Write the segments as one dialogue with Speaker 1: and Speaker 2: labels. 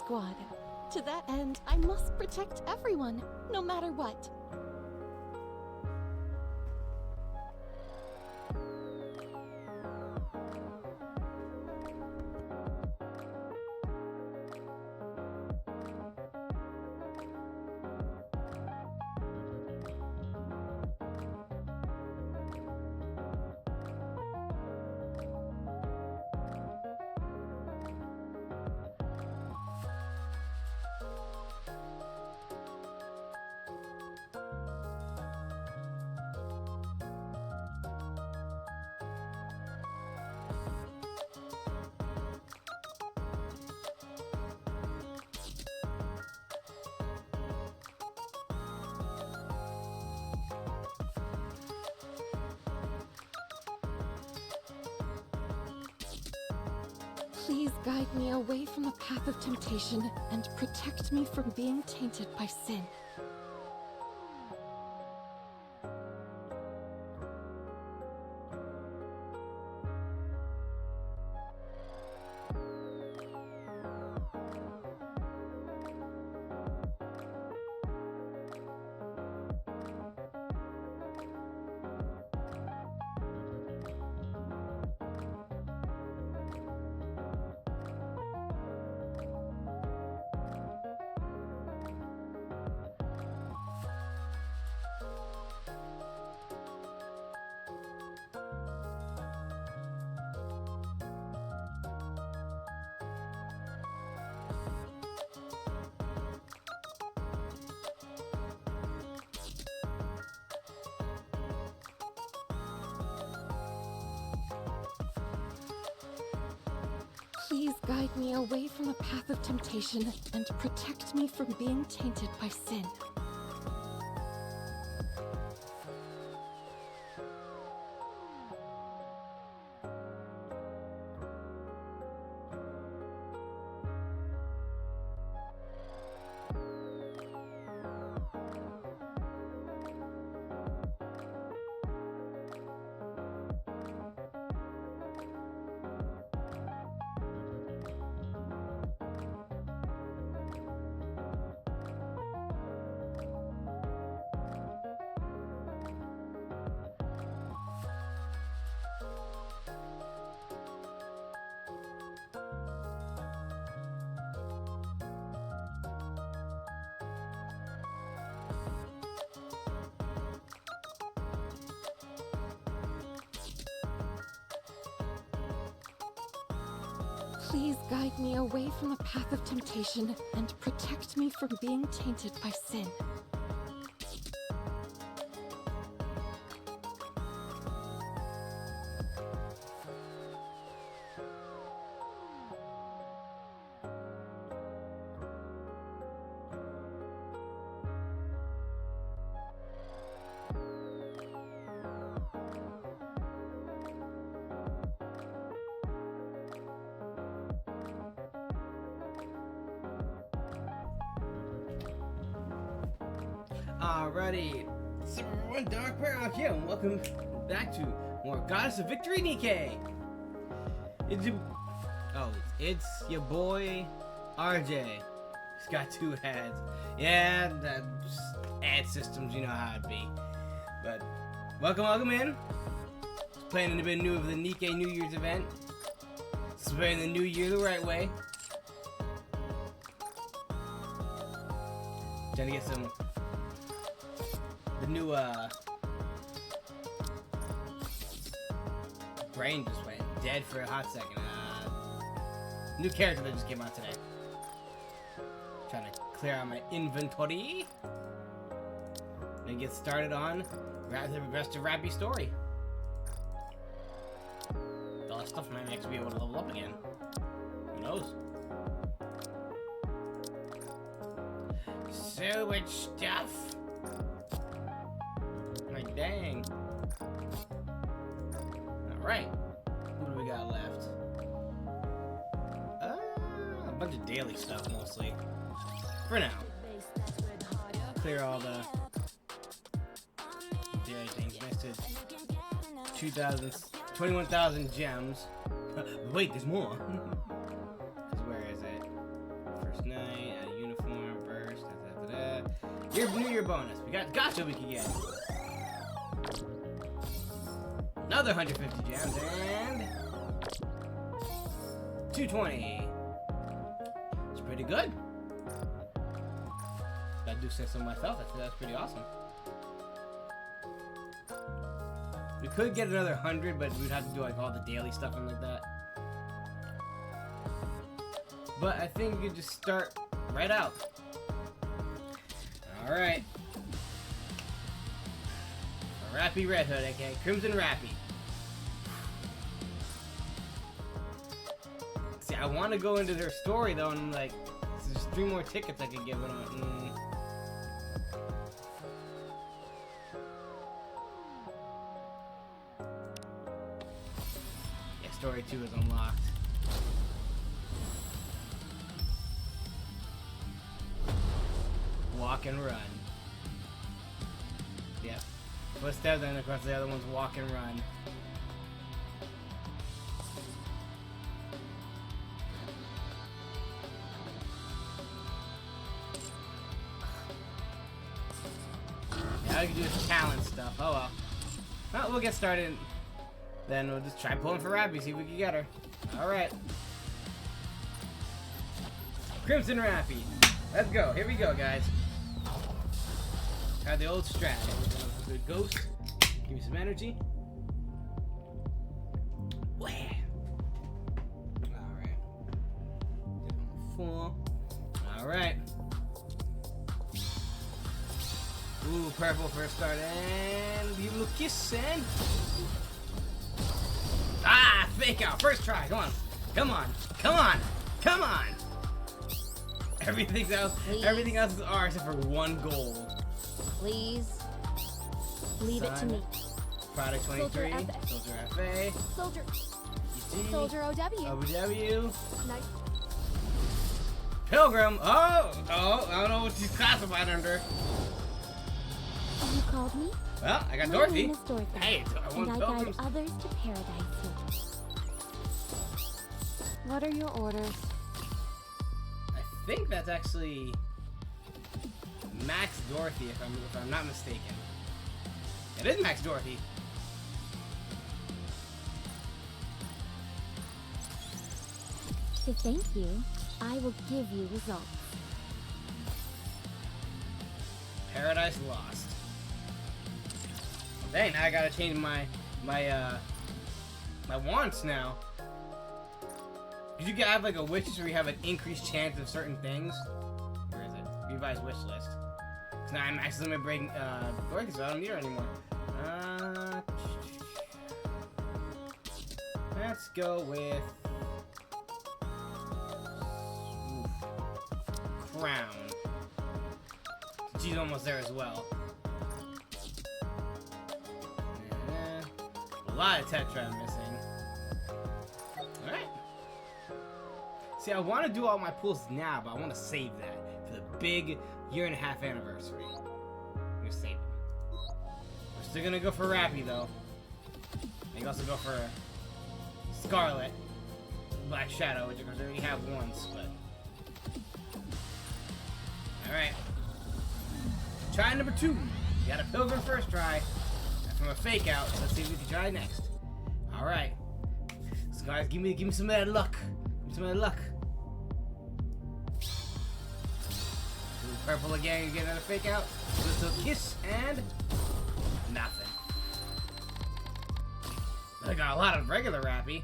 Speaker 1: squad. To that end, I must protect everyone, no matter what. Please guide me away from the path of temptation and protect me from being tainted by sin. Please guide me away from the path of temptation and protect me from being tainted by sin. Please guide me away from the path of temptation and protect me from being tainted by sin.
Speaker 2: Alrighty, so everyone, Dark Paradox here, and welcome back to more Goddess of Victory Nikke. It's your boy RJ. He's got two heads. Yeah, that's ad systems, you know how it be. But welcome in. Playing a bit new of the Nikke New Year's event. Spreading the new year the right way. Trying to get some. The new, brain just went dead for a hot second. New character that just came out today. Trying to clear out my inventory. And get started on the rest of Rappy's story. All that stuff might actually be able to level up again. Who knows? So much stuff. Dang. Alright. What do we got left? A bunch of daily stuff mostly. For now. Clear all the daily things. Next to 21,000 gems. Wait, there's more. Because where is it? First night. Your New Year bonus. We got gotcha we can get. Another 150 gems and 220. It's pretty good. If I do say so myself, I feel that's pretty awesome. We could get another 100, but we'd have to do like all the daily stuff and like that. But I think we could just start right out. Alright. Rappy Red Hood, aka Crimson Rappy. See, I want to go into their story though, and like, there's 3 more tickets I could give it on. Yeah, story 2 is unlocked. Walk and run. Yep. Footsteps, and of course the other one's walk and run. Yeah, I can do this talent stuff. Oh well. Well, we'll get started. Then we'll just try pulling for Rappy, see if we can get her. Alright. Crimson Rappy. Let's go. Here we go, guys. Try the old strat. We're gonna ghost. Give me some energy. Wah. Alright. 4. Alright. Ooh, purple first start. And give him a kiss and. Ah! Fake out. First try. Come on. Come on. Come on. Come on. Everything else is ours except for 1 gold.
Speaker 1: Please. Leave it to me.
Speaker 2: Product 23. Soldier FA.
Speaker 1: Soldier.
Speaker 2: ET.
Speaker 1: Soldier OW.
Speaker 2: OW.
Speaker 1: Nice.
Speaker 2: Pilgrim. Oh, I don't know what she's classified under.
Speaker 1: You called me?
Speaker 2: Well, I got
Speaker 1: My
Speaker 2: Dorothy.
Speaker 1: name is Dorothy.
Speaker 2: Hey, I want
Speaker 1: and I
Speaker 2: pilgrims.
Speaker 1: guide others to paradise. What are your orders?
Speaker 2: I think that's actually Max Dorothy, if I'm not mistaken. It is Max Dorothy.
Speaker 1: To thank you, I will give you results.
Speaker 2: Paradise Lost. Dang, now I gotta change my wants now. Cause you can have like a wish list where you have an increased chance of certain things. Where is it? Revised wish list. Cause now I'm actually gonna bring Dorothy, so I don't need her anymore. Let's go with Crown. She's almost there as well. A lot of Tetra I'm missing. Alright. See, I want to do all my pulls now, but I want to save that for the big 1.5 year anniversary. I'm going to save it. We're still going to go for Rappy, though. I can also go for Scarlet, Black Shadow, which of course I already have once, but... Alright. Try number 2. You got a Pilgrim first try. That's from a fake out. Let's see if we can try next. Alright. So guys, give me some of that luck. Give me some of that luck. Purple again, you get another fake out. Little kiss and nothing. I got a lot of regular Rappy.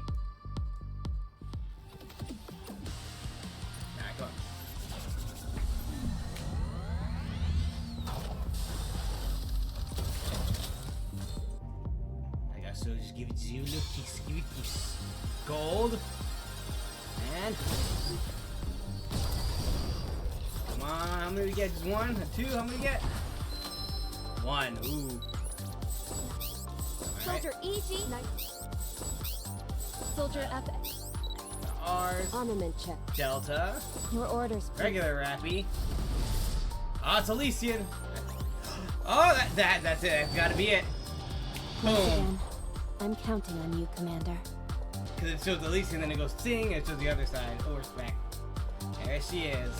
Speaker 2: Alright, go on. So just give it to you, little kiss, give it kiss. Gold. And come on, how many we get? Just 1? 2? How many we get? 1. Ooh.
Speaker 1: Soldier EG. Nice. Soldier FX.
Speaker 2: R's.
Speaker 1: Armament check.
Speaker 2: Delta.
Speaker 1: Your orders, please.
Speaker 2: Regular Rappy. Oh, it's Elysian. Oh, that's it. That's gotta be it.
Speaker 1: Once
Speaker 2: Boom.
Speaker 1: again, I'm counting on you, Commander.
Speaker 2: Because it shows Elysian, then it goes sing, and it shows the other side. Oh, respect. There she is.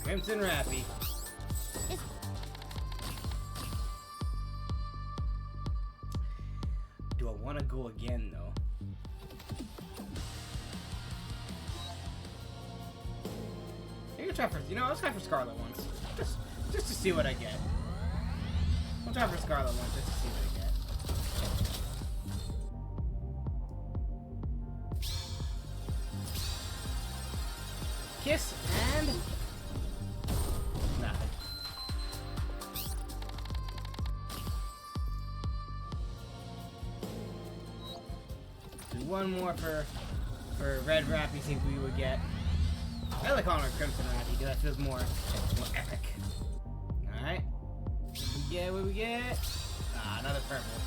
Speaker 2: Crimson Rappy. go again, though. I'm gonna try for, let's try for Scarlet once. Just to see what I get. I'll try for Scarlet once just to see what I get. Kiss and nothing. Do one more for Red Rappy, see if we would get. I like calling her Crimson Rappy because that feels more epic. Alright. What we get? Ah, another purple.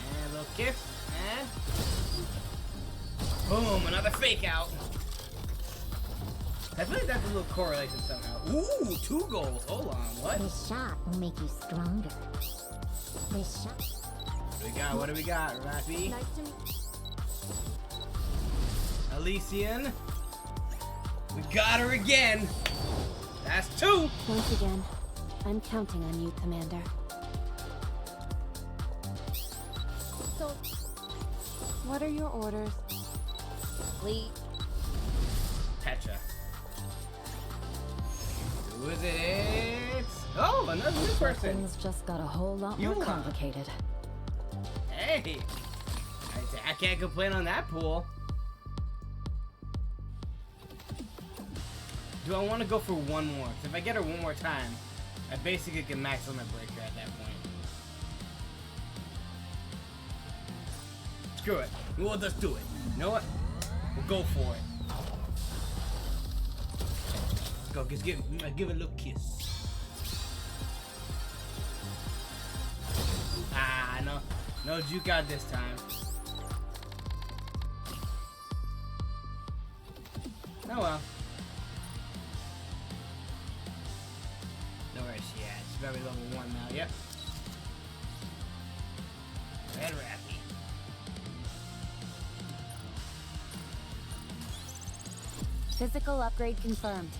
Speaker 2: And a little kiss. And boom, another fake out. I feel like that's a little correlation somehow. Ooh, 2 goals. Hold on, what?
Speaker 3: This shot will make you stronger. This shot.
Speaker 2: What do we got? What do we got, Rappy?
Speaker 1: Nice to meet
Speaker 2: Elysian. We got her again. That's 2.
Speaker 1: Once again, I'm counting on you, Commander. So, what are your orders? Please.
Speaker 2: Petra. Who is it? Oh, another new person.
Speaker 3: Things just got a whole lot
Speaker 2: You
Speaker 3: more
Speaker 2: are.
Speaker 3: complicated.
Speaker 2: Hey, I can't complain on that pool. Do I want to go for one more? 'Cause if I get her one more time, I basically can max limit break her at that point. Screw it. We'll just do it. You know what? We'll go for it. Let's go. Just give it a little kiss. Ah, no juke out this time. Oh well. Where is she at? She's probably level 1 now. Yep. Red Rappy.
Speaker 3: Physical upgrade confirmed.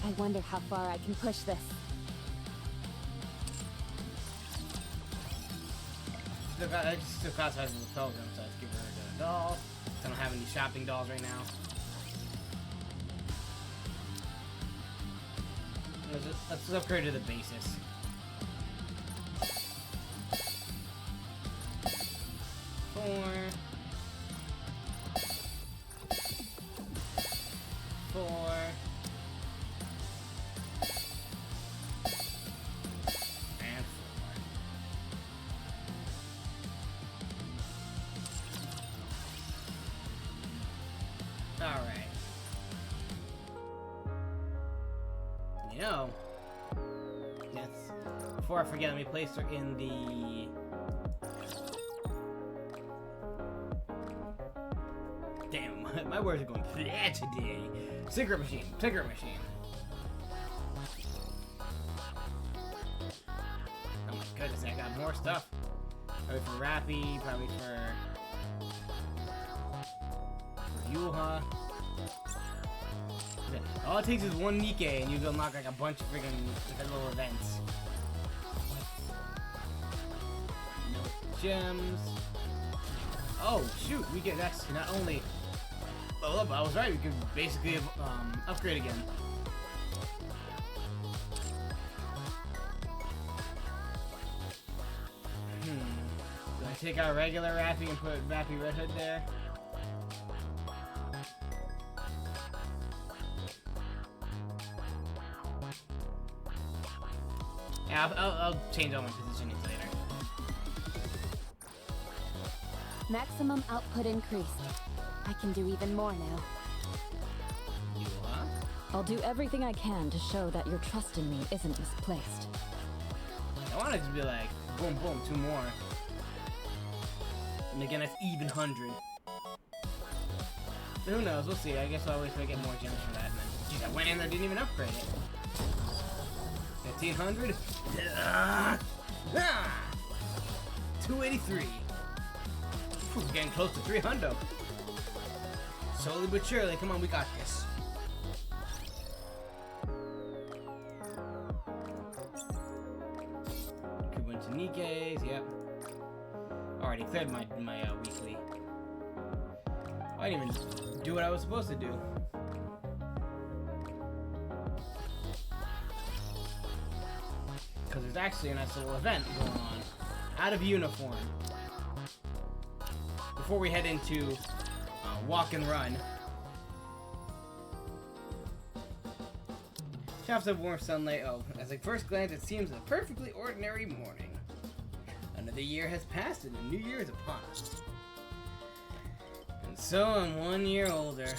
Speaker 3: I wonder how far I can push this.
Speaker 2: I still classifies as a pilgrim, so let's give her the doll. I don't have any shopping dolls right now. Let's upgrade to the basis. Four. And 4. Alright. Yes. Before I forget, let me place her in the... Damn, my words are going flat today. Secret machine. Oh my goodness, I got more stuff. Probably for Rappy, probably for Yuha. All it takes is one nikke and you unlock like a bunch of freaking little events. No gems. Oh shoot, we get that's not only. Oh, I was right. We could basically upgrade again. Do I take our regular Rappy and put Rappy Red Hood there? Yeah, I'll change all my positionings later.
Speaker 3: Maximum output increased. I can do even more now.
Speaker 2: You are?
Speaker 3: I'll do everything I can to show that your trust in me isn't misplaced.
Speaker 2: I want it to be like, boom, boom, 2 more. And again, that's even 100. But who knows? We'll see. I guess I'll wait till I get more gems for that. And then, geez, I went in there, didn't even upgrade it. 1500? 283. We're getting close to 300. Slowly but surely. Come on, we got this. Could win to Nikke's, yep. Already already cleared my weekly. I didn't even do what I was supposed to do. Because there's actually a nice little event going on. Out of uniform. Before we head into walk and run. Shafts of warm sunlight. Oh, as a first glance, it seems a perfectly ordinary morning. Another year has passed and a new year is upon us. And so I'm 1 year older.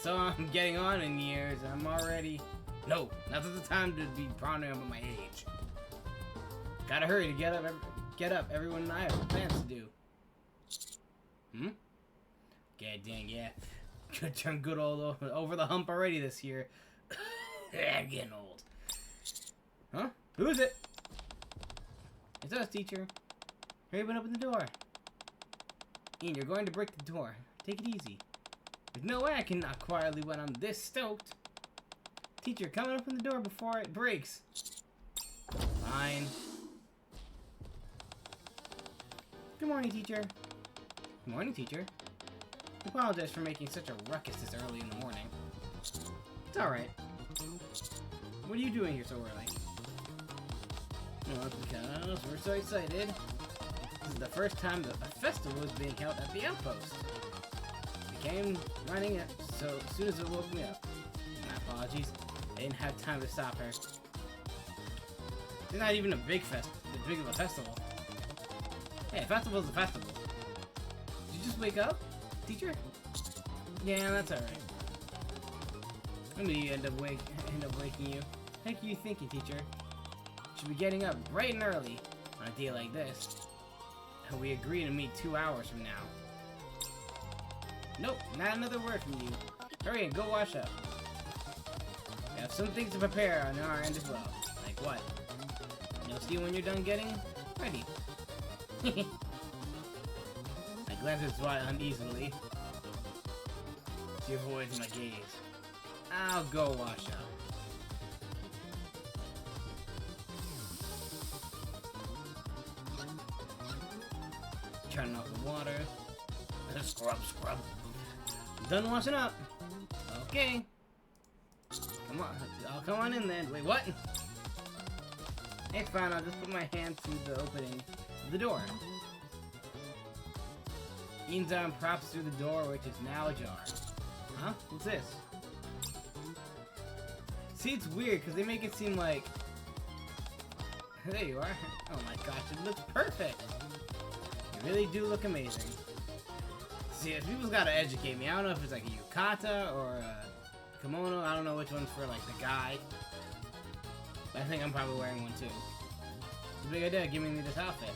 Speaker 2: I'm getting on in years. I'm already... No, now's the time to be pondering about my age. Gotta hurry to get up. Everyone and I have plans to do. God dang, yeah. Could turn good old over the hump already this year. I'm getting old. Huh? Who is it? It's us, teacher. Hurry up and open the door. Ian, you're going to break the door. Take it easy. There's no way I can knock quietly when I'm this stoked. Teacher, come and open the door before it breaks. Fine. Good morning, teacher. Good morning, teacher. I apologize for making such a ruckus this early in the morning. It's alright. What are you doing here so early? Well, because we're so excited. This is the first time that a festival is being held at the outpost. We came running up so as soon as it woke me up. My apologies. I didn't have time to stop her. It's not even a big of a festival. Hey, a festival's a festival. Did you just wake up, teacher? Yeah, that's alright. I'm gonna end up waking you. What are you thinking, teacher? You should be getting up bright and early on a day like this. And we agree to meet 2 hours from now. Nope, not another word from you. Hurry and go wash up. We have some things to prepare on our end as well. Like what? You'll see when you're done getting ready. I glanced at Swat uneasily. She avoids my gaze. I'll go wash up. Turning off the water. Scrub. Done washing up. Okay. Come on. I'll come on in then. Wait, what? It's fine. I'll just put my hand through the opening of the door. Ian's arm props through the door, which is now ajar. Huh? What's this? See, it's weird because they make it seem like... There you are. Oh my gosh, it looks perfect. You really do look amazing. See, people's gotta educate me. I don't know if it's like a yukata or a kimono. I don't know which one's for like the guy. But I think I'm probably wearing one too. It's a big idea giving me this outfit.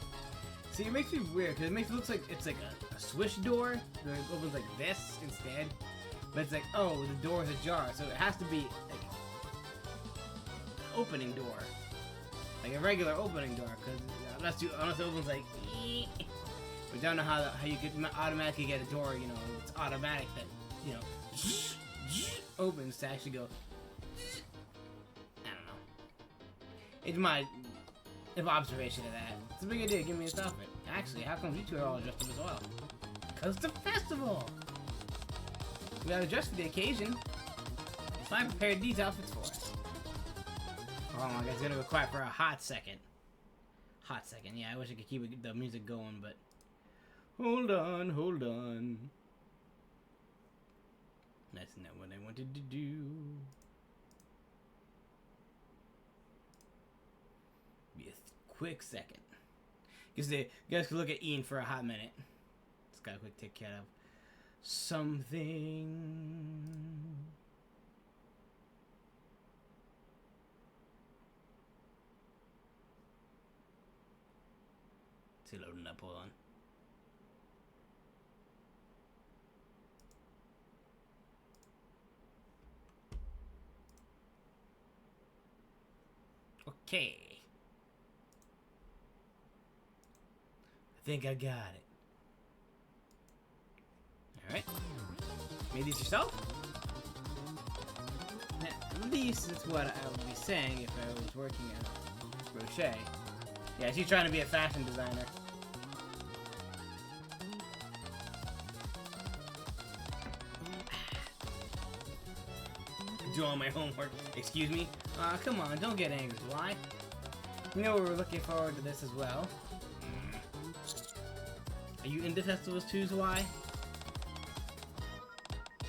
Speaker 2: See, it makes me weird because it looks like it's like a swish door that opens like this instead. But it's like, oh, the door is ajar, so it has to be like an opening door, like a regular opening door. Because unless it opens like. We don't know how you could automatically get a door, you know, it's automatic that, you know, opens to actually go, I don't know. It's my observation of that. It's a big idea, give me this outfit. Actually, how come you two are all dressed up as well? Because it's a festival! We gotta dress for the occasion. So I prepared these outfits for us. Oh my god, it's gonna go quiet for a hot second. Yeah, I wish I could keep the music going, but... Hold on. That's not what I wanted to do. Be a quick second. Because you guys can look at Ian for a hot minute. Just gotta quick take care of something. It's loading up, hold on. Okay. I think I got it. Alright. Made these yourself? Now, at least that's what I would be saying if I was working at Crochet. Yeah, she's trying to be a fashion designer. do all my homework. Excuse me? Come on, don't get angry, why? You know we're looking forward to this as well. Are you into festivals too, Zwei?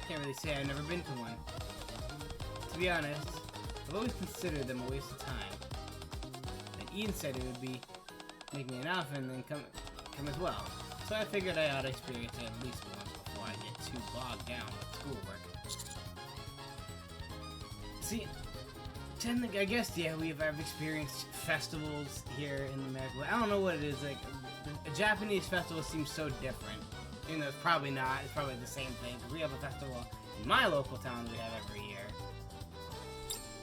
Speaker 2: Can't really say I've never been to one. To be honest, I've always considered them a waste of time. And Ian said it would be make me an offer and then come as well. So I figured I ought to experience it at least once before I get too bogged down with schoolwork. See, I guess, yeah, I've experienced festivals here in America. I don't know what it is, like, a Japanese festival seems so different. You know, it's probably not, it's probably the same thing, because we have a festival in my local town that we have every year.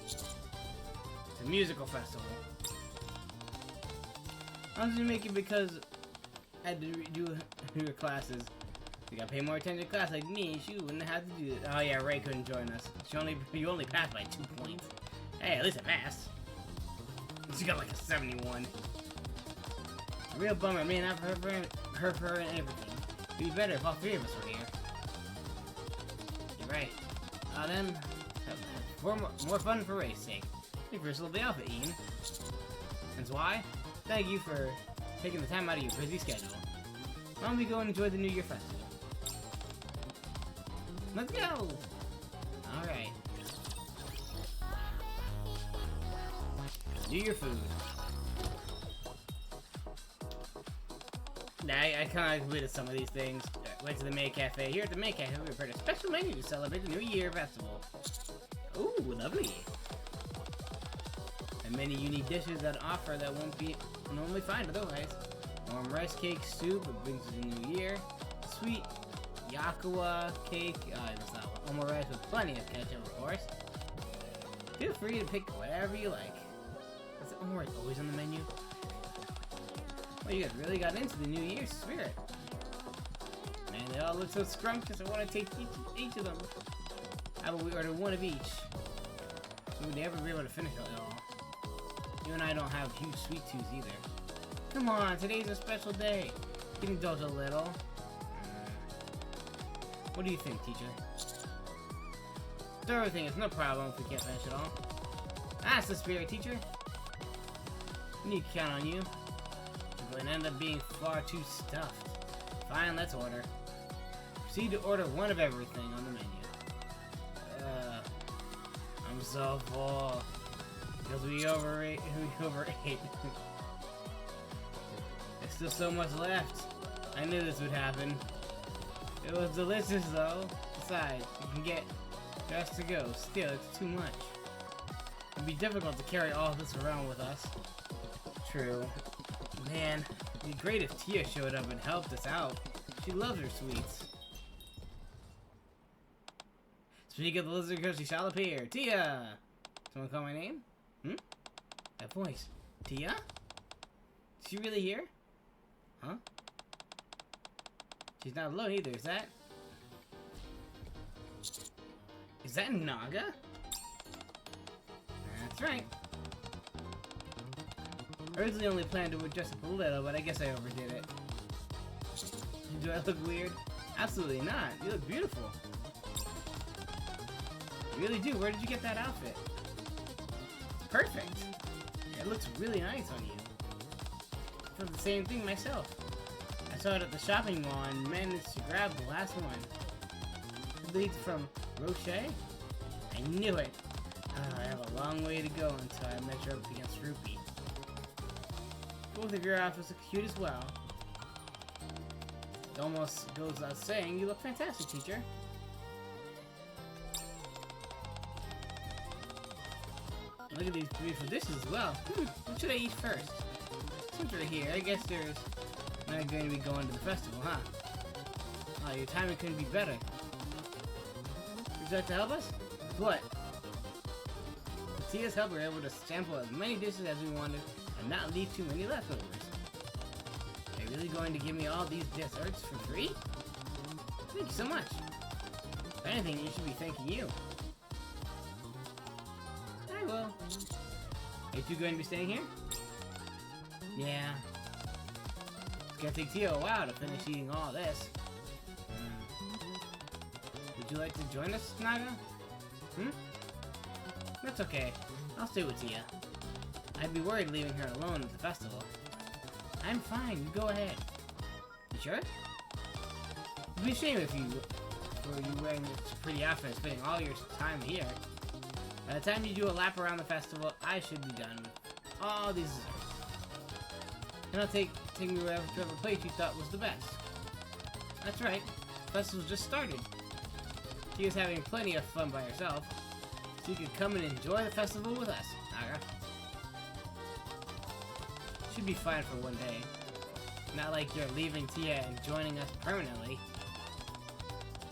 Speaker 2: It's a musical festival. I was gonna make it because I had to do your classes. You gotta pay more attention to class like me, she wouldn't have to do it. Oh yeah, Ray couldn't join us. You only passed by 2 points. Hey, at least I passed. She got like a 71. A real bummer, man, I've heard her and everything. It'd be better if all 3 of us were here. You're right. Then, more fun for Ray's sake. Your first little day off at Ian. That's why? Thank you for taking the time out of your busy schedule. Why don't we go and enjoy the New Year festival? Let's go! Alright. New Year food. I kind of completed some of these things. Went to the May Cafe. Here at the May Cafe, we prepared a special menu to celebrate the New Year festival. Ooh, lovely. And many unique dishes that offer that won't be normally find otherwise. Warm rice cake soup, it brings us the New Year. Sweet Yakuwa cake, that's not one. Omo rice with plenty of ketchup, of course. Feel free to pick whatever you like. Is the Omo rice always on the menu? Well, you guys really got into the New Year's spirit. Man, they all look so scrumptious. I want to take each of them. How about we order one of each? So we'd never be able to finish it all. You and I don't have huge sweet tooths either. Come on, today's a special day. You can indulge a little. What do you think, teacher? So everything is no problem if we can't finish it all. That's the spirit, teacher. We need to count on you. We're going to end up being far too stuffed. Fine, let's order. Proceed to order one of everything on the menu. I'm so full. Because we overate. There's still so much left. I knew this would happen. It was delicious though. Besides, you can get the rest to go. Still, it's too much. It'd be difficult to carry all of this around with us. True. Man, it'd be great if Tia showed up and helped us out. She loves her sweets. Speak of the lizard girl, she shall appear. Tia! Someone call my name? That voice. Tia? Is she really here? Huh? She's not alone either, is that? Is that Naga? That's right. I originally only planned to dress up a little, but I guess I overdid it. Do I look weird? Absolutely not. You look beautiful. You really do. Where did you get that outfit? It's perfect. It looks really nice on you. I felt the same thing myself. I saw it at the shopping mall and managed to grab the last one. It leads from Roche? I knew it. I have a long way to go until I measure up against Rupee. Both of your outfits look cute as well. It almost goes without saying, you look fantastic, teacher. Look at these beautiful dishes as well. What should I eat first? Since we're here, I guess there's not going to be going to the festival, huh? Oh, your timing couldn't be better. Would you like to help us? What? With Tia's help, we were able to sample as many dishes as we wanted and not leave too many leftovers. Are you really going to give me all these desserts for free? Thank you so much. If anything, you should be thanking you. I will. Are you two going to be staying here? Yeah. It's gonna take Tia a while to finish eating all this. Would you like to join us, Naga? it's okay. I'll stay with Tia. I'd be worried leaving her alone at the festival. I'm fine, you go ahead. You sure? It'd be a shame if you wearing this pretty outfit and spending all your time here. By the time you do a lap around the festival, I should be done with all these desserts. And I'll take me wherever place you thought was the best. That's right, the festival's just started. Tia's having plenty of fun by herself, so you can come and enjoy the festival with us, Naga. Should be fine for one day. Not like you're leaving Tia and joining us permanently.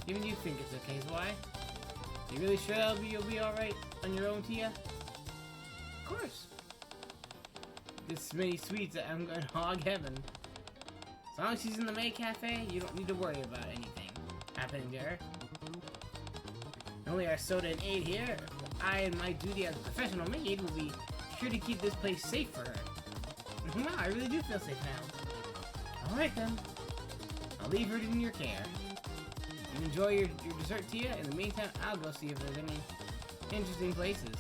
Speaker 2: Even you think it's okay, so why? You really sure you'll be alright on your own, Tia? Of course. This many sweets that I'm going to hog heaven. As long as she's in the May Cafe, you don't need to worry about anything happening to her. Only our soda and aid here, I and my duty as a professional maid will be sure to keep this place safe for her. Wow, I really do feel safe now. Alright then. I'll leave her in your care. You enjoy your dessert, Tia. In the meantime, I'll go see if there's any interesting places.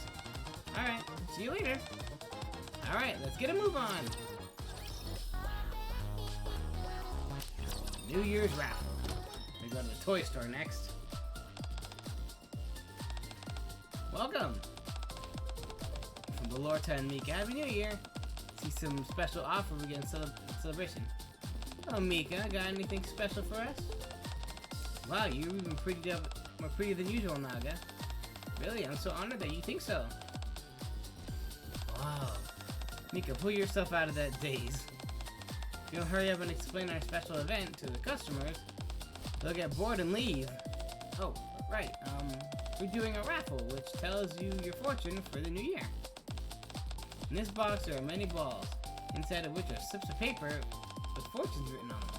Speaker 2: Alright, see you later. Alright, let's get a move on. New Year's raffle. We go to the toy store next. Welcome! From Belorta and Mika, Happy New Year! See some special offer we get in celebration. Oh, Mika, got anything special for us? Wow, you're even more pretty than usual, Naga. Really, I'm so honored that you think so. Wow. Mika, pull yourself out of that daze. If you don't hurry up and explain our special event to the customers, they'll get bored and leave. Oh, right, we're doing a raffle, which tells you your fortune for the new year. In this box there are many balls, inside of which are slips of paper with fortunes written on them.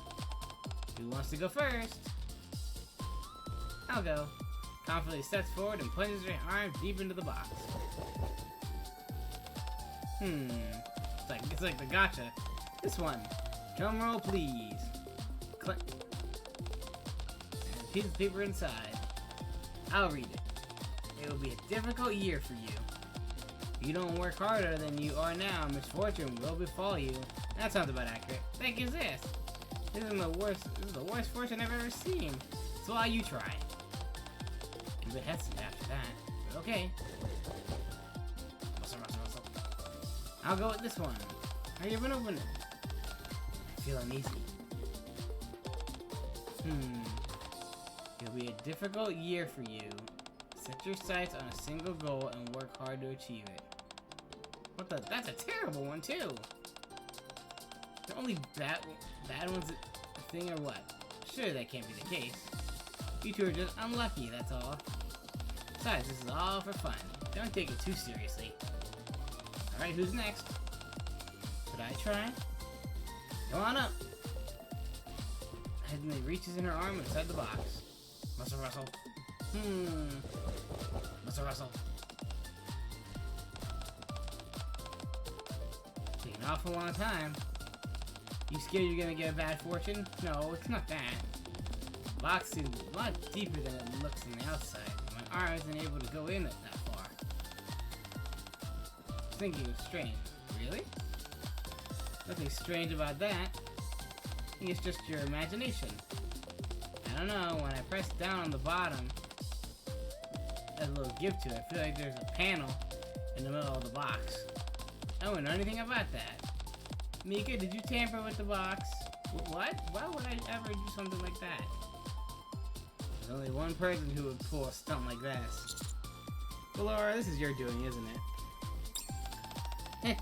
Speaker 2: Who wants to go first? I'll go. Confidently steps forward and plunges her arm deep into the box. It's like the gotcha. This one. Drum roll, please. Click. And a piece of paper inside. I'll read it. It will be a difficult year for you. If you don't work harder than you are now, misfortune will befall you. That sounds about accurate. Think is this? This is the worst fortune I've ever seen. So why you try? A bit hesitant after that, but okay. Rustle. I'll go with this one. Hurry up and open it. I feel uneasy. It'll be a difficult year for you. Set your sights on a single goal and work hard to achieve it. What the? That's a terrible one too. The only bad ones a thing or what? Sure, that can't be the case. You two are just unlucky, that's all. Besides, this is all for fun. Don't take it too seriously. Alright, who's next? Should I try? Come on up! Suddenly reaches in her arm inside the box. Muscle rustle. Muscle rustle. Taking an awful long time. You scared you're gonna get a bad fortune? No, it's not that. The box seems a lot deeper than it looks on the outside. My arm isn't able to go in it that far. I was thinking it was strange. Really? Nothing strange about that. I think it's just your imagination. I don't know, when I press down on the bottom, there's a little give to it. I feel like there's a panel in the middle of the box. I don't know anything about that. Mika, did you tamper with the box? What? Why would I ever do something like that? There's only one person who would pull a stunt like this. Well, Laura, this is your doing, isn't it?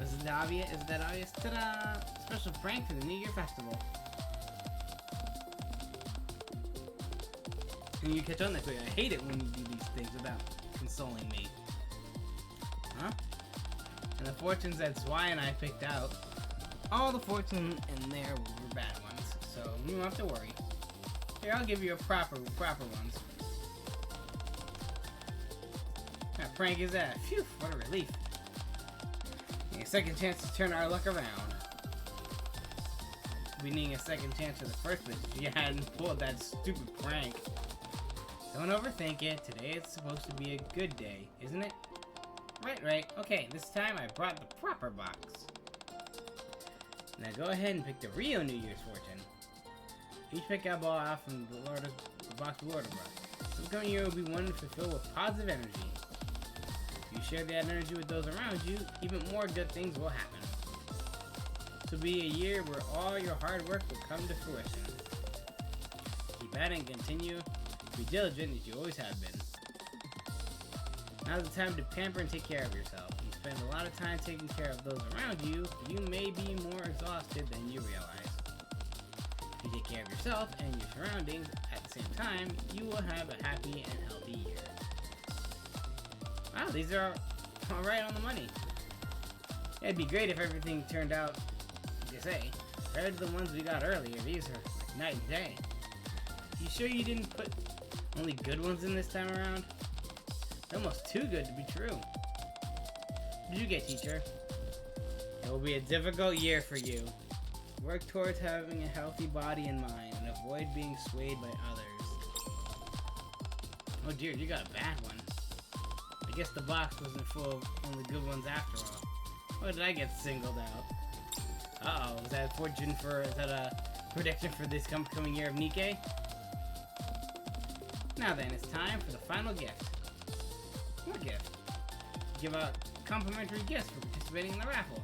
Speaker 2: Is that obvious? Ta-da! Special prank for the New Year Festival. And you catch on that quick. I hate it when you do these things without consoling me. Huh? And the fortunes that Zwei and I picked out, all the fortunes in there were bad ones, so you don't have to worry. Here, I'll give you a proper ones. That prank is that. Phew, what a relief. A second chance to turn our luck around. We need a second chance for the first place if you hadn't pulled that stupid prank. Don't overthink it. Today is supposed to be a good day, isn't it? Right. Okay, this time I brought the proper box. Now go ahead and pick the real New Year's fortune. Each pick a ball out from the box below the brush. This coming year will be one filled with positive energy. If you share that energy with those around you, even more good things will happen. This will be a year where all your hard work will come to fruition. Keep at it and continue to be diligent as you always have been. Now's the time to pamper and take care of yourself. You spend a lot of time taking care of those around you, you may be more exhausted than you realize. If you take care of yourself and your surroundings at the same time, you will have a happy and healthy year. Wow, these are all right on the money. Yeah, it'd be great if everything turned out, like they say, compared to the ones we got earlier. These are like night and day. You sure you didn't put only good ones in this time around? Almost too good to be true. What did you get, teacher? It will be a difficult year for you. Work towards having a healthy body and mind, and avoid being swayed by others. Oh dear, you got a bad one. I guess the box wasn't full of only good ones after all. Why did I get singled out? Uh-oh, is that a prediction for this coming year of Nikke? Now then, it's time for the final gift. What gift? Give out complimentary gifts for participating in the raffle.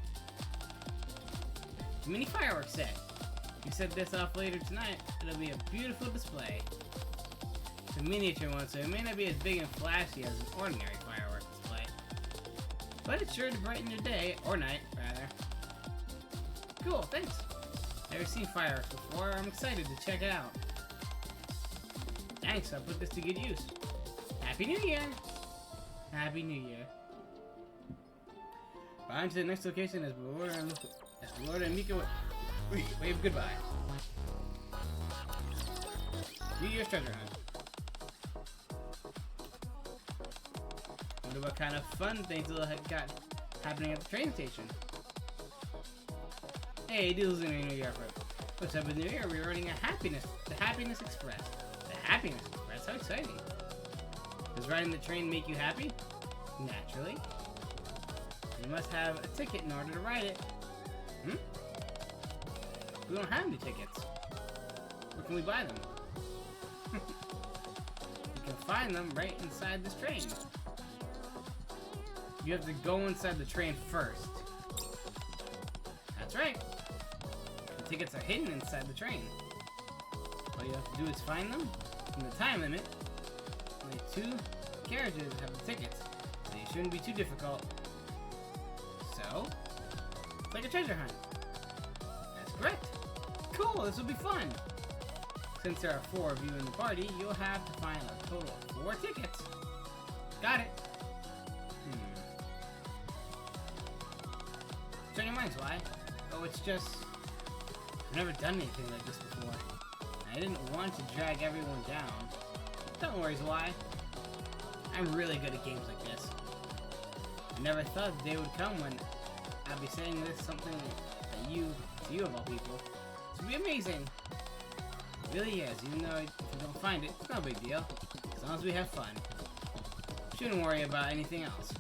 Speaker 2: The mini fireworks set. You set this off later tonight, it'll be a beautiful display. It's a miniature one, so it may not be as big and flashy as an ordinary fireworks display. But it's sure to brighten your day, or night, rather. Cool, thanks. Never seen fireworks before, I'm excited to check it out. Thanks, I'll put this to good use. Happy New Year! Happy New Year. On to the next location as Lord and Mika wave goodbye. New Year's treasure hunt. Wonder what kind of fun things we'll have got happening at the train station. Hey, Doodles in New York. What's up with New Year? We're running the Happiness Express. The Happiness Express? How exciting. Does riding the train make you happy? Naturally. You must have a ticket in order to ride it. We don't have any tickets. Where can we buy them? You can find them right inside this train. You have to go inside the train first. That's right. The tickets are hidden inside the train. All you have to do is find them. In the time limit, only 2 carriages have the tickets, so it shouldn't be too difficult. So, it's like a treasure hunt. That's correct. Cool, this will be fun. Since there are 4 of you in the party, you'll have to find a total of 4 tickets. Got it. So your minds, why? Oh, it's just, I've never done anything like this before. I didn't want to drag everyone down. Don't worry, why? I'm really good at games like this. I never thought the day would come when I'd be saying this something that to you of all people. This would be amazing. It really is, even though if you don't find it, it's no big deal. As long as we have fun. Shouldn't worry about anything else.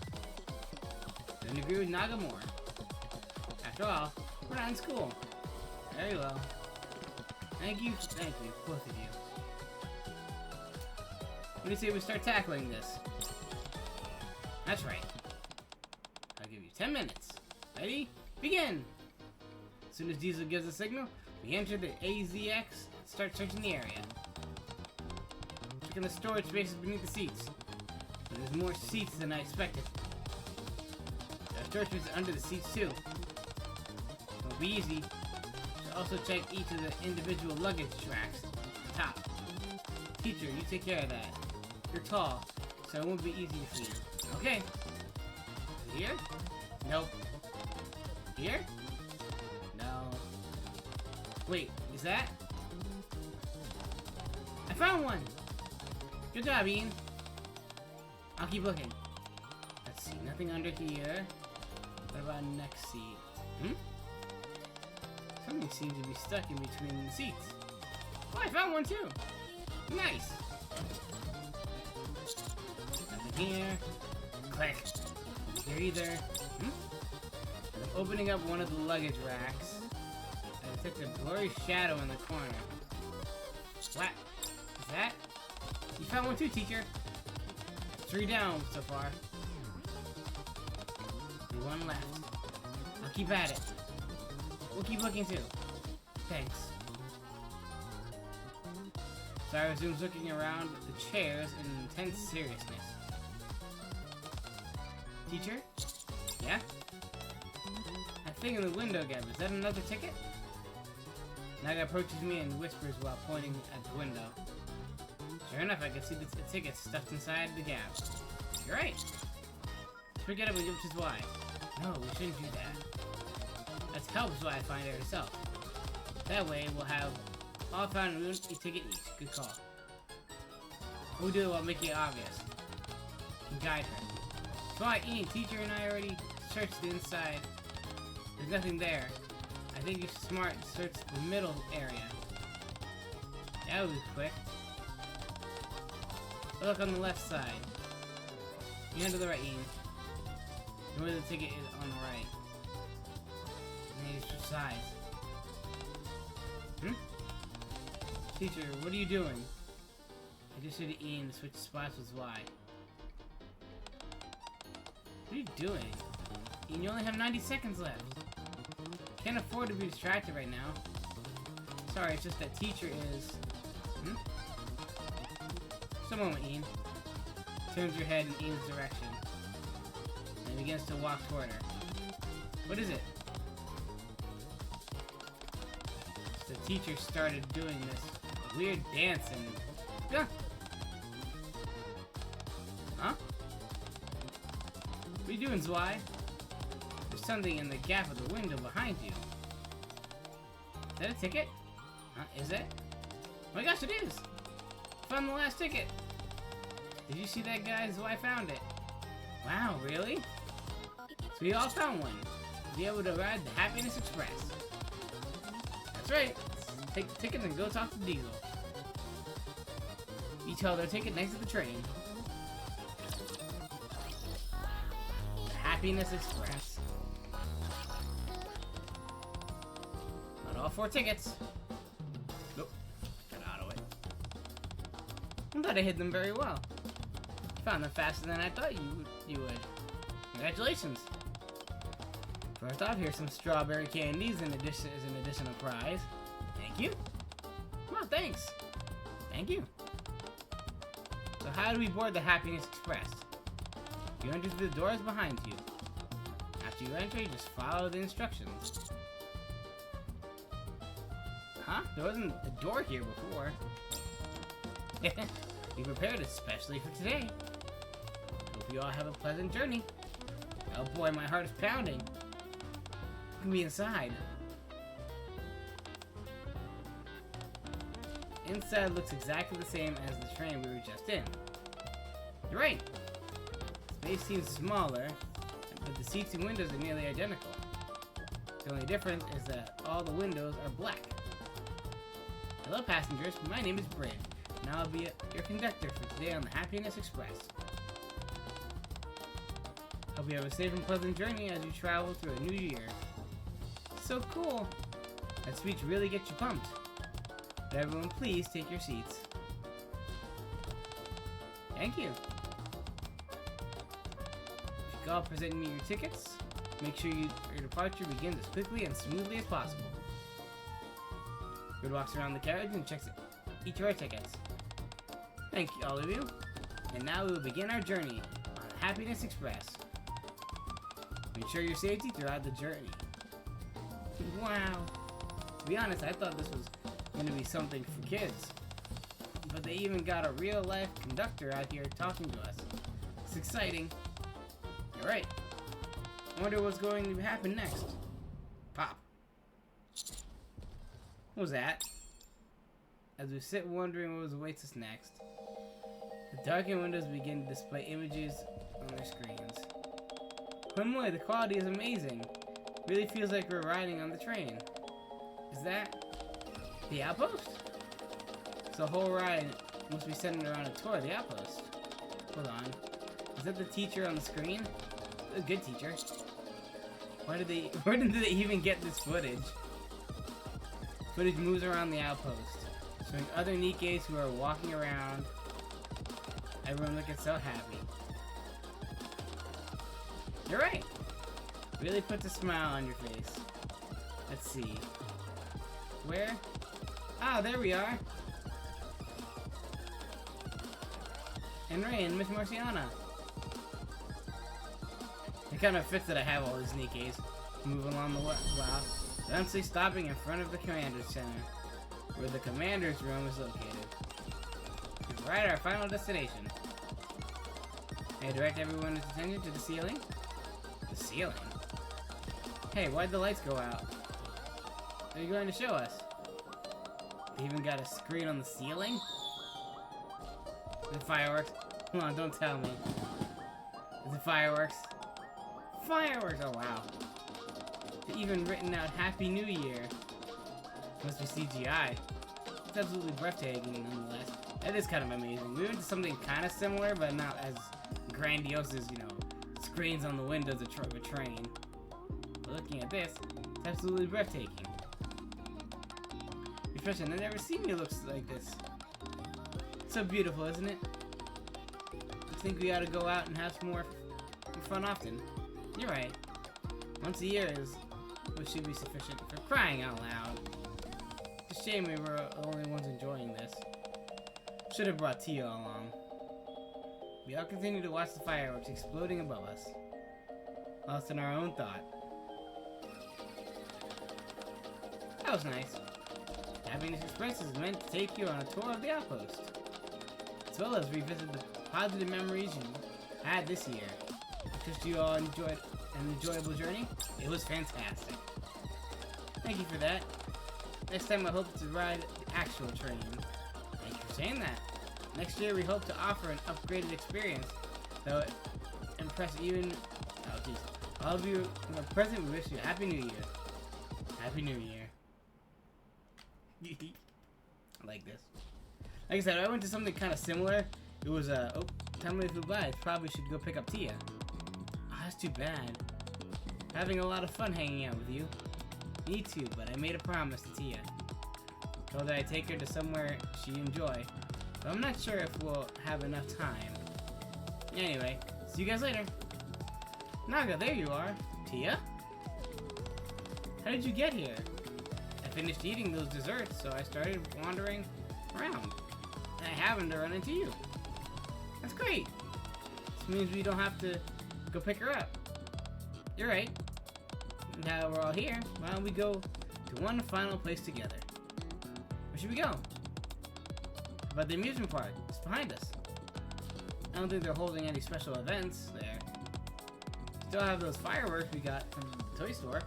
Speaker 2: Don't agree with Nagamore. After all, we're not in school. Very well. Thank you, both of you. What do you say we start tackling this? That's right. I'll give you 10 minutes. Ready? Begin! As soon as Diesel gives a signal, we enter the AZX and start searching the area. Checking the storage spaces beneath the seats. There's more seats than I expected. There are storage spaces under the seats too. Won't be easy. Should also check each of the individual luggage tracks at the top. Teacher, you take care of that. You're tall, so it won't be easy to feed. Okay. Here? Nope. Here? No. Wait, is that? I found one! Good job, Ian. I'll keep looking. Let's see, nothing under here. What about next seat? Something seems to be stuck in between the seats. Oh, I found one too! Nice! Nothing here. Click. You're either... I'm opening up one of the luggage racks. I detect a blurry shadow in the corner. What? Is that? You found one too, teacher. 3 down so far. Only 1 left. I'll keep at it. We'll keep looking too. Thanks. Sarah resumes looking around the chairs in intense seriousness. Teacher? Yeah? That thing in the window, Gab, is that another ticket? Naga approaches me and whispers while pointing at the window. Sure enough, I can see the ticket stuffed inside the gap. You're right. Just forget it, which is why. No, we shouldn't do that. Let's help Zwei find it herself. That way, we'll have all found a ticket each. Good call. We'll do it while making it obvious. We can guide her. Zwei, Ian, teacher, and I already searched the inside. There's nothing there. I think you're smart to search the middle area. That would be quick. Look on the left side. You're to the right, Ian. And where the ticket is on the right. And then you switch sides. Teacher, what are you doing? I just said to Ian to switch spots with Y. What are you doing? Ian, you only have 90 seconds left. Can't afford to be distracted right now. Sorry, it's just that teacher is... Just a moment, Ian. Turns your head in Ian's direction. And begins to walk toward her. What is it? The teacher started doing this weird dance and... Yeah. Huh? What are you doing, Zwei? There's something in the gap of the window behind you. Is that a ticket? Is it? Oh my gosh, it is! Found the last ticket! Did you see that, guys? Zwei found it. Wow, really? So we all found one. To be able to ride the Happiness Express. That's right. Let's take the tickets and go talk to Diesel. Each held their ticket next to the train. The Happiness Express. Not all 4 tickets. Nope. Got out of it. I thought I hid them very well. Found them faster than I thought you would. Congratulations. First off, here's some strawberry candies as an additional prize. Thank you. Well, thanks. Thank you. So how do we board the Happiness Express? You enter through the doors behind you. After you enter, you just follow the instructions. Huh? There wasn't a door here before. We prepared especially for today. Hope you all have a pleasant journey. Oh boy, my heart is pounding. Who can be inside? Inside looks exactly the same as the train we were just in. You're right. Space seems smaller, but the seats and windows are nearly identical. The only difference is that all the windows are black. Hello passengers, my name is Bryn, and I'll be your conductor for today on the Happiness Express. Hope you have a safe and pleasant journey as you travel through a new year. So cool! That speech really gets you pumped. But everyone, please take your seats. Thank you. If you could all present me your tickets, make sure your departure begins as quickly and smoothly as possible. Grid walks around the carriage and checks each of our tickets. Thank you, all of you. And now we will begin our journey on the Happiness Express. Ensure your safety throughout the journey. Wow. To be honest, I thought this was going to be something for kids. But they even got a real-life conductor out here talking to us. It's exciting. You're right. I wonder what's going to happen next. Pop. What was that? As we sit wondering what awaits us next, the darkened windows begin to display images on their screens. Quimoy, the quality is amazing. Really feels like we're riding on the train. Is that the outpost? So the whole ride must be centered around a tour of the outpost. Hold on. Is that the teacher on the screen? A good teacher. Where did they even get this footage? Footage moves around the outpost, showing other nikkes who are walking around. Everyone looking so happy. You're right. Really puts a smile on your face. Let's see. Where? Ah, there we are. Henry and Miss Marciana. It kind of fits that I have all these nikkes moving along the wow. Eventually stopping in front of the Commander's Center, where the Commander's room is located. We've arrived at our final destination. May I direct everyone's attention to the ceiling? The ceiling? Hey, why'd the lights go out? What are you going to show us? They even got a screen on the ceiling? Is it fireworks? Come on, don't tell me. Is it fireworks? Fireworks! Oh wow. They even written out Happy New Year. Must be CGI. It's absolutely breathtaking nonetheless. That is kind of amazing. We went to something kind of similar, but not as grandiose as, you know, screens on the windows of a train. But looking at this, it's absolutely breathtaking. Refreshing. I've never seen me looks like this. It's so beautiful, isn't it? I think we ought to go out and have some more fun often. You're right. Once a year is what should be sufficient for crying out loud. It's a shame we were the only ones enjoying this. Should have brought Tia along. We all continue to watch the fireworks exploding above us, lost in our own thought. That was nice. Happiness Express is meant to take you on a tour of the outpost, as well as revisit the positive memories you had this year. Just you all enjoyed an enjoyable journey. It was fantastic. Thank you for that. Next time I hope to ride the actual train. Thank you for saying that. Next year we hope to offer an upgraded experience that will impress even... Oh jeez. All of you in the present, we wish you a Happy New Year. Happy New Year. I like this. Like I said, I went to something kind of similar. It was oh, time really flew by. I probably should go pick up Tia. Oh, that's too bad. Having a lot of fun hanging out with you. Me too, but I made a promise to Tia. Told her I'd take her to somewhere she'd enjoy. But I'm not sure if we'll have enough time. Anyway, see you guys later. Naga, there you are. Tia? How did you get here? I finished eating those desserts, so I started wandering around. And I happened to run into you. That's great. This means we don't have to go pick her up. You're right. Now we're all here, why don't we go to one final place together? Where should we go? How about the amusement park? It's behind us. I don't think they're holding any special events there. Still have those fireworks we got from the toy store.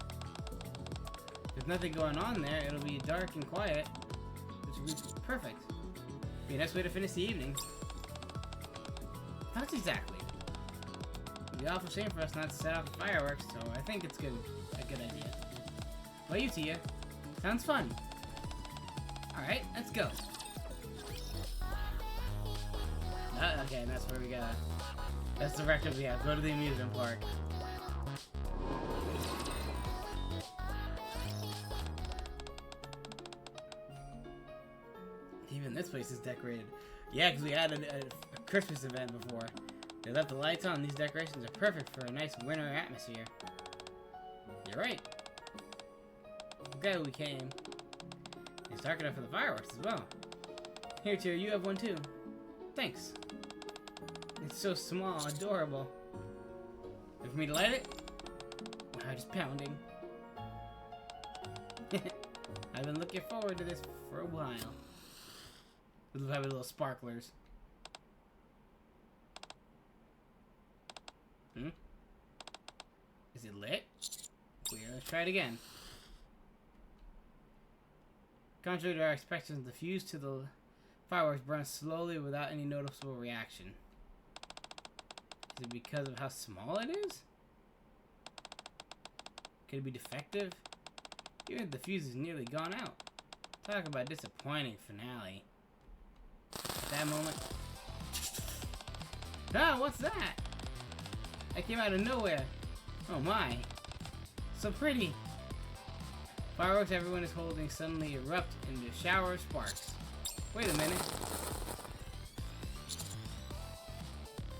Speaker 2: There's nothing going on there. It'll be dark and quiet, which will be perfect. Be a nice way to finish the evening. Not exactly. It'd be awful shame for us not to set off the fireworks, so I think it's a good idea. What about you, Tia? Sounds fun. Alright, let's go. Okay, that's where we gotta... That's the record we have. Go to the amusement park. Even this place is decorated. Yeah, because we had a Christmas event before. They left the lights on. These decorations are perfect for a nice winter atmosphere. You're right. Okay, we came. It's dark enough for the fireworks as well. Here, Tyr, you have one too. Thanks. It's so small, adorable. And for me to light it? My heart is pounding. I've been looking forward to this for a while. We'll have little sparklers. Is it lit? Weird. Let's try it again. Contrary to our expectations, the fuse to the fireworks burns slowly without any noticeable reaction. Is it because of how small it is? Could it be defective? Even if the fuse is nearly gone out. Talk about a disappointing finale. At that moment... Ah, what's that? That came out of nowhere. Oh my. So pretty. Fireworks everyone is holding suddenly erupt into a shower of sparks. Wait a minute.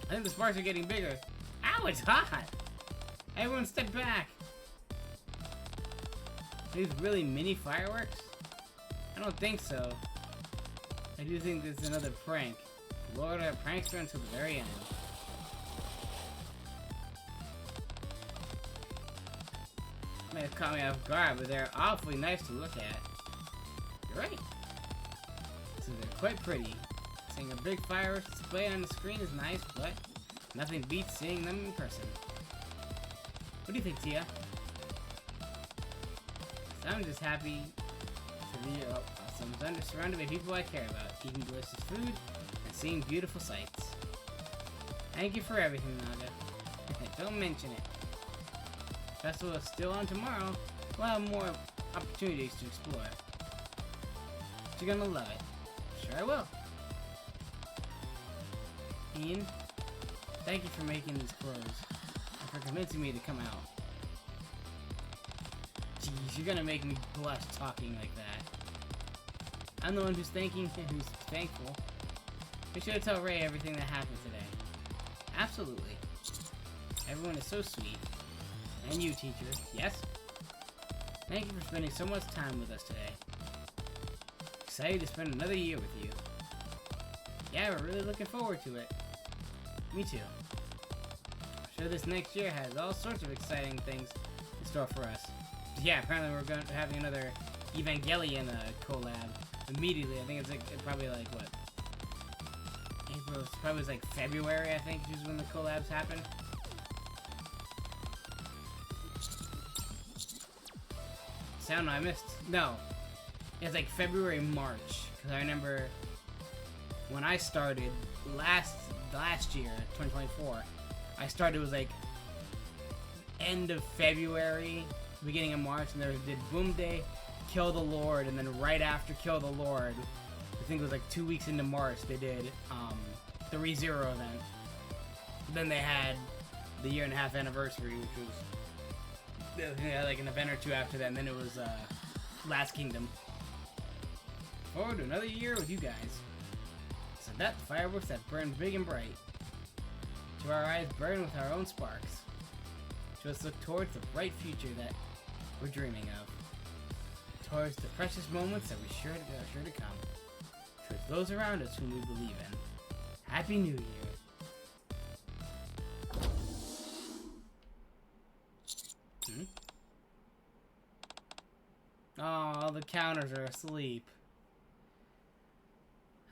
Speaker 2: I think the sparks are getting bigger. Ow, it's hot! Everyone step back. Are these really mini fireworks? I don't think so. I do think this is another prank. Lord, our prankster until the very end. May have caught me off guard, but they're awfully nice to look at. You're right. So they're quite pretty. Seeing a big fireworks display on the screen is nice, but nothing beats seeing them in person. What do you think, Tia? So I'm just happy to be surrounded by people I care about, eating delicious food, and seeing beautiful sights. Thank you for everything, Naga. Don't mention it. Festival is still on tomorrow. We'll have more opportunities to explore. But you're gonna love it. Sure I will. Ian, thank you for making these clothes and for convincing me to come out. Jeez, you're gonna make me blush talking like that. I'm the one who's thanking and who's thankful. Be sure to tell Ray everything that happened today. Absolutely. Everyone is so sweet. And you, teacher. Yes? Thank you for spending so much time with us today. Excited to spend another year with you. Yeah, we're really looking forward to it. Me too. I'm sure this next year has all sorts of exciting things in store for us. Yeah, apparently we're going to be having another Evangelion collab immediately. I think it's probably like what? April. It's probably like February, I think, is when the collabs happen. Sound I missed? No. It's like February, March. Because I remember when I started last year, 2024, I started, it was like end of February, beginning of March, and there did Boom Day, Kill the Lord, and then right after Kill the Lord, I think it was like 2 weeks into March, they did the ReZero event. Then they had the 1.5-year anniversary, which was like an event or two after that, and then it was Last Kingdom. Forward to another year with you guys. So that fireworks that burn big and bright. To our eyes burn with our own sparks. To us look towards the bright future that we're dreaming of. Towards the precious moments that are sure to come. Towards those around us whom we believe in. Happy New Year. Oh, the counters are asleep.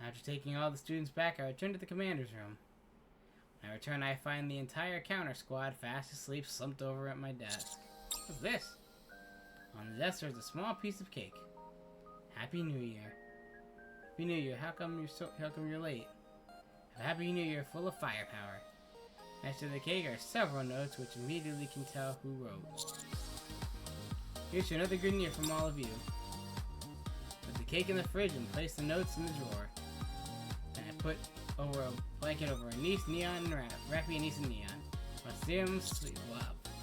Speaker 2: After taking all the students back, I return to the commander's room. When I return, I find the entire counter squad fast asleep, slumped over at my desk. What's this? On the desk there's a small piece of cake. Happy New Year. Happy New Year. How come you're late? A Happy New Year full of firepower. Next to the cake are several notes which immediately can tell who wrote. Here's to another good year from all of you. Put the cake in the fridge and place the notes in the drawer. And I put over a blanket over Anise, Neon, and Rappy, Anise, and Neon. Let's see them sleep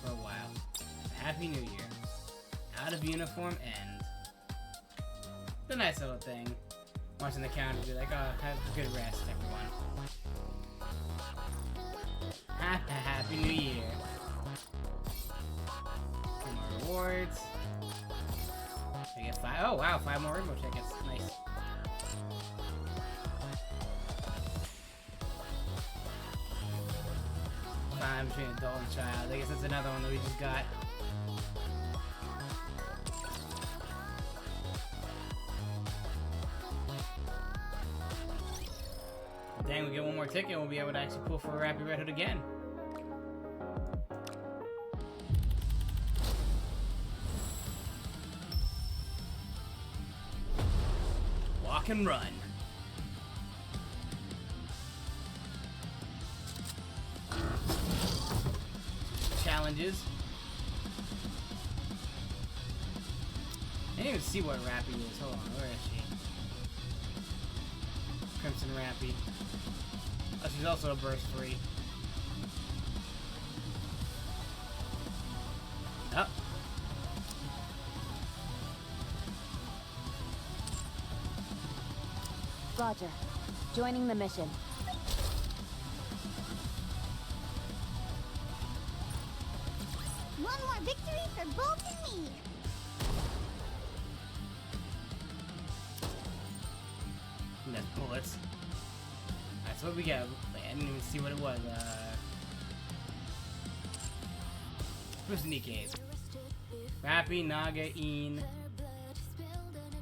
Speaker 2: for a while. A Happy New Year. Out of uniform end. It's a nice little thing. Watching the counter be like, oh, have a good rest, everyone. Happy New Year. Some more rewards. I get 5. Oh wow, 5 more rainbow tickets. Nice. Time between adult and child. I guess that's another one that we just got. Dang, we get one more ticket and we'll be able to actually pull for a Rappy Red Hood again. Walk and run. Challenges. I didn't even see what Rappy is. Hold on, where is she? Crimson Rappy. Oh, she's also a burst 3.
Speaker 3: Roger. Joining the mission.
Speaker 4: One more victory for Bolt and me!
Speaker 2: That's bullets. That's what we got. I didn't even see what it was. Who's nikke? Rappy, Naga, Een,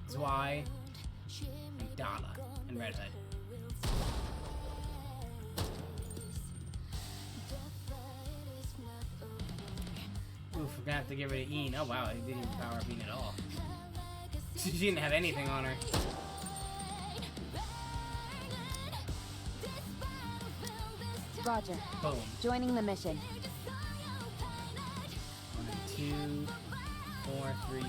Speaker 2: Zwei, and Dala, and Red Hood. Oof, we're gonna have to get rid of Een. Oh wow, he didn't even power up Een at all. She didn't have anything on her.
Speaker 3: Roger.
Speaker 2: Boom.
Speaker 3: Joining the mission.
Speaker 2: 1, 2, 4, 3, 2.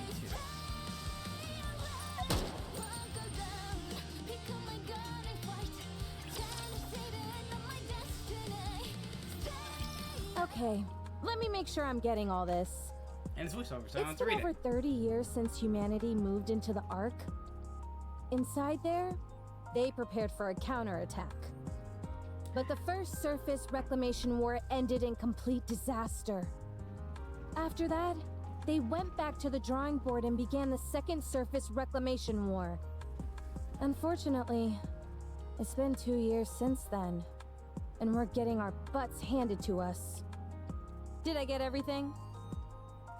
Speaker 5: Okay, let me make sure I'm getting all this.
Speaker 2: And it's voiceover, so I don't have
Speaker 5: It's
Speaker 2: to
Speaker 5: been
Speaker 2: read
Speaker 5: over
Speaker 2: it.
Speaker 5: 30 years since humanity moved into the Ark. Inside there, they prepared for a counterattack. But the first surface reclamation war ended in complete disaster. After that, they went back to the drawing board and began the second surface reclamation war. Unfortunately, it's been 2 years since then, and we're getting our butts handed to us. Did I get everything?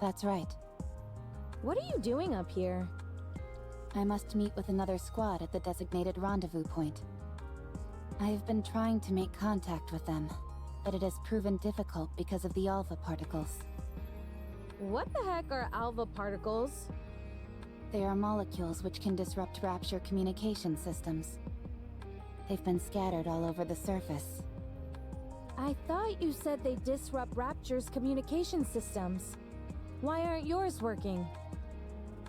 Speaker 3: That's right.
Speaker 5: What are you doing up here?
Speaker 3: I must meet with another squad at the designated rendezvous point. I have been trying to make contact with them, but it has proven difficult because of the alpha particles.
Speaker 5: What the heck are alpha particles?
Speaker 3: They are molecules which can disrupt Rapture communication systems. They've been scattered all over the surface.
Speaker 5: I thought you said they disrupt Rapture's communication systems. Why aren't yours working?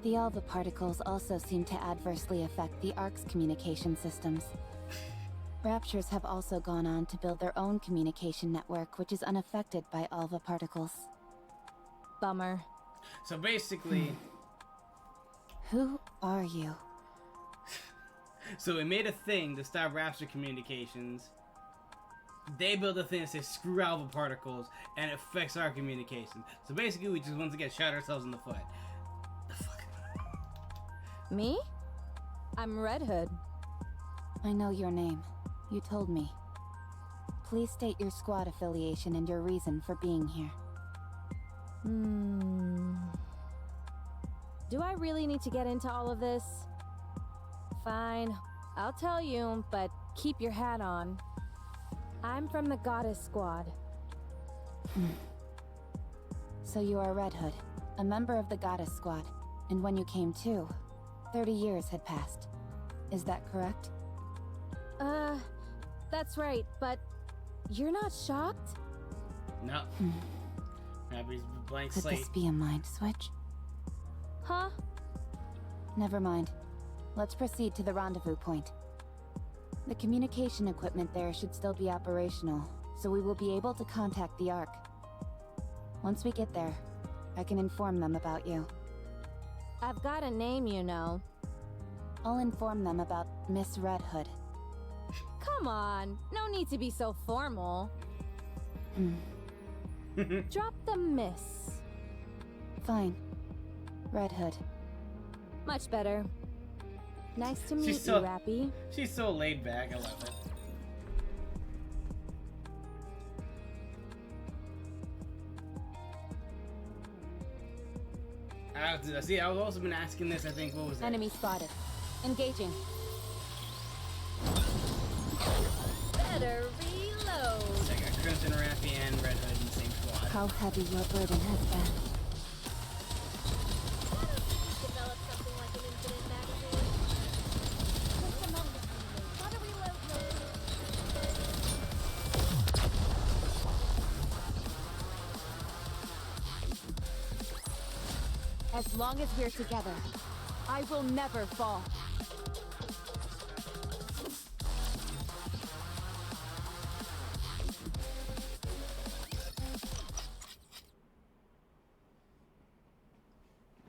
Speaker 3: The alpha particles also seem to adversely affect the Ark's communication systems. Raptures have also gone on to build their own communication network which is unaffected by alpha particles.
Speaker 5: Bummer.
Speaker 2: So basically,
Speaker 3: Who are you?
Speaker 2: so it made a thing to stop Rapture communications. They built a thing that says screw alpha particles and it affects our communications. So basically, we just once again shot ourselves in the foot. The fuck?
Speaker 5: Me? I'm Red Hood.
Speaker 3: I know your name. You told me. Please state your squad affiliation and your reason for being here.
Speaker 5: Do I really need to get into all of this? Fine, I'll tell you, but keep your hat on. I'm from the Goddess Squad.
Speaker 3: So you are Red Hood, a member of the Goddess Squad, and when you came to, 30 years had passed. Is that correct?
Speaker 5: That's right, but you're not shocked?
Speaker 2: No. Happy's blank
Speaker 3: Could
Speaker 2: slate.
Speaker 3: this be a mind switch?
Speaker 5: Huh?
Speaker 3: Never mind. Let's proceed to the rendezvous point. The communication equipment there should still be operational, so we will be able to contact the Ark. Once we get there, I can inform them about you.
Speaker 5: I've got a name, you know.
Speaker 3: I'll inform them about Miss Red Hood.
Speaker 5: Come on, no need to be so formal. Drop the miss.
Speaker 3: Fine. Red Hood.
Speaker 5: Much better. Nice to meet
Speaker 2: She's
Speaker 5: you,
Speaker 2: so-
Speaker 5: Rappy.
Speaker 2: She's so laid back. I love it. See, I've also been asking this. I think what was it?
Speaker 3: Enemy spotted. Engaging.
Speaker 5: Better reload.
Speaker 2: I got Crimson, Rappy, and Red Hood in the same squad.
Speaker 3: How heavy your burden has been.
Speaker 4: Develop something like an infinite magazine. Just a moment. Gotta reload.
Speaker 3: As long as we're together, I will never fall.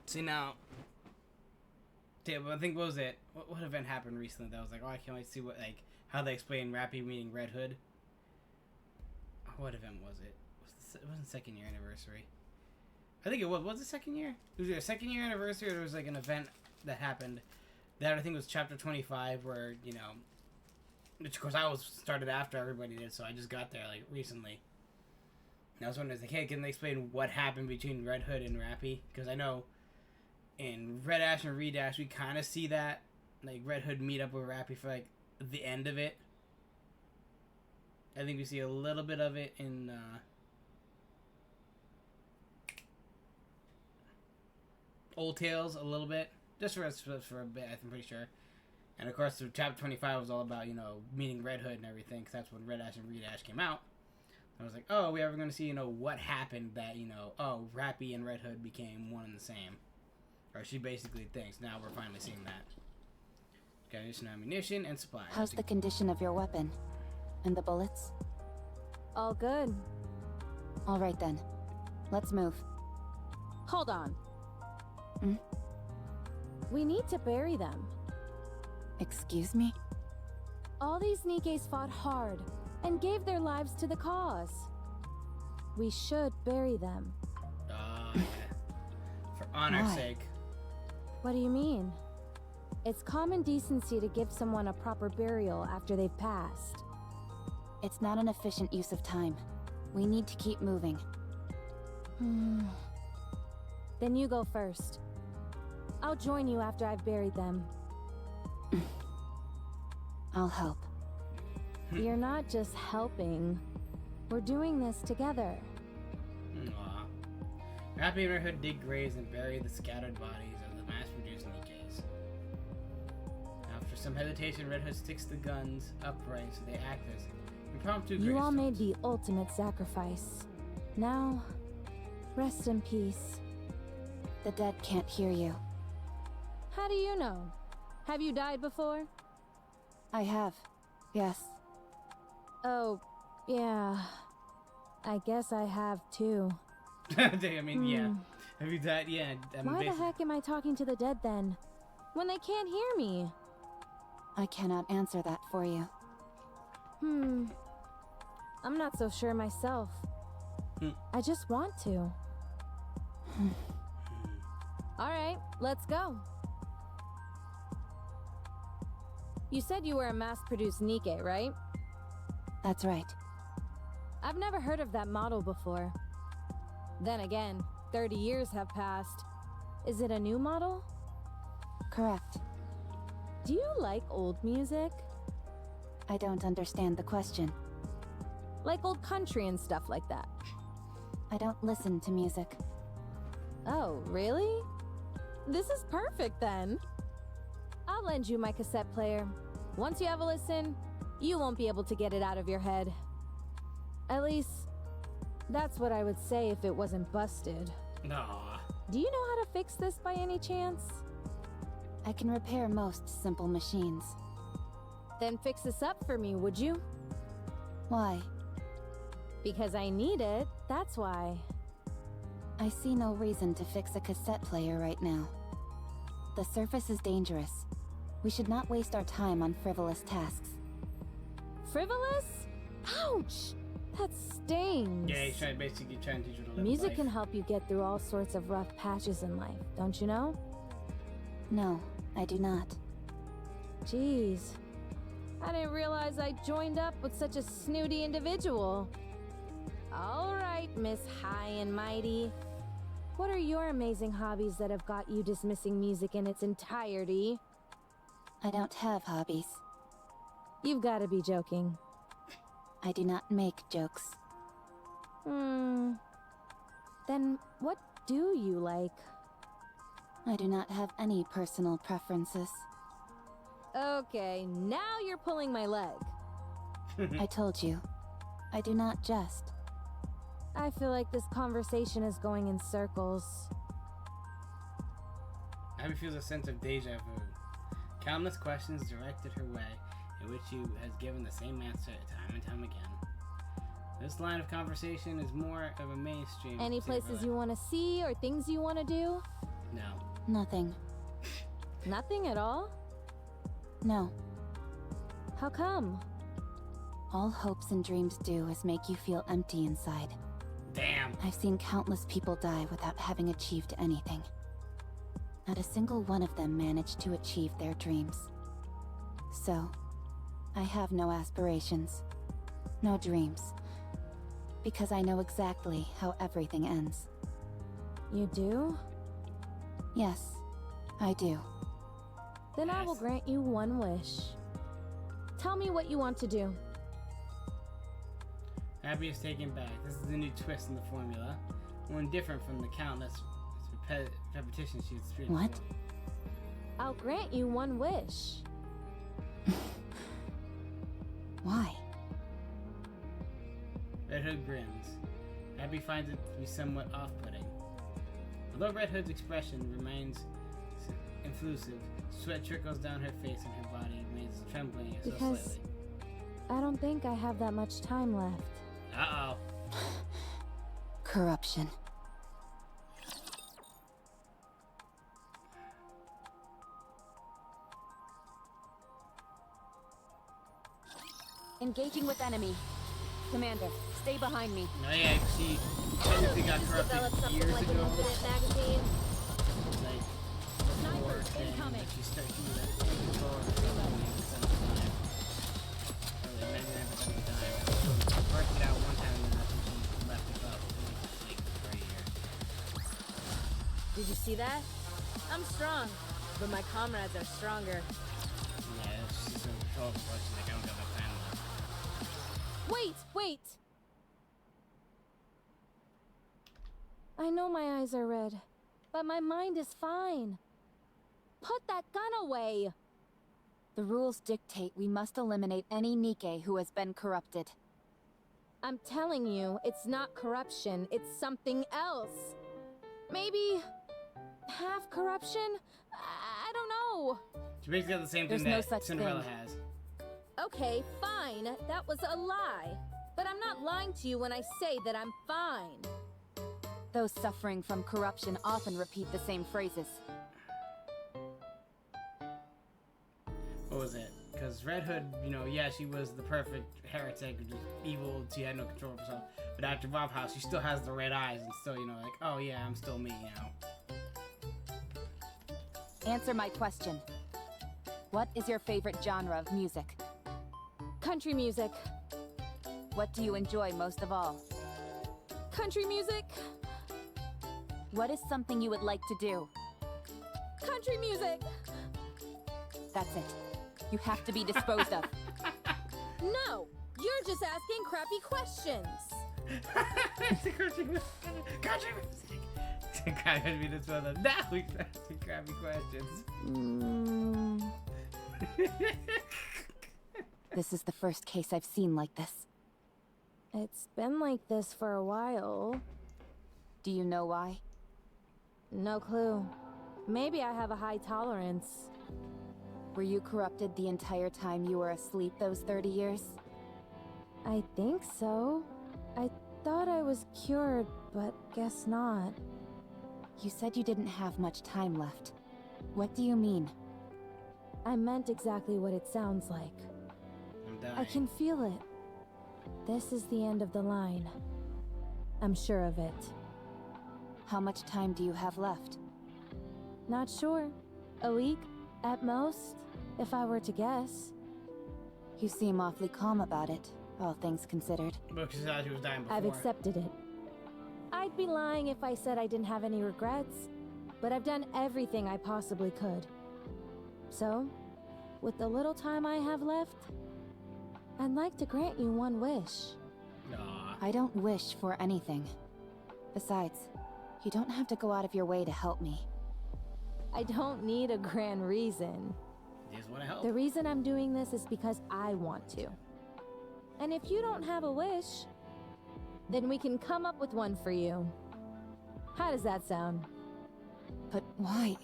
Speaker 2: See now, I think, what was it? What event happened recently that was like, oh, I can't wait to see what, like, how they explain Rappy meeting Red Hood. What event was it? It wasn't second year anniversary. I think it was. Was it second year? It was either second year anniversary or there was like an event that happened that I think was chapter 25 where, you know, which of course I was started after everybody did, so I just got there like recently. And I was wondering, like, hey, can they explain what happened between Red Hood and Rappy? Because I know in Red Ash and Redash we kind of see that, like, Red Hood meet up with Rappy for like the end of it. I think we see a little bit of it in Old Tales, a little bit, just for a bit. I'm pretty sure. And of course, chapter 25 was all about, you know, meeting Red Hood and everything, because that's when Red Ash and Redash came out. I was like, oh, are we ever going to see, you know, what happened that, you know, oh, Rappy and Red Hood became one and the same, or she basically thinks. Now we're finally seeing that. Got additional ammunition and supplies.
Speaker 3: How's the condition of your weapon? And the bullets?
Speaker 5: All good.
Speaker 3: All right then. Let's move.
Speaker 5: Hold on.
Speaker 3: Hmm?
Speaker 5: We need to bury them.
Speaker 3: Excuse me?
Speaker 5: All these Nikkes fought hard and gave their lives to the cause. We should bury them.
Speaker 2: Yeah. For honor's
Speaker 3: Why?
Speaker 2: sake.
Speaker 5: What do you mean? It's common decency to give someone a proper burial after they've passed.
Speaker 3: It's not an efficient use of time. We need to keep moving.
Speaker 5: Then you go first. I'll join you after I've buried them.
Speaker 3: I'll help.
Speaker 5: You're not just helping. We're doing this together.
Speaker 2: Aw. Rappy and Red Hood dig graves and bury the scattered bodies of the mass-produced Nikkes. After some hesitation, Red Hood sticks the guns upright so they act as impromptu
Speaker 5: You all made
Speaker 2: gravestones.
Speaker 5: the ultimate sacrifice. Now, rest in peace.
Speaker 3: The dead can't hear you.
Speaker 5: How do you know? Have you died before?
Speaker 3: I have. Yes.
Speaker 5: Oh, yeah. I guess I have too.
Speaker 2: I mean, yeah. Have you died? Yeah. I mean,
Speaker 5: Why the heck am I talking to the dead then? When they can't hear me?
Speaker 3: I cannot answer that for you.
Speaker 5: I'm not so sure myself. I just want to. Alright, let's go. You said you were a mass-produced Nikke, right?
Speaker 3: That's right.
Speaker 5: I've never heard of that model before. Then again, 30 years have passed. Is it a new model?
Speaker 3: Correct.
Speaker 5: Do you like old music?
Speaker 3: I don't understand the question.
Speaker 5: Like old country and stuff like that?
Speaker 3: I don't listen to music.
Speaker 5: Oh, really? This is perfect then. I'll lend you my cassette player. Once you have a listen, you won't be able to get it out of your head. At least, that's what I would say if it wasn't busted.
Speaker 2: Aw.
Speaker 5: Do you know how to fix this by any chance?
Speaker 3: I can repair most simple machines.
Speaker 5: Then fix this up for me, would you?
Speaker 3: Why?
Speaker 5: Because I need it, that's why.
Speaker 3: I see no reason to fix a cassette player right now. The surface is dangerous. We should not waste our time on frivolous tasks.
Speaker 5: Frivolous? Ouch! That stings.
Speaker 2: Yeah, he's basically trying to teach you to live
Speaker 5: Music
Speaker 2: life.
Speaker 5: can help you get through all sorts of rough patches in life, don't you know?
Speaker 3: No, I do not.
Speaker 5: Jeez. I didn't realize I joined up with such a snooty individual. Alright, Miss High and Mighty. What are your amazing hobbies that have got you dismissing music in its entirety?
Speaker 3: I don't have hobbies.
Speaker 5: You've gotta be joking.
Speaker 3: I do not make jokes.
Speaker 5: Then what do you like?
Speaker 3: I do not have any personal preferences.
Speaker 5: Okay, now you're pulling my leg.
Speaker 3: I told you. I do not jest.
Speaker 5: I feel like this conversation is going in circles.
Speaker 2: Abby feels a sense of deja vu. Countless questions directed her way, in which she has given the same answer time and time again. This line of conversation is more of a mainstream.
Speaker 5: Any places you want to see or things you want to do?
Speaker 2: No.
Speaker 3: Nothing.
Speaker 5: Nothing at all?
Speaker 3: No.
Speaker 5: How come?
Speaker 3: All hopes and dreams do is make you feel empty inside.
Speaker 2: Damn.
Speaker 3: I've seen countless people die without having achieved anything. Not a single one of them managed to achieve their dreams. So, I have no aspirations, no dreams, because I know exactly how everything ends.
Speaker 5: You do?
Speaker 3: Yes, I do.
Speaker 5: Then I will grant you one wish. Tell me what you want to do.
Speaker 2: Happy is taken back. This is a new twist in the formula. One different from the countless repetitions she experienced.
Speaker 3: What?
Speaker 5: I'll grant you one wish.
Speaker 3: Why?
Speaker 2: Red Hood grins. Abby finds it to be somewhat off-putting. Although Red Hood's expression remains effusive, sweat trickles down her face and her body remains trembling so
Speaker 5: Because
Speaker 2: slightly.
Speaker 5: I don't think I have that much time left.
Speaker 2: Uh-oh.
Speaker 3: Corruption. Engaging with enemy. Commander, stay behind me.
Speaker 2: No, yeah, she technically got
Speaker 4: Just
Speaker 2: corrupted
Speaker 4: developed something
Speaker 2: years
Speaker 4: like
Speaker 2: ago.
Speaker 4: an infinite magazine.
Speaker 2: Like,
Speaker 5: Sniper
Speaker 2: incoming. She started to control her for 99% of the time. So worked it out one time and then that's when she left it up. Like, for a year.
Speaker 4: Did you see that? I'm strong, but my comrades are stronger.
Speaker 2: Yeah, she's so controlled before she's like, I don't got my time left.
Speaker 5: Wait! I know my eyes are red, but my mind is fine. Put that gun away!
Speaker 3: The rules dictate we must eliminate any Nikke who has been corrupted.
Speaker 5: I'm telling you, it's not corruption, it's something else. Maybe half corruption? I don't know.
Speaker 2: She basically got the same
Speaker 3: There's
Speaker 2: thing
Speaker 3: no
Speaker 2: that
Speaker 3: such
Speaker 2: Cinderella
Speaker 3: thing.
Speaker 2: has.
Speaker 5: Okay, fine. That was a lie. But I'm not lying to you when I say that I'm fine.
Speaker 3: Those suffering from corruption often repeat the same phrases.
Speaker 2: What was it? Because Red Hood, you know, yeah, she was the perfect heretic, just evil, she had no control of herself. But after Bob House, she still has the red eyes and still, you know, like, oh yeah, I'm still me now.
Speaker 3: Answer my question. What is your favorite genre of music?
Speaker 5: Country music.
Speaker 3: What do you enjoy most of all?
Speaker 5: Country music.
Speaker 3: What is something you would like to do?
Speaker 5: Country music.
Speaker 3: That's it. You have to be disposed of.
Speaker 5: No, you're just asking crappy questions.
Speaker 2: Country music. Country music. Country music is one of them. Now we start asking crappy questions.
Speaker 3: This is the first case I've seen like this.
Speaker 5: It's been like this for a while.
Speaker 3: Do you know why?
Speaker 5: No clue. Maybe I have a high tolerance.
Speaker 3: Were you corrupted the entire time you were asleep those 30 years?
Speaker 5: I think so. I thought I was cured, but guess not.
Speaker 3: You said you didn't have much time left. What do you mean?
Speaker 5: I meant exactly what it sounds like.
Speaker 2: I'm dying.
Speaker 5: I can feel it. This is the end of the line. I'm sure of it.
Speaker 3: How much time do you have left?
Speaker 5: Not sure. A week, at most, if I were to guess.
Speaker 3: You seem awfully calm about it, all things considered.
Speaker 2: But she thought she was dying before.
Speaker 5: I've accepted it. I'd be lying if I said I didn't have any regrets, but I've done everything I possibly could. So, with the little time I have left, I'd like to grant you one wish.
Speaker 2: Aw.
Speaker 3: I don't wish for anything. Besides, you don't have to go out of your way to help me.
Speaker 5: I don't need a grand reason.
Speaker 2: Just want to help.
Speaker 5: The reason I'm doing this is because I want to. And if you don't have a wish, then we can come up with one for you. How does that sound?
Speaker 3: But why?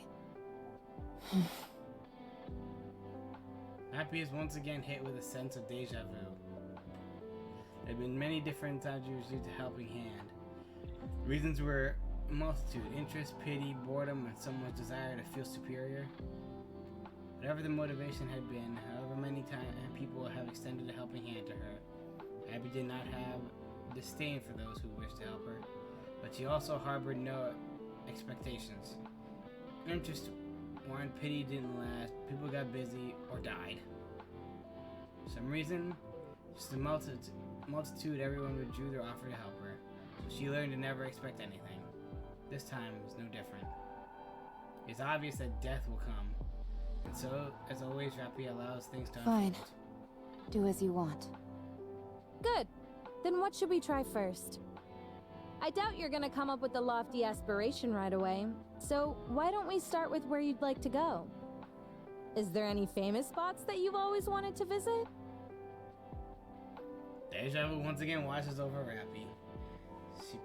Speaker 2: Happy is once again hit with a sense of deja vu. There have been many different times you received a helping hand. Reasons were a multitude: interest, pity, boredom, and someone's desire to feel superior. Whatever the motivation had been, however many times people have extended a helping hand to her, Abby did not have disdain for those who wished to help her, but she also harbored no expectations. Interest warned, pity didn't last, people got busy or died. For some reason, just a multitude, everyone withdrew their offer to help her, so she learned to never expect anything. This time was no different. It's obvious that death will come, and so, as always, Rappy allows things to
Speaker 3: Fine.
Speaker 2: unfold.
Speaker 3: Do as you want.
Speaker 5: Good. Then what should we try first? I doubt you're gonna come up with a lofty aspiration right away, so why don't we start with where you'd like to go? Is there any famous spots that you've always wanted to visit?
Speaker 2: Deja vu once again washes over Rappy. She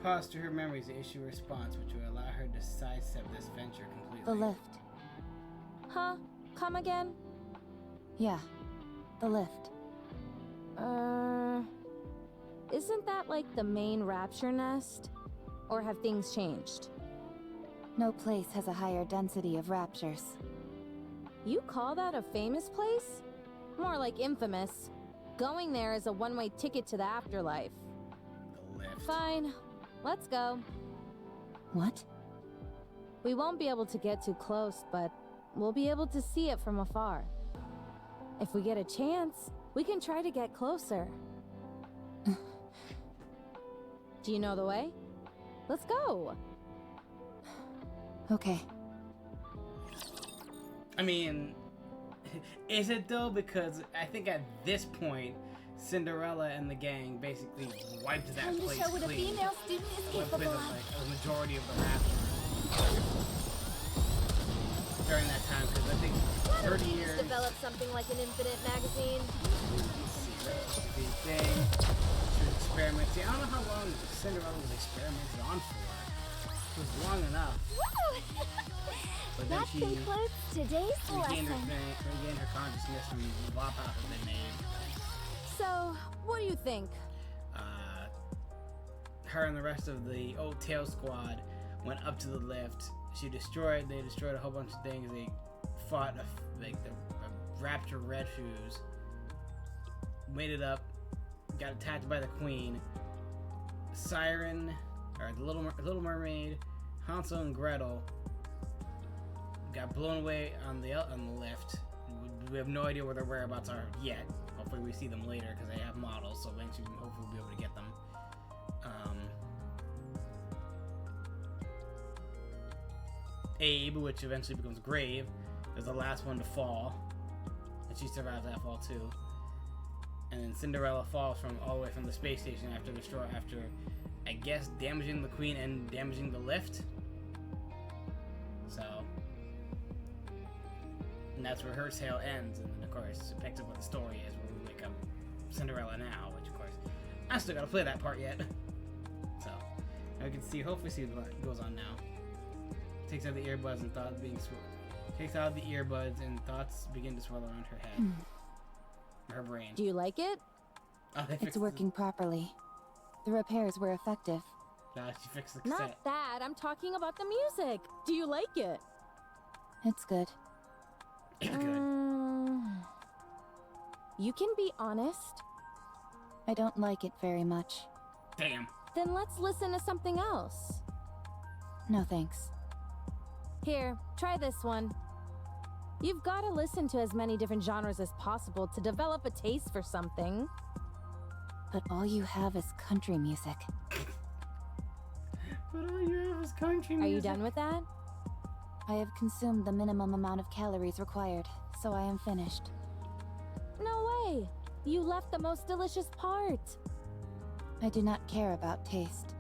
Speaker 2: paused through her memories to issue a response which would allow her to sidestep this venture completely.
Speaker 3: The lift.
Speaker 5: Huh? Come again?
Speaker 3: Yeah, the lift.
Speaker 5: Isn't that like the main rapture nest? Or have things changed?
Speaker 3: No place has a higher density of raptures.
Speaker 5: You call that a famous place? More like infamous. Going there is a one-way ticket to the afterlife.
Speaker 2: The lift.
Speaker 5: Fine. Let's go.
Speaker 3: What?
Speaker 5: We won't be able to get too close, but we'll be able to see it from afar. If we get a chance, we can try to get closer. Do you know the way? Let's go!
Speaker 3: Okay.
Speaker 2: I mean, is it though? Because I think at this point, Cinderella and the gang basically wiped that
Speaker 4: Time to
Speaker 2: place
Speaker 4: show what a
Speaker 2: clean.
Speaker 4: female student is
Speaker 2: Wiped
Speaker 4: capable
Speaker 2: with
Speaker 4: of.
Speaker 2: like a majority of the raptors during that time. Because I think
Speaker 4: Why don't
Speaker 2: 30
Speaker 4: we
Speaker 2: years.
Speaker 4: just develop something like an infinite magazine?
Speaker 2: The thing. She was experimenting. I don't know how long Cinderella was experimenting on for. It was long enough.
Speaker 4: Woo!
Speaker 2: But then
Speaker 4: That
Speaker 2: she
Speaker 4: concludes today's
Speaker 2: regained
Speaker 4: lesson.
Speaker 2: her consciousness from the flop out that they made.
Speaker 5: So, what do you think?
Speaker 2: Her and the rest of the old tail squad went up to the lift. They destroyed a whole bunch of things. They fought the rapture red shoes, made it up, got attacked by the queen, Siren, or the Little Mermaid, Hansel and Gretel got blown away on the lift. We have no idea where their whereabouts are yet. Hopefully we see them later because they have models, so eventually hopefully we'll be able to get them. Abe, which eventually becomes Grave, is the last one to fall, and she survives that fall too. And then Cinderella falls all the way from the space station after I guess damaging the queen and damaging the lift. So, and that's where her tale ends, and then of course it picks up what the story is, where we wake up Cinderella now, which of course I still gotta play that part yet. So, now we can hopefully see what goes on now. Takes out the earbuds and thoughts begin to swirl around her head. Her brain.
Speaker 5: Do you like it?
Speaker 2: Oh, they
Speaker 3: It's
Speaker 2: fixed
Speaker 3: working properly. The repairs were effective.
Speaker 2: She fixed the cassette.
Speaker 5: Not that. I'm talking about the music. Do you like it?
Speaker 3: It's good.
Speaker 2: It's good.
Speaker 5: You can be honest.
Speaker 3: I don't like it very much.
Speaker 2: Damn.
Speaker 5: Then let's listen to something else.
Speaker 3: No thanks.
Speaker 5: Here, try this one. You've got to listen to as many different genres as possible to develop a taste for something.
Speaker 3: But all you have is country music.
Speaker 2: But all you have is country music.
Speaker 5: Are you done with that?
Speaker 3: I have consumed the minimum amount of calories required, so I am finished.
Speaker 5: No way! You left the most delicious part.
Speaker 3: I do not care about taste.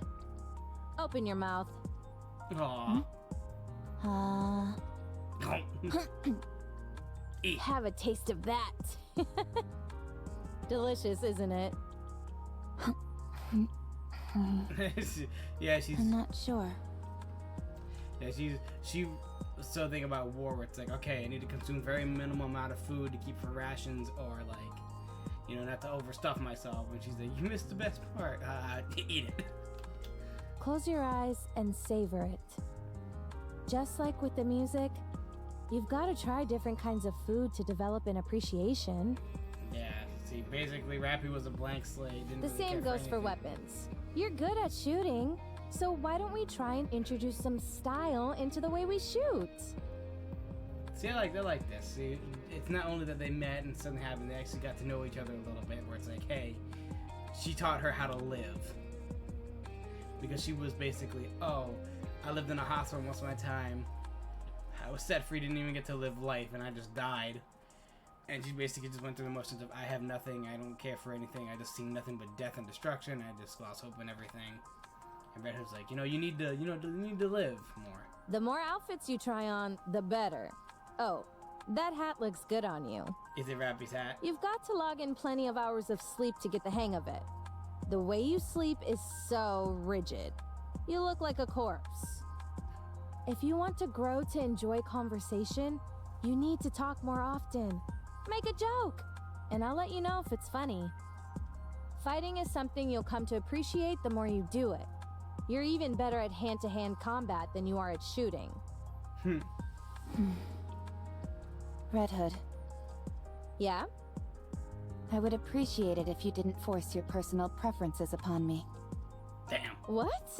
Speaker 5: Open your mouth.
Speaker 2: Aww. Eat.
Speaker 5: Have a taste of that. Delicious, isn't it?
Speaker 2: Yeah, she's.
Speaker 3: I'm not sure.
Speaker 2: Yeah, she was so thinking about war where it's like, okay, I need to consume very minimal amount of food to keep for rations or like, not to overstuff myself. And she's like, you missed the best part. Eat it.
Speaker 5: Close your eyes and savor it. Just like with the music, You've got to try different kinds of food to develop an appreciation.
Speaker 2: Yeah, see, basically, Rappy was a blank slate. Didn't
Speaker 5: The
Speaker 2: really care
Speaker 5: same goes for
Speaker 2: anything.
Speaker 5: weapons. You're good at shooting, so why don't we try and introduce some style into the way we shoot?
Speaker 2: See, they're like this. See, it's not only that they met and something happened, they actually got to know each other a little bit, where it's like, hey, she taught her how to live. Because she was basically, oh, I lived in a hospital most of my time. I was set free, didn't even get to live life, and I just died. And she basically just went through the motions of, I have nothing, I don't care for anything, I just see nothing but death and destruction, I just lost hope in everything. And Red Hood's like, you need to live more.
Speaker 5: The more outfits you try on, the better. Oh, that hat looks good on you.
Speaker 2: Is it Rappy's hat?
Speaker 5: You've got to log in plenty of hours of sleep to get the hang of it. The way you sleep is so rigid. You look like a corpse. If you want to grow to enjoy conversation, you need to talk more often. Make a joke, and I'll let you know if it's funny. Fighting is something you'll come to appreciate the more you do it. You're even better at hand-to-hand combat than you are at shooting.
Speaker 3: Red Hood,
Speaker 5: Yeah?
Speaker 3: I would appreciate it if you didn't force your personal preferences upon me.
Speaker 2: Damn.
Speaker 5: What?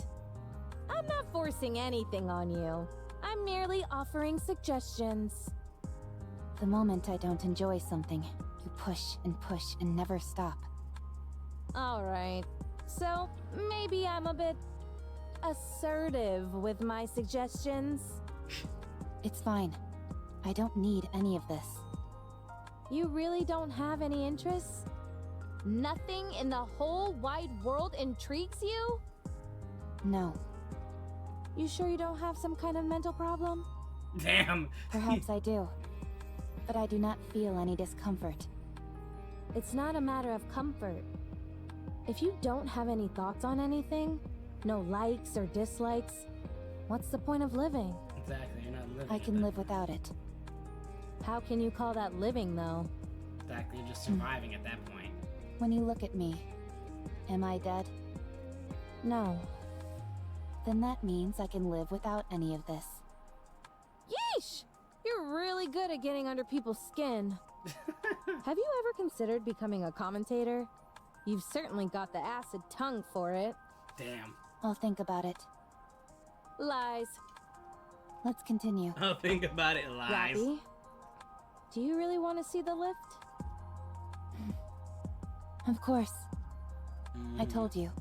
Speaker 5: I'm not forcing anything on you. I'm merely offering suggestions.
Speaker 3: The moment I don't enjoy something, you push and never stop.
Speaker 5: Alright. So, maybe I'm a bit assertive with my suggestions.
Speaker 3: It's fine. I don't need any of this.
Speaker 5: You really don't have any interests? Nothing in the whole wide world intrigues you?
Speaker 3: No.
Speaker 5: You sure you don't have some kind of mental problem?
Speaker 2: Damn.
Speaker 3: Perhaps I do. But I do not feel any discomfort.
Speaker 5: It's not a matter of comfort. If you don't have any thoughts on anything, no likes or dislikes, what's the point of living?
Speaker 2: Exactly, you're not living.
Speaker 3: I can live without it.
Speaker 5: How can you call that living, though?
Speaker 2: Exactly, you're just surviving at that point.
Speaker 3: When you look at me, am I dead?
Speaker 5: No.
Speaker 3: Then that means I can live without any of this.
Speaker 5: Yeesh! You're really good at getting under people's skin. Have you ever considered becoming a commentator? You've certainly got the acid tongue for it.
Speaker 2: Damn.
Speaker 3: I'll think about it.
Speaker 5: Lies.
Speaker 3: Let's continue.
Speaker 2: I'll think about it, lies.
Speaker 5: Rappy, do you really want to see the lift?
Speaker 3: Of course. I told you.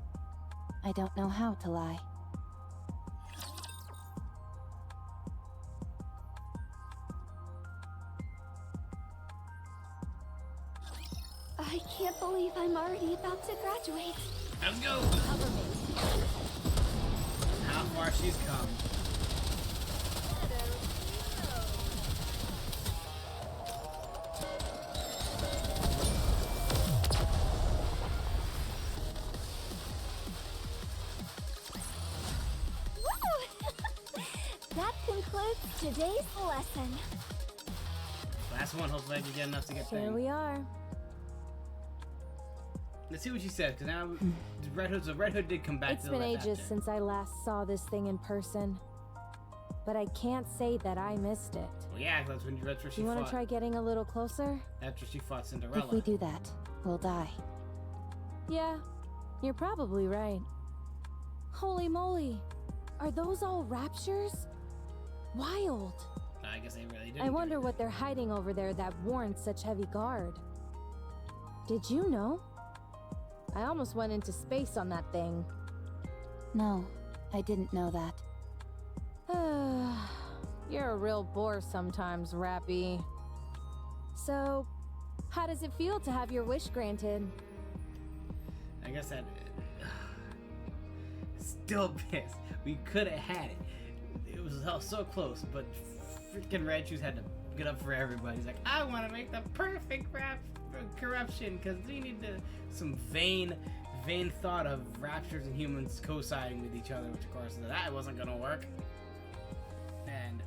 Speaker 3: I don't know how to lie.
Speaker 4: I can't believe I'm already about to graduate.
Speaker 2: Let's go.
Speaker 4: Cover me.
Speaker 2: How far she's come.
Speaker 4: Woo! That concludes today's lesson.
Speaker 2: Last one, hopefully I can get enough to get
Speaker 5: Here
Speaker 2: thing.
Speaker 5: we are.
Speaker 2: Let's see what she said, because now Red Hood did come back
Speaker 5: It's
Speaker 2: to the
Speaker 5: been
Speaker 2: left
Speaker 5: ages
Speaker 2: after.
Speaker 5: since I last saw this thing in person. But I can't say that I missed it.
Speaker 2: Well, yeah, that's where she
Speaker 5: You want
Speaker 2: fought.
Speaker 5: to try getting a little closer?
Speaker 2: That's where she fought
Speaker 3: If
Speaker 2: Cinderella.
Speaker 3: we do that, we'll die.
Speaker 5: Yeah, you're probably right. Holy moly! Are those all raptures? Wild!
Speaker 2: I guess they really did.
Speaker 5: I wonder what they're hiding over there that warrants such heavy guard. Did you know? I almost went into space on that thing.
Speaker 3: No, I didn't know that.
Speaker 5: You're a real bore sometimes, Rappy. So, how does it feel to have your wish granted?
Speaker 2: I guess that. Still pissed. We could have had it. It was all so close, but freaking Red Shoes had to get up for everybody. He's like, I want to make the perfect rap corruption because we need some vain thought of raptors and humans co-siding with each other, which of course that wasn't gonna work. And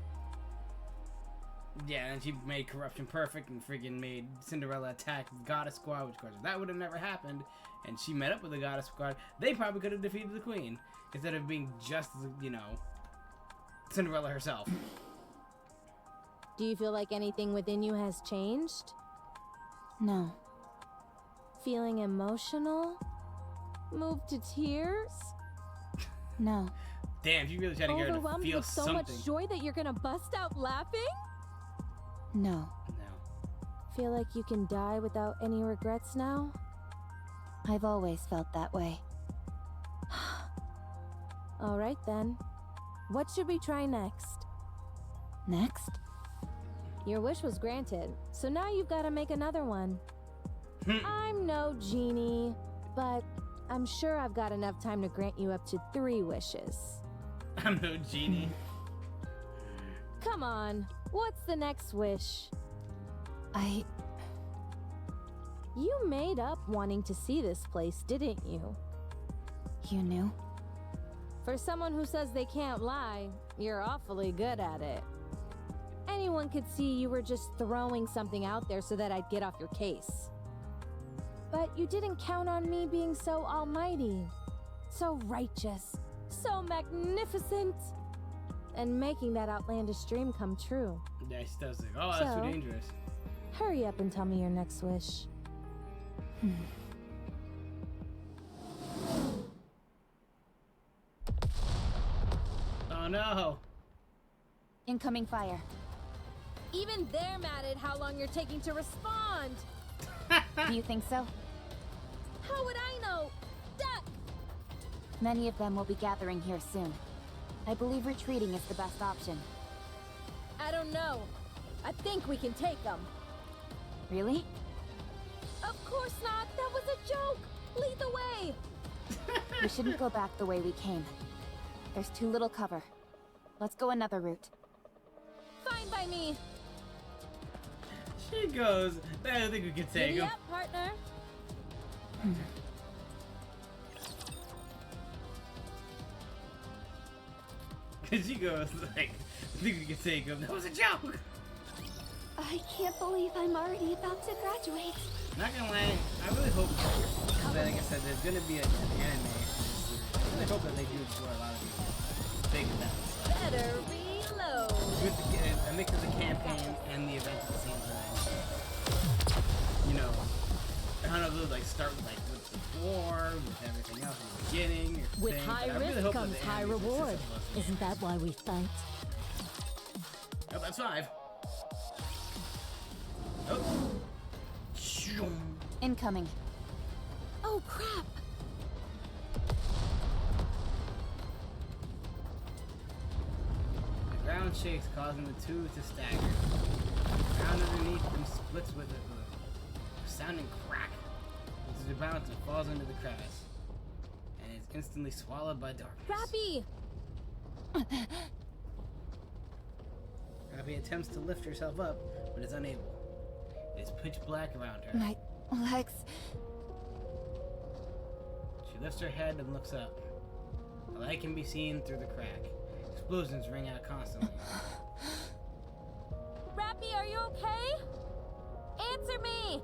Speaker 2: yeah, and she made corruption perfect and freaking made Cinderella attack the Goddess Squad, which of course that would have never happened. And she met up with the Goddess Squad. They probably could have defeated the Queen instead of being just, Cinderella herself.
Speaker 5: Do you feel like anything within you has changed?
Speaker 3: No.
Speaker 5: Feeling emotional? Moved to tears?
Speaker 3: No.
Speaker 2: Damn, you really trying to get her to
Speaker 5: Overwhelmed
Speaker 2: feel
Speaker 5: with so
Speaker 2: something.
Speaker 5: much joy that you're gonna bust out laughing?
Speaker 3: No.
Speaker 2: No.
Speaker 5: Feel like you can die without any regrets now?
Speaker 3: I've always felt that way.
Speaker 5: Alright then. What should we try next?
Speaker 3: Next?
Speaker 5: Your wish was granted, so now you've got to make another one. I'm no genie, but I'm sure I've got enough time to grant you up to 3 wishes.
Speaker 2: I'm no genie.
Speaker 5: Come on, what's the next wish? You made up wanting to see this place, didn't you?
Speaker 3: You knew?
Speaker 5: For someone who says they can't lie, you're awfully good at it. Anyone could see you were just throwing something out there so that I'd get off your case. But you didn't count on me being so almighty, so righteous, so magnificent, and making that outlandish dream come true.
Speaker 2: Yeah, she does like, oh, that's
Speaker 5: So-
Speaker 2: too dangerous.
Speaker 5: Hurry up and tell me your next wish.
Speaker 2: Oh no.
Speaker 3: Incoming fire.
Speaker 5: Even they're mad at how long you're taking to respond.
Speaker 3: Do you think so?
Speaker 5: How would I know? Duck!
Speaker 3: Many of them will be gathering here soon. I believe retreating is the best option.
Speaker 5: I don't know. I think we can take them.
Speaker 3: Really?
Speaker 5: Of course not. That was a joke. Lead the way.
Speaker 3: We shouldn't go back the way we came. There's too little cover. Let's go another route.
Speaker 5: Fine by me.
Speaker 2: She goes, I don't think we can take
Speaker 5: Giddy
Speaker 2: him.
Speaker 5: up, partner.
Speaker 2: Cause she goes like, I think we can take him. That was a joke.
Speaker 4: I can't believe I'm already about to graduate.
Speaker 2: Not gonna lie, I really hope, like I said, there's gonna be an anime. I really hope that they do explore a lot of these big events.
Speaker 5: Better reload.
Speaker 2: With a mix of the campaign and the event at the same time. You know, I don't know if they'll like start with the war, with everything else in the beginning. Or
Speaker 6: With
Speaker 2: thing,
Speaker 6: high
Speaker 2: but I really
Speaker 6: risk
Speaker 2: hope that
Speaker 6: comes
Speaker 2: the
Speaker 6: high
Speaker 2: anime is
Speaker 6: reward.
Speaker 2: accessible as
Speaker 6: Isn't that why we fight?
Speaker 2: Oh, that's 5. Oh.
Speaker 3: Incoming.
Speaker 5: Oh, crap.
Speaker 2: The ground shakes, causing the two to stagger. The ground underneath them splits with a sounding crack. As it bounces, it falls into the crevice, and is instantly swallowed by darkness.
Speaker 5: Rappy!
Speaker 2: Abby attempts to lift herself up, but is unable. It is pitch black around her.
Speaker 3: My legs.
Speaker 2: She lifts her head and looks up. A light can be seen through the crack. Explosions ring out constantly.
Speaker 5: Rappy, are you okay? Answer me!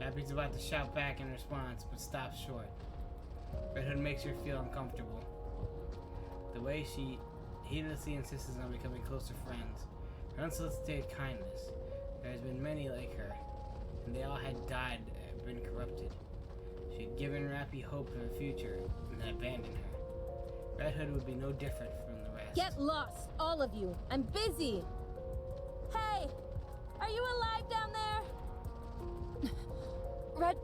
Speaker 2: Abby's about to shout back in response, but stops short. Red Hood makes her feel uncomfortable. The way she heedlessly insists on becoming closer friends. Her unsolicited kindness. There has been many like her, and they all had died and been corrupted. She had given Rappy hope of a future, and then abandoned her. Red Hood would be no different from the rest.
Speaker 5: Get lost, all of you. I'm busy. Hey, are you alive down there?
Speaker 3: Red.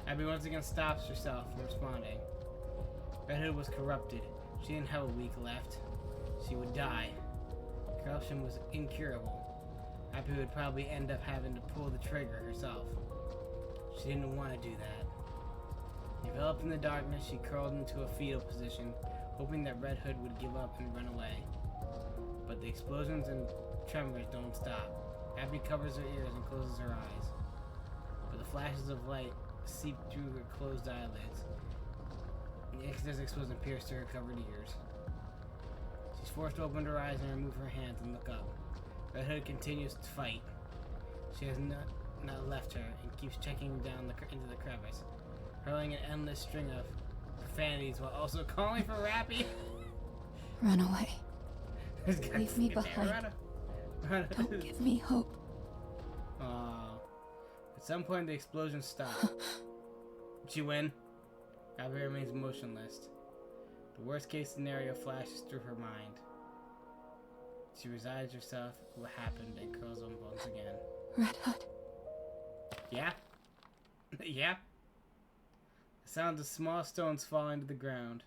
Speaker 2: Abby once again stops herself from responding. Red Hood was corrupted. She didn't have a week left. She would die. Corruption was incurable. Abby would probably end up having to pull the trigger herself. She didn't want to do that. Enveloped in the darkness, she curled into a fetal position, hoping that Red Hood would give up and run away. But the explosions and tremors don't stop. Abby covers her ears and closes her eyes. But the flashes of light seep through her closed eyelids. The exodus explosion pierced her covered ears. She's forced to open her eyes and remove her hands and look up. Red Hood continues to fight. She has not left her and keeps checking down into the crevice, hurling an endless string of profanities while also calling for Rappy.
Speaker 1: Run away.
Speaker 2: Leave
Speaker 1: me behind. Don't give me hope.
Speaker 2: Aww. At some point, the explosion stopped. Did she win? Rappy remains motionless. The worst case scenario flashes through her mind. She resigns herself to what happened and curls up once again.
Speaker 1: Red Hood.
Speaker 2: Yeah? Yeah? The sound of small stones falling to the ground.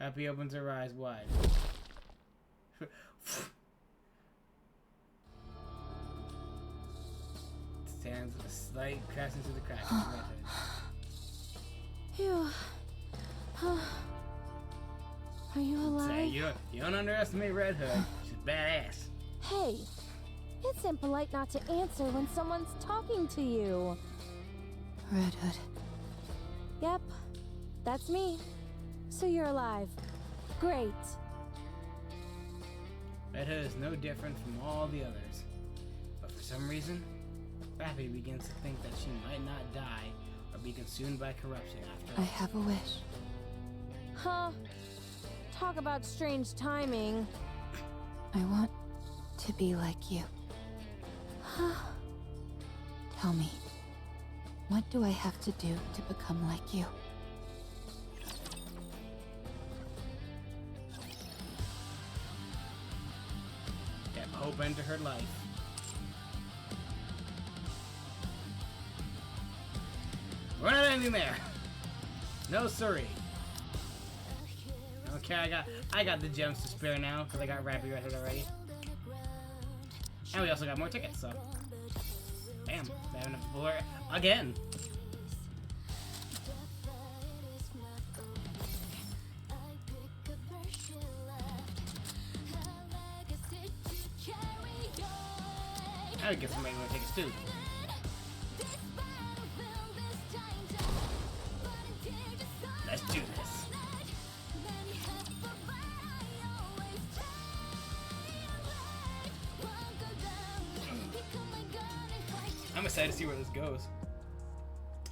Speaker 2: Happy opens her eyes wide. Stands with a slight crash into the crack of the Red Hood.
Speaker 5: Phew. Are you
Speaker 2: Say,
Speaker 5: alive?
Speaker 2: you don't underestimate Red Hood. She's badass.
Speaker 5: Hey, it's impolite not to answer when someone's talking to you.
Speaker 1: Red Hood.
Speaker 5: Yep, that's me. So you're alive. Great.
Speaker 2: Red Hood is no different from all the others. But for some reason, Rappy begins to think that she might not die or be consumed by corruption after
Speaker 1: I
Speaker 2: all.
Speaker 1: have a wish.
Speaker 5: Huh. Talk about strange timing.
Speaker 1: I want to be like you. Tell me, what do I have to do to become like you?
Speaker 2: Get hope into her life. We're not ending there. No siree. Okay, I got the gems to spare now because I got Rappy Red Hood already. And we also got more tickets, so. Bam. I have enough for it again. I would get some regular tickets too. Let's do this. I'm excited to see where this goes.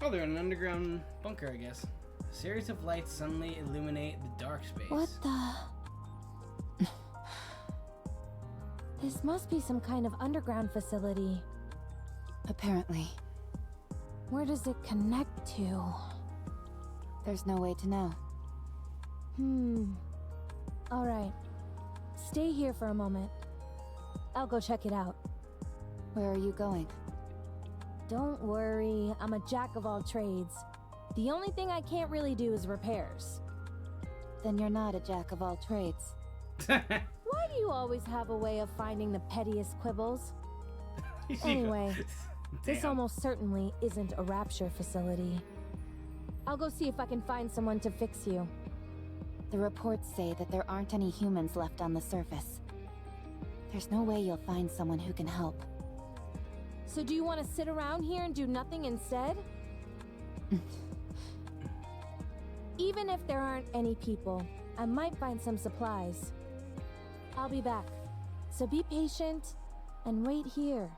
Speaker 2: Oh, they're in an underground bunker, I guess. A series of lights suddenly illuminate the dark space.
Speaker 5: What the? This must be some kind of underground facility.
Speaker 1: Apparently,
Speaker 5: Where does it connect to?
Speaker 3: There's no way to know.
Speaker 5: Alright. Stay here for a moment. I'll go check it out.
Speaker 3: Where are you going?
Speaker 5: Don't worry, I'm a jack of all trades. The only thing I can't really do is repairs.
Speaker 3: Then you're not a jack of all trades.
Speaker 5: Why do you always have a way of finding the pettiest quibbles? Anyway, this
Speaker 2: Damn.
Speaker 5: almost certainly isn't a rapture facility. I'll go see if I can find someone to fix you.
Speaker 3: The reports say that there aren't any humans left on the surface. There's no way you'll find someone who can help.
Speaker 5: So do you want to sit around here and do nothing instead? Even if there aren't any people, I might find some supplies. I'll be back. So be patient and wait here.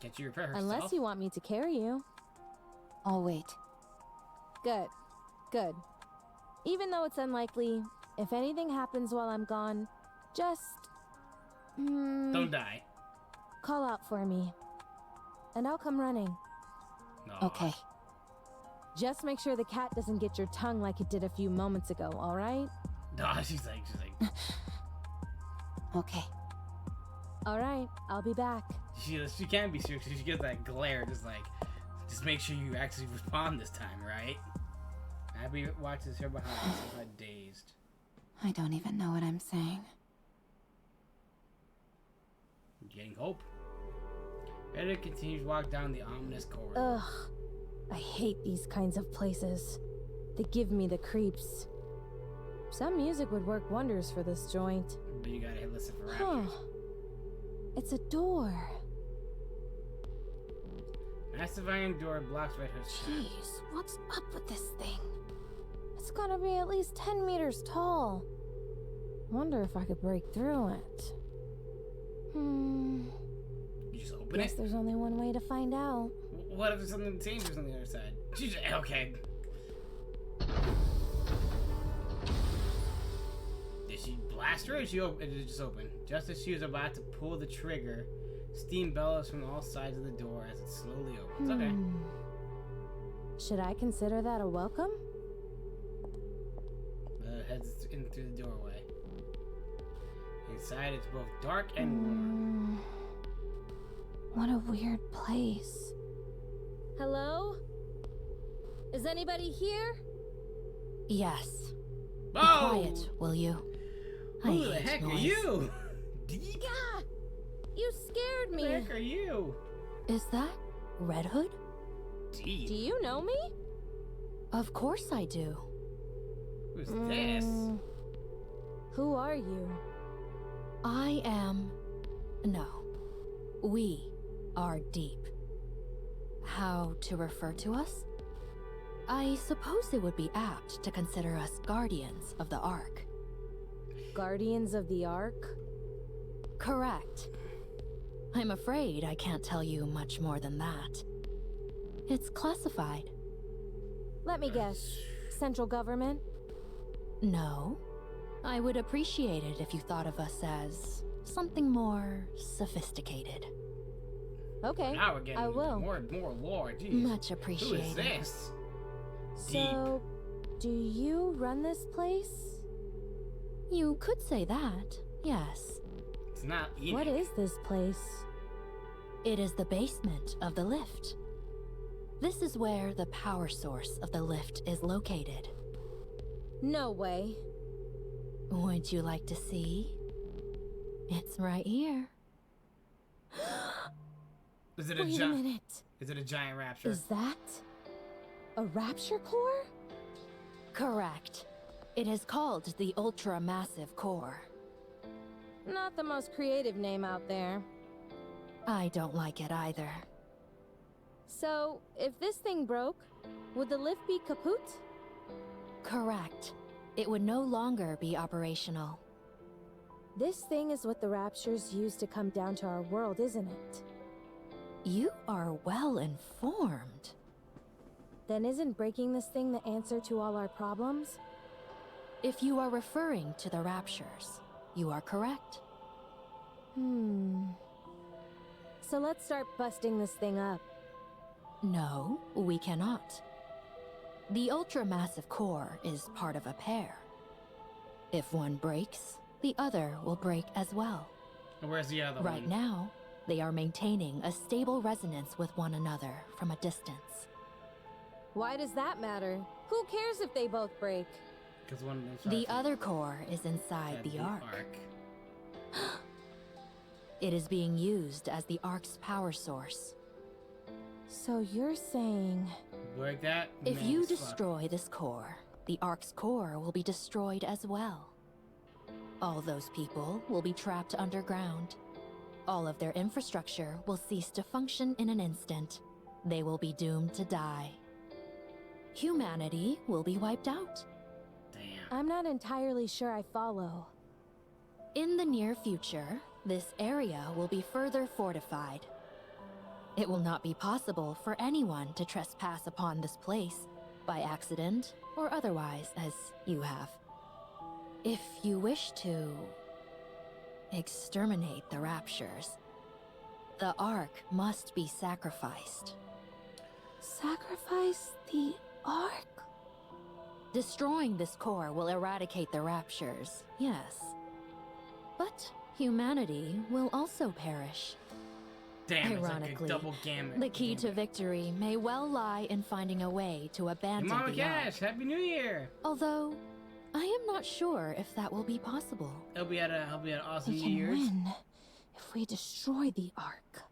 Speaker 2: Can't you repair herself?
Speaker 5: Unless you want me to carry you.
Speaker 3: I'll wait.
Speaker 5: Good. Good. Even though it's unlikely, if anything happens while I'm gone, just...
Speaker 2: Don't die.
Speaker 5: call out for me. And I'll come running.
Speaker 2: Aw.
Speaker 3: Okay.
Speaker 5: Just make sure the cat doesn't get your tongue like it did a few moments ago, alright?
Speaker 2: Nah, she's like,
Speaker 3: Okay.
Speaker 5: Alright, I'll be back.
Speaker 2: she can't be serious because she gets that glare, just make sure you actually respond this time, right? Abby watches her behind her, dazed.
Speaker 3: I don't even know what I'm saying.
Speaker 2: Getting hope. Edda continues to walk down the ominous corridor.
Speaker 5: Ugh. I hate these kinds of places. They give me the creeps. Some music would work wonders for this joint.
Speaker 2: But you gotta listen for
Speaker 5: Huh.
Speaker 2: raptors.
Speaker 5: It's a door.
Speaker 2: Massive iron door blocks Red Hood's shot.
Speaker 5: Jeez, what's up with this thing? It's gotta be at least 10 meters tall. Wonder if I could break through it.
Speaker 2: You just open
Speaker 5: Guess
Speaker 2: it?
Speaker 5: there's only one way to find out.
Speaker 2: What if there's something dangerous on the other side? She's okay. asteroid? It just opened. Just as she was about to pull the trigger, steam bellows from all sides of the door as it slowly opens. Okay.
Speaker 5: Should I consider that a welcome?
Speaker 2: Heads in through the doorway. Inside, it's both dark and warm.
Speaker 3: What a weird place.
Speaker 5: Hello? Is anybody here?
Speaker 3: Yes. Be
Speaker 2: Whoa!
Speaker 3: quiet, will you?
Speaker 2: Who the heck are you?
Speaker 5: Yeah! You scared
Speaker 2: Who
Speaker 5: me.
Speaker 2: the heck are you?
Speaker 3: Is that Red Hood?
Speaker 2: Deep.
Speaker 5: Do you know me?
Speaker 3: Of course I do.
Speaker 2: Who's this?
Speaker 5: Who are you?
Speaker 3: I am... No. We are Deep. How to refer to us? I suppose it would be apt to consider us guardians of the Ark.
Speaker 5: Guardians of the Ark?
Speaker 3: Correct. I'm afraid I can't tell you much more than that. It's classified.
Speaker 5: Let me guess. Central government?
Speaker 3: No. I would appreciate it if you thought of us as something more sophisticated.
Speaker 5: Okay,
Speaker 2: Now we're getting
Speaker 5: I will.
Speaker 2: more lore. Jeez.
Speaker 3: Much
Speaker 2: Who
Speaker 3: appreciated.
Speaker 2: is this?
Speaker 5: So, do you run this place?
Speaker 3: You could say that, yes.
Speaker 2: It's not eating.
Speaker 5: What is this place?
Speaker 3: It is the basement of the lift. This is where the power source of the lift is located.
Speaker 5: No way.
Speaker 3: Would you like to see? It's right here.
Speaker 2: Is it a
Speaker 5: Wait a
Speaker 2: giant?
Speaker 5: minute.
Speaker 2: Is it a giant rapture?
Speaker 5: Is that a rapture core?
Speaker 3: Correct. It is called the Ultra Massive Core.
Speaker 5: Not the most creative name out there.
Speaker 3: I don't like it either.
Speaker 5: So, if this thing broke, would the lift be kaput?
Speaker 3: Correct. It would no longer be operational.
Speaker 5: This thing is what the raptures use to come down to our world, isn't it?
Speaker 3: You are well informed.
Speaker 5: Then isn't breaking this thing the answer to all our problems?
Speaker 3: If you are referring to the raptures, you are correct.
Speaker 5: So let's start busting this thing up.
Speaker 3: No, we cannot. The ultramassive core is part of a pair. If one breaks, the other will break as well.
Speaker 2: And where's the other one?
Speaker 3: Right now, they are maintaining a stable resonance with one another from a distance.
Speaker 5: Why does that matter? Who cares if they both break?
Speaker 2: Because one of them's
Speaker 3: The
Speaker 2: right
Speaker 3: other core is inside
Speaker 2: at
Speaker 3: the Ark. It is being used as the Ark's power source.
Speaker 5: So you're saying...
Speaker 2: Break that.
Speaker 3: If
Speaker 2: man,
Speaker 3: you
Speaker 2: it's fucked.
Speaker 3: destroy this core, the Ark's core will be destroyed as well. All those people will be trapped underground. All of their infrastructure will cease to function in an instant. They will be doomed to die. Humanity will be wiped out.
Speaker 2: Damn.
Speaker 5: I'm not entirely sure I follow.
Speaker 3: In the near future, this area will be further fortified. It will not be possible for anyone to trespass upon this place, by accident or otherwise, as you have. If you wish to exterminate the Raptures, the Ark must be sacrificed.
Speaker 5: Sacrifice the Ark?
Speaker 3: Destroying this core will eradicate the Raptures, yes. But humanity will also perish.
Speaker 2: Damn, it's like a
Speaker 3: Ironically,
Speaker 2: double gamut.
Speaker 3: the key to victory may well lie in finding a way to abandon
Speaker 2: Mama
Speaker 3: the Ark.
Speaker 2: Cash, Happy New Year!
Speaker 3: Although, I am not sure if that will be possible.
Speaker 2: He'll be at awesome
Speaker 5: We
Speaker 2: New
Speaker 5: can
Speaker 2: Year's.
Speaker 5: win if we destroy the Ark.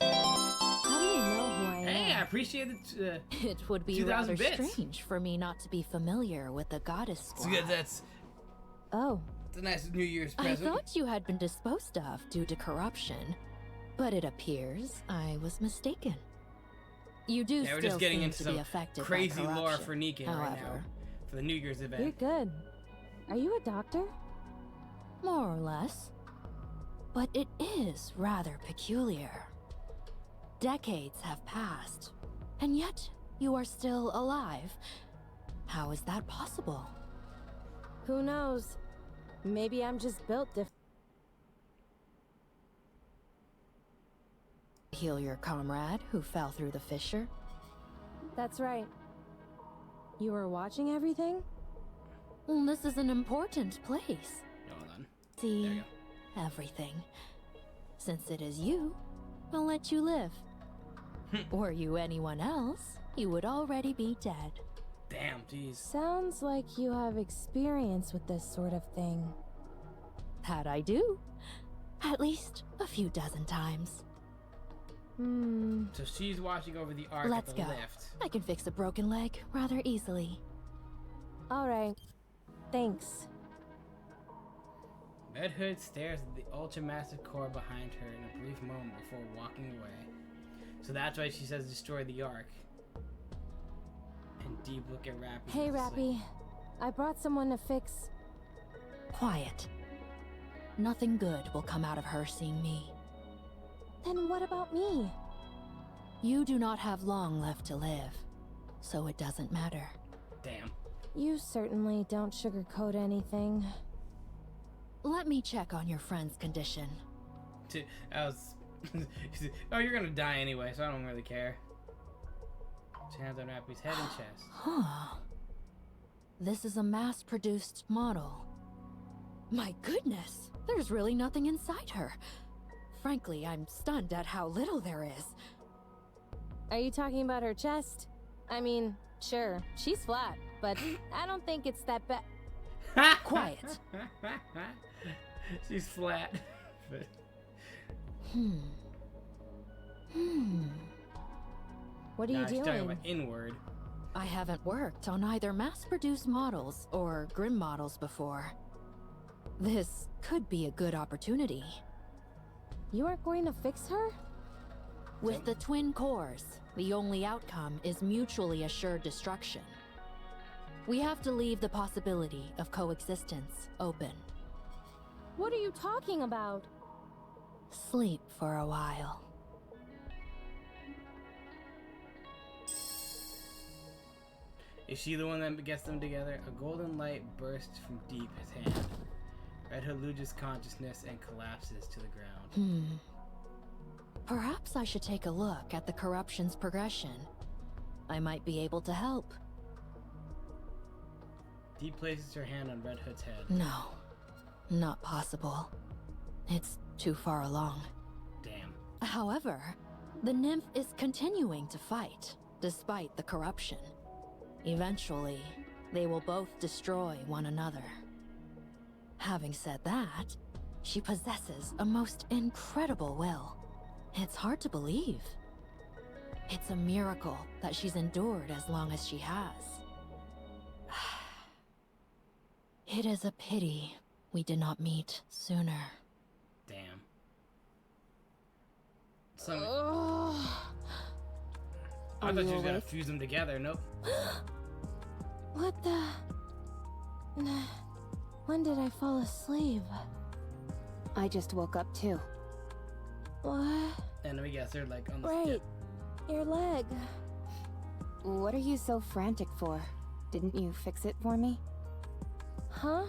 Speaker 5: How do you know who I am?
Speaker 2: Hey, I appreciate it.
Speaker 3: It would be
Speaker 2: 2,000
Speaker 3: rather
Speaker 2: bits.
Speaker 3: strange for me not to be familiar with the goddess squad.
Speaker 2: That's
Speaker 5: Oh,
Speaker 2: a nice New Year's
Speaker 3: I
Speaker 2: present.
Speaker 3: thought you had been disposed of due to corruption, but it appears I was mistaken. You do
Speaker 2: Yeah, we're
Speaker 3: still
Speaker 2: just getting
Speaker 3: seem
Speaker 2: into
Speaker 3: to
Speaker 2: some
Speaker 3: be affected
Speaker 2: crazy
Speaker 3: by
Speaker 2: lore
Speaker 3: corruption,
Speaker 2: for Nikke right now
Speaker 3: however.
Speaker 2: for the New Year's event.
Speaker 5: you're good. Are you a doctor?
Speaker 3: More or less. But it is rather peculiar. Decades have passed, and yet you are still alive. How is that possible?
Speaker 5: Who knows? Maybe I'm just built different.
Speaker 6: Heal your comrade who fell through the fissure?
Speaker 5: That's right. You were watching everything?
Speaker 6: Well, this is an important place.
Speaker 2: Hold on. There
Speaker 6: See
Speaker 2: you
Speaker 6: everything. Since it is you, I'll let you live. Were you anyone else, you would already be dead.
Speaker 2: Damn, jeez.
Speaker 5: Sounds like you have experience with this sort of thing.
Speaker 6: That I do. At least a few dozen times.
Speaker 2: So she's watching over the arc
Speaker 6: Let's
Speaker 2: at the
Speaker 6: go.
Speaker 2: lift.
Speaker 6: I can fix a broken leg rather easily.
Speaker 5: Alright. Thanks.
Speaker 2: Red Hood stares at the ultra-massive core behind her in a brief moment before walking away. So that's why she says destroy the arc. And Deep look at Rappy.
Speaker 5: Hey,
Speaker 2: with a
Speaker 5: Rappy. I brought someone to fix...
Speaker 6: Quiet. Nothing good will come out of her seeing me.
Speaker 5: Then what about me?
Speaker 6: You do not have long left to live, so it doesn't matter.
Speaker 2: Damn.
Speaker 5: You certainly don't sugarcoat anything.
Speaker 6: Let me check on your friend's condition.
Speaker 2: I was... oh, you're gonna die anyway, so I don't really care. She hands on Rappy's head and chest.
Speaker 6: Huh. This is a mass-produced model. My goodness, there's really nothing inside her. Frankly, I'm stunned at how little there is.
Speaker 5: Are you talking about her chest? I mean, sure, she's flat, but I don't think it's that bad.
Speaker 6: Quiet.
Speaker 2: She's flat. But
Speaker 5: What are
Speaker 2: nah,
Speaker 5: you
Speaker 2: she's talking
Speaker 5: doing?
Speaker 2: about inward.
Speaker 6: I haven't worked on either mass-produced models or Grim models before. This could be a good opportunity.
Speaker 5: You aren't going to fix her?
Speaker 6: With the twin cores, the only outcome is mutually assured destruction. We have to leave the possibility of coexistence open.
Speaker 5: What are you talking about?
Speaker 6: Sleep for a while.
Speaker 2: Is she the one that gets them together? A golden light bursts from Deep his hand. Red Hood loses consciousness and collapses to the ground.
Speaker 6: Perhaps I should take a look at the corruption's progression. I might be able to help.
Speaker 2: Deep places her hand on Red Hood's head.
Speaker 6: No, not possible. It's too far along.
Speaker 2: Damn.
Speaker 6: However, the nymph is continuing to fight, despite the corruption. Eventually, they will both destroy one another. Having said that, she possesses a most incredible will. It's hard to believe. It's a miracle that she's endured as long as she has. It is a pity we did not meet sooner.
Speaker 2: Damn. I thought she was gonna fuse them together. Nope.
Speaker 5: What the... When did I fall asleep?
Speaker 3: I just woke up too.
Speaker 5: What?
Speaker 2: And let me guess, they're like on the
Speaker 5: Right.
Speaker 2: skip.
Speaker 5: Your leg.
Speaker 3: What are you so frantic for? Didn't you fix it for me?
Speaker 5: Huh?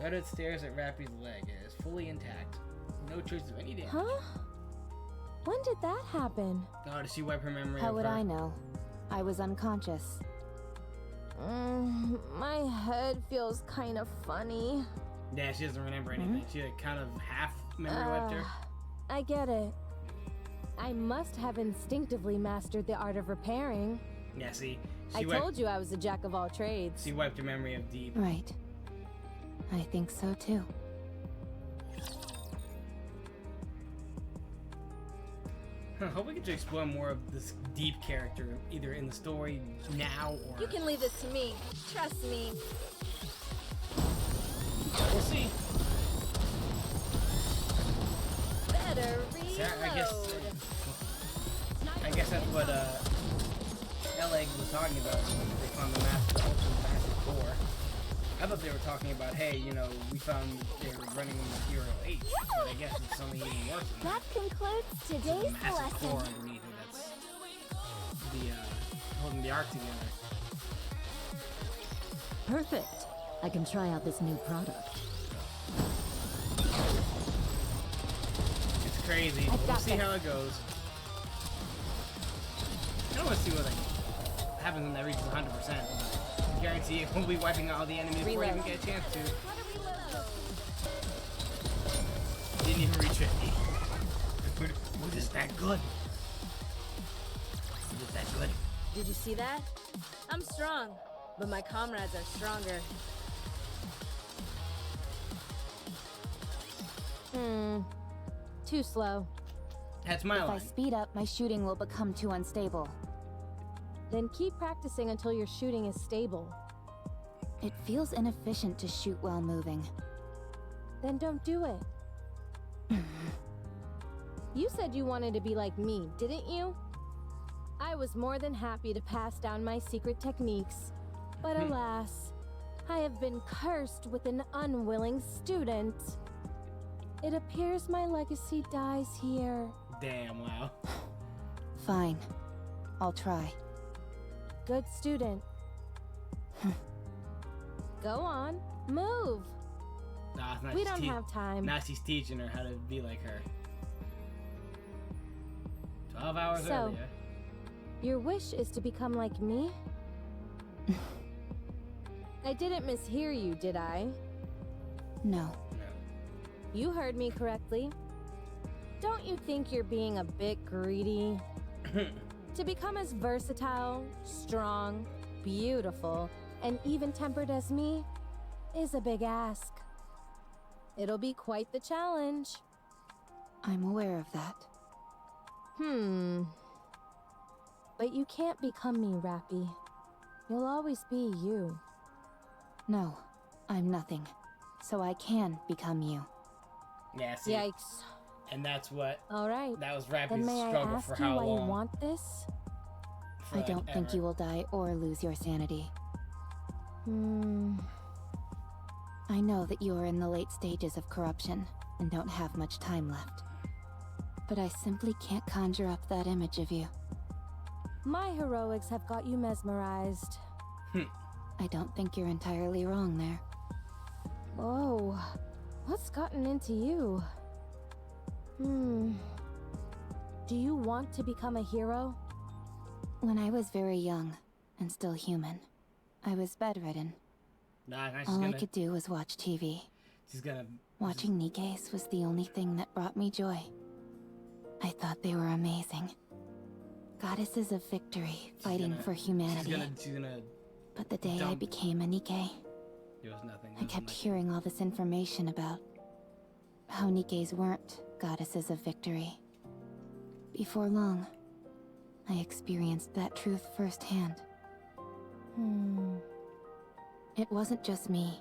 Speaker 2: Red Hood stares at Rappy's leg. It is fully intact. No traces of any damage.
Speaker 5: Huh? When did that happen?
Speaker 2: Oh, did she wipe her memory
Speaker 3: How
Speaker 2: of
Speaker 3: would
Speaker 2: her?
Speaker 3: I know? I was unconscious.
Speaker 5: My head feels kind of funny.
Speaker 2: Yeah, she doesn't remember anything. She like kind of half memory wiped her.
Speaker 5: I get it. I must have instinctively mastered the art of repairing.
Speaker 2: Yeah, see,
Speaker 5: I told you I was a jack of all trades.
Speaker 2: she wiped her memory of Deep.
Speaker 3: Right. I think so too.
Speaker 2: I hope we get to explore more of this Deep character, either in the story now or...
Speaker 4: You can leave this to me. Trust me.
Speaker 2: We'll see.
Speaker 4: Better reload.
Speaker 2: I guess that's what L.A. was talking about when they found the ultra-massive core. I thought they were talking about, hey, you know, we found they were running Material H, but I guess it's something even worse than that.
Speaker 4: That concludes
Speaker 2: It's a
Speaker 4: today's
Speaker 2: massive core
Speaker 4: lesson.
Speaker 2: underneath it that's holding the arc together.
Speaker 7: Perfect. I can try out this new product.
Speaker 2: It's crazy. We'll see how it goes. I don't want to see what like happens when that reaches 100%. I guarantee it we'll be wiping out all the enemies before we even get a chance to. Didn't even reach 50. We're just that good. We're just that good.
Speaker 4: Did you see that? I'm strong, but my comrades are stronger.
Speaker 5: Too slow.
Speaker 2: That's my
Speaker 3: If I
Speaker 2: line.
Speaker 3: speed up, my shooting will become too unstable.
Speaker 5: Then keep practicing until your shooting is stable.
Speaker 3: It feels inefficient to shoot while moving.
Speaker 5: Then don't do it. You said you wanted to be like me, didn't you? I was more than happy to pass down my secret techniques. But alas, I have been cursed with an unwilling student. It appears my legacy dies here.
Speaker 2: Damn, wow.
Speaker 3: Fine. I'll try.
Speaker 5: Good student. Go on, move.
Speaker 2: Nah, it's not
Speaker 5: We
Speaker 2: she's
Speaker 5: don't have time.
Speaker 2: Now she's teaching her how to be like her. 12 hours
Speaker 5: So-
Speaker 2: earlier.
Speaker 5: Your wish is to become like me? I didn't mishear you, did I?
Speaker 3: No.
Speaker 5: You heard me correctly. Don't you think you're being a bit greedy? To become as versatile, strong, beautiful, and even-tempered as me is a big ask. It'll be quite the challenge.
Speaker 3: I'm aware of that.
Speaker 5: But you can't become me, Rappy. You'll always be you.
Speaker 3: No, I'm nothing. So I can become you.
Speaker 2: Yeah, see,
Speaker 5: Yikes.
Speaker 2: and that's what,
Speaker 5: All right.
Speaker 2: that was
Speaker 5: Then
Speaker 2: Rappy's
Speaker 5: may I
Speaker 2: struggle
Speaker 5: ask
Speaker 2: for
Speaker 5: you
Speaker 2: how
Speaker 5: why
Speaker 2: long?
Speaker 5: you want this?
Speaker 2: For,
Speaker 3: I
Speaker 2: like,
Speaker 3: don't think
Speaker 2: ever.
Speaker 3: you will die or lose your sanity. I know that you are in the late stages of corruption and don't have much time left. But I simply can't conjure up that image of you.
Speaker 5: My heroics have got you mesmerized.
Speaker 3: I don't think you're entirely wrong there.
Speaker 5: Whoa. What's gotten into you? Do you want to become a hero?
Speaker 3: When I was very young and still human, I was bedridden.
Speaker 2: Nah, she's
Speaker 3: All I
Speaker 2: gonna,
Speaker 3: could do was watch TV.
Speaker 2: she's gonna,
Speaker 3: Watching nikkes was the only thing that brought me joy. I thought they were amazing. Goddesses of victory, fighting
Speaker 2: gonna-
Speaker 3: for
Speaker 2: she's
Speaker 3: humanity.
Speaker 2: gonna,
Speaker 3: But the day I
Speaker 2: dump-
Speaker 3: became a nikke,
Speaker 2: there was nothing.
Speaker 3: I kept hearing all this information about how nikkes weren't goddesses of victory. Before long, I experienced that truth firsthand. It wasn't just me.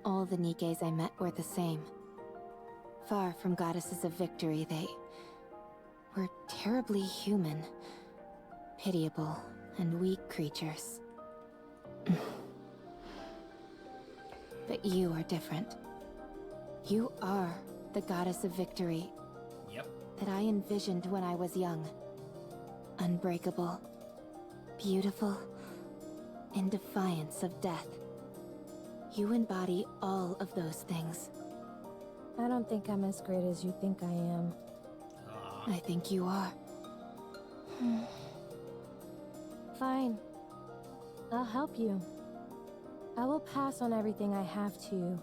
Speaker 3: All the nikkes I met were the same. Far from goddesses of victory, they were terribly human, pitiable, and weak creatures. But you are different. You are the goddess of victory
Speaker 2: Yep.
Speaker 3: that I envisioned when I was young. Unbreakable, beautiful, in defiance of death. You embody all of those things.
Speaker 5: I don't think I'm as great as you think I am.
Speaker 3: I think you are.
Speaker 5: Fine. I'll help you. I will pass on everything I have to you.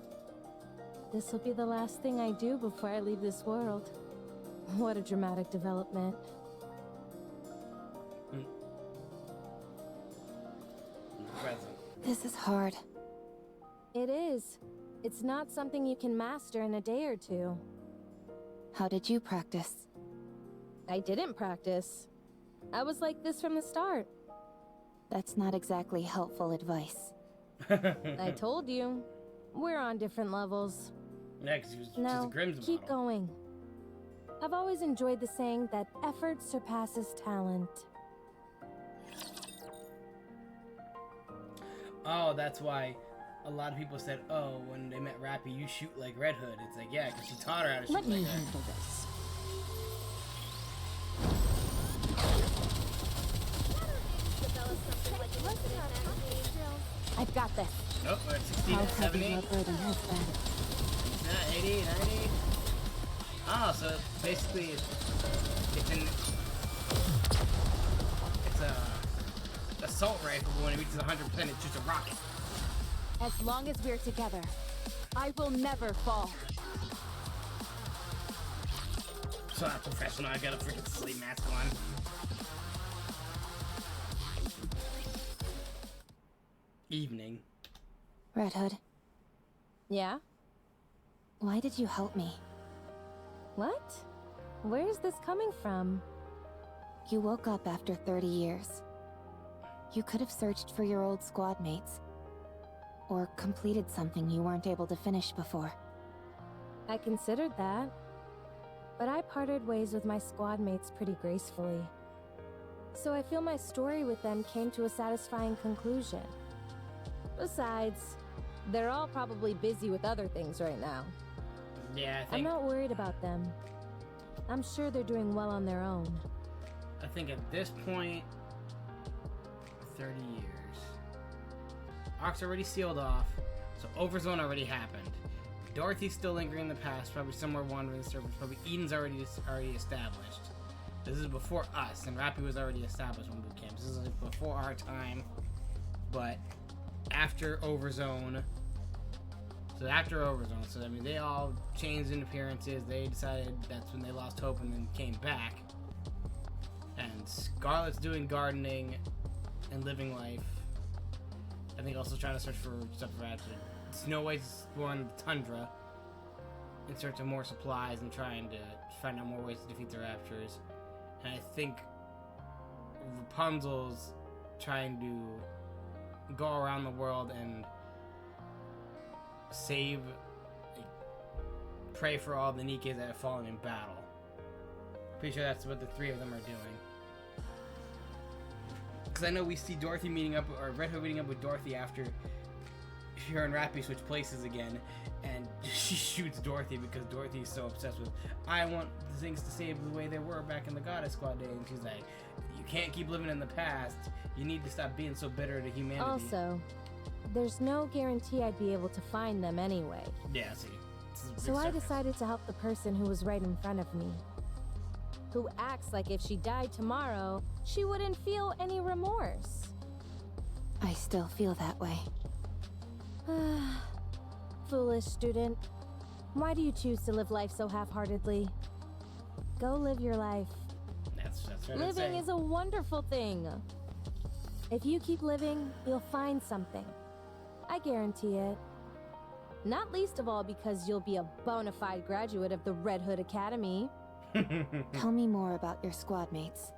Speaker 5: This will be the last thing I do before I leave this world. What a dramatic development.
Speaker 2: Present.
Speaker 3: This is hard.
Speaker 5: It is. It's not something you can master in a day or two.
Speaker 3: How did you practice?
Speaker 5: I didn't practice. I was like this from the start.
Speaker 3: That's not exactly helpful advice.
Speaker 5: I told you. We're on different levels.
Speaker 2: Yeah, 'cause she's a
Speaker 5: Now,
Speaker 2: Grimm's
Speaker 5: keep
Speaker 2: model.
Speaker 5: going. I've always enjoyed the saying that effort surpasses talent.
Speaker 2: Oh, that's why a lot of people said, oh, when they met Rappy, you shoot like Red Hood. It's like, yeah, because she taught her how to shoot
Speaker 7: Let me
Speaker 2: like her.
Speaker 7: handle this.
Speaker 4: Develop something like like an incident magazine.
Speaker 3: I've got this.
Speaker 2: Oh, we're at 60,
Speaker 3: How heavy
Speaker 2: 70,
Speaker 3: your burden has been.
Speaker 2: 80, 90. Oh, so basically it's a assault rifle, but when it reaches 100%, it's just a rocket.
Speaker 3: As long as we're together, I will never fall.
Speaker 2: So not professional, I got a freaking sleep mask on. Evening.
Speaker 3: Red Hood,
Speaker 5: Yeah?
Speaker 3: why did you help me?
Speaker 5: What? Where is this coming from?
Speaker 3: You woke up after 30 years. You could have searched for your old squad mates. Or completed something you weren't able to finish before.
Speaker 5: I considered that. But I parted ways with my squad mates pretty gracefully. So I feel my story with them came to a satisfying conclusion. Besides, they're all probably busy with other things right now.
Speaker 2: Yeah,
Speaker 5: I'm not worried about them. I'm sure they're doing well on their own.
Speaker 2: I think at this point, 30 years. Ark's already sealed off, so Overzone already happened. Dorothy's still lingering in the past, probably somewhere wandering the surface. Probably Eden's already established. This is before us, and Rappy was already established when boot camp. This is like before our time, but after Overzone. So after Overzone, so I mean they all changed in appearances. They decided that's when they lost hope and then came back. And Scarlet's doing gardening and living life. I think also trying to search for stuff for Rapture. Snow White's exploring the tundra in search of more supplies and trying to find out more ways to defeat the Raptures. And I think Rapunzel's trying to go around the world and save, pray for all the nikkes that have fallen in battle. Pretty sure that's what the three of them are doing. Because I know we see Dorothy meeting up, or Red Hood meeting up with Dorothy after her and Rappy switch places again, and she shoots Dorothy because Dorothy is so obsessed with, I want the things to save the way they were back in the Goddess Squad days, and she's like, you can't keep living in the past, you need to stop being so bitter to humanity.
Speaker 5: Also, there's no guarantee I'd be able to find them anyway.
Speaker 2: Yeah, see.
Speaker 5: So I decided to help the person who was right in front of me. Who acts like if she died tomorrow, she wouldn't feel any remorse.
Speaker 3: I still feel that way.
Speaker 5: Foolish student. Why do you choose to live life so half-heartedly? Go live your life.
Speaker 2: That's what
Speaker 5: Living is a wonderful thing. If you keep living, you'll find something. I guarantee it. Not least of all because you'll be a bona fide graduate of the Red Hood Academy.
Speaker 3: Tell me more about your squad mates.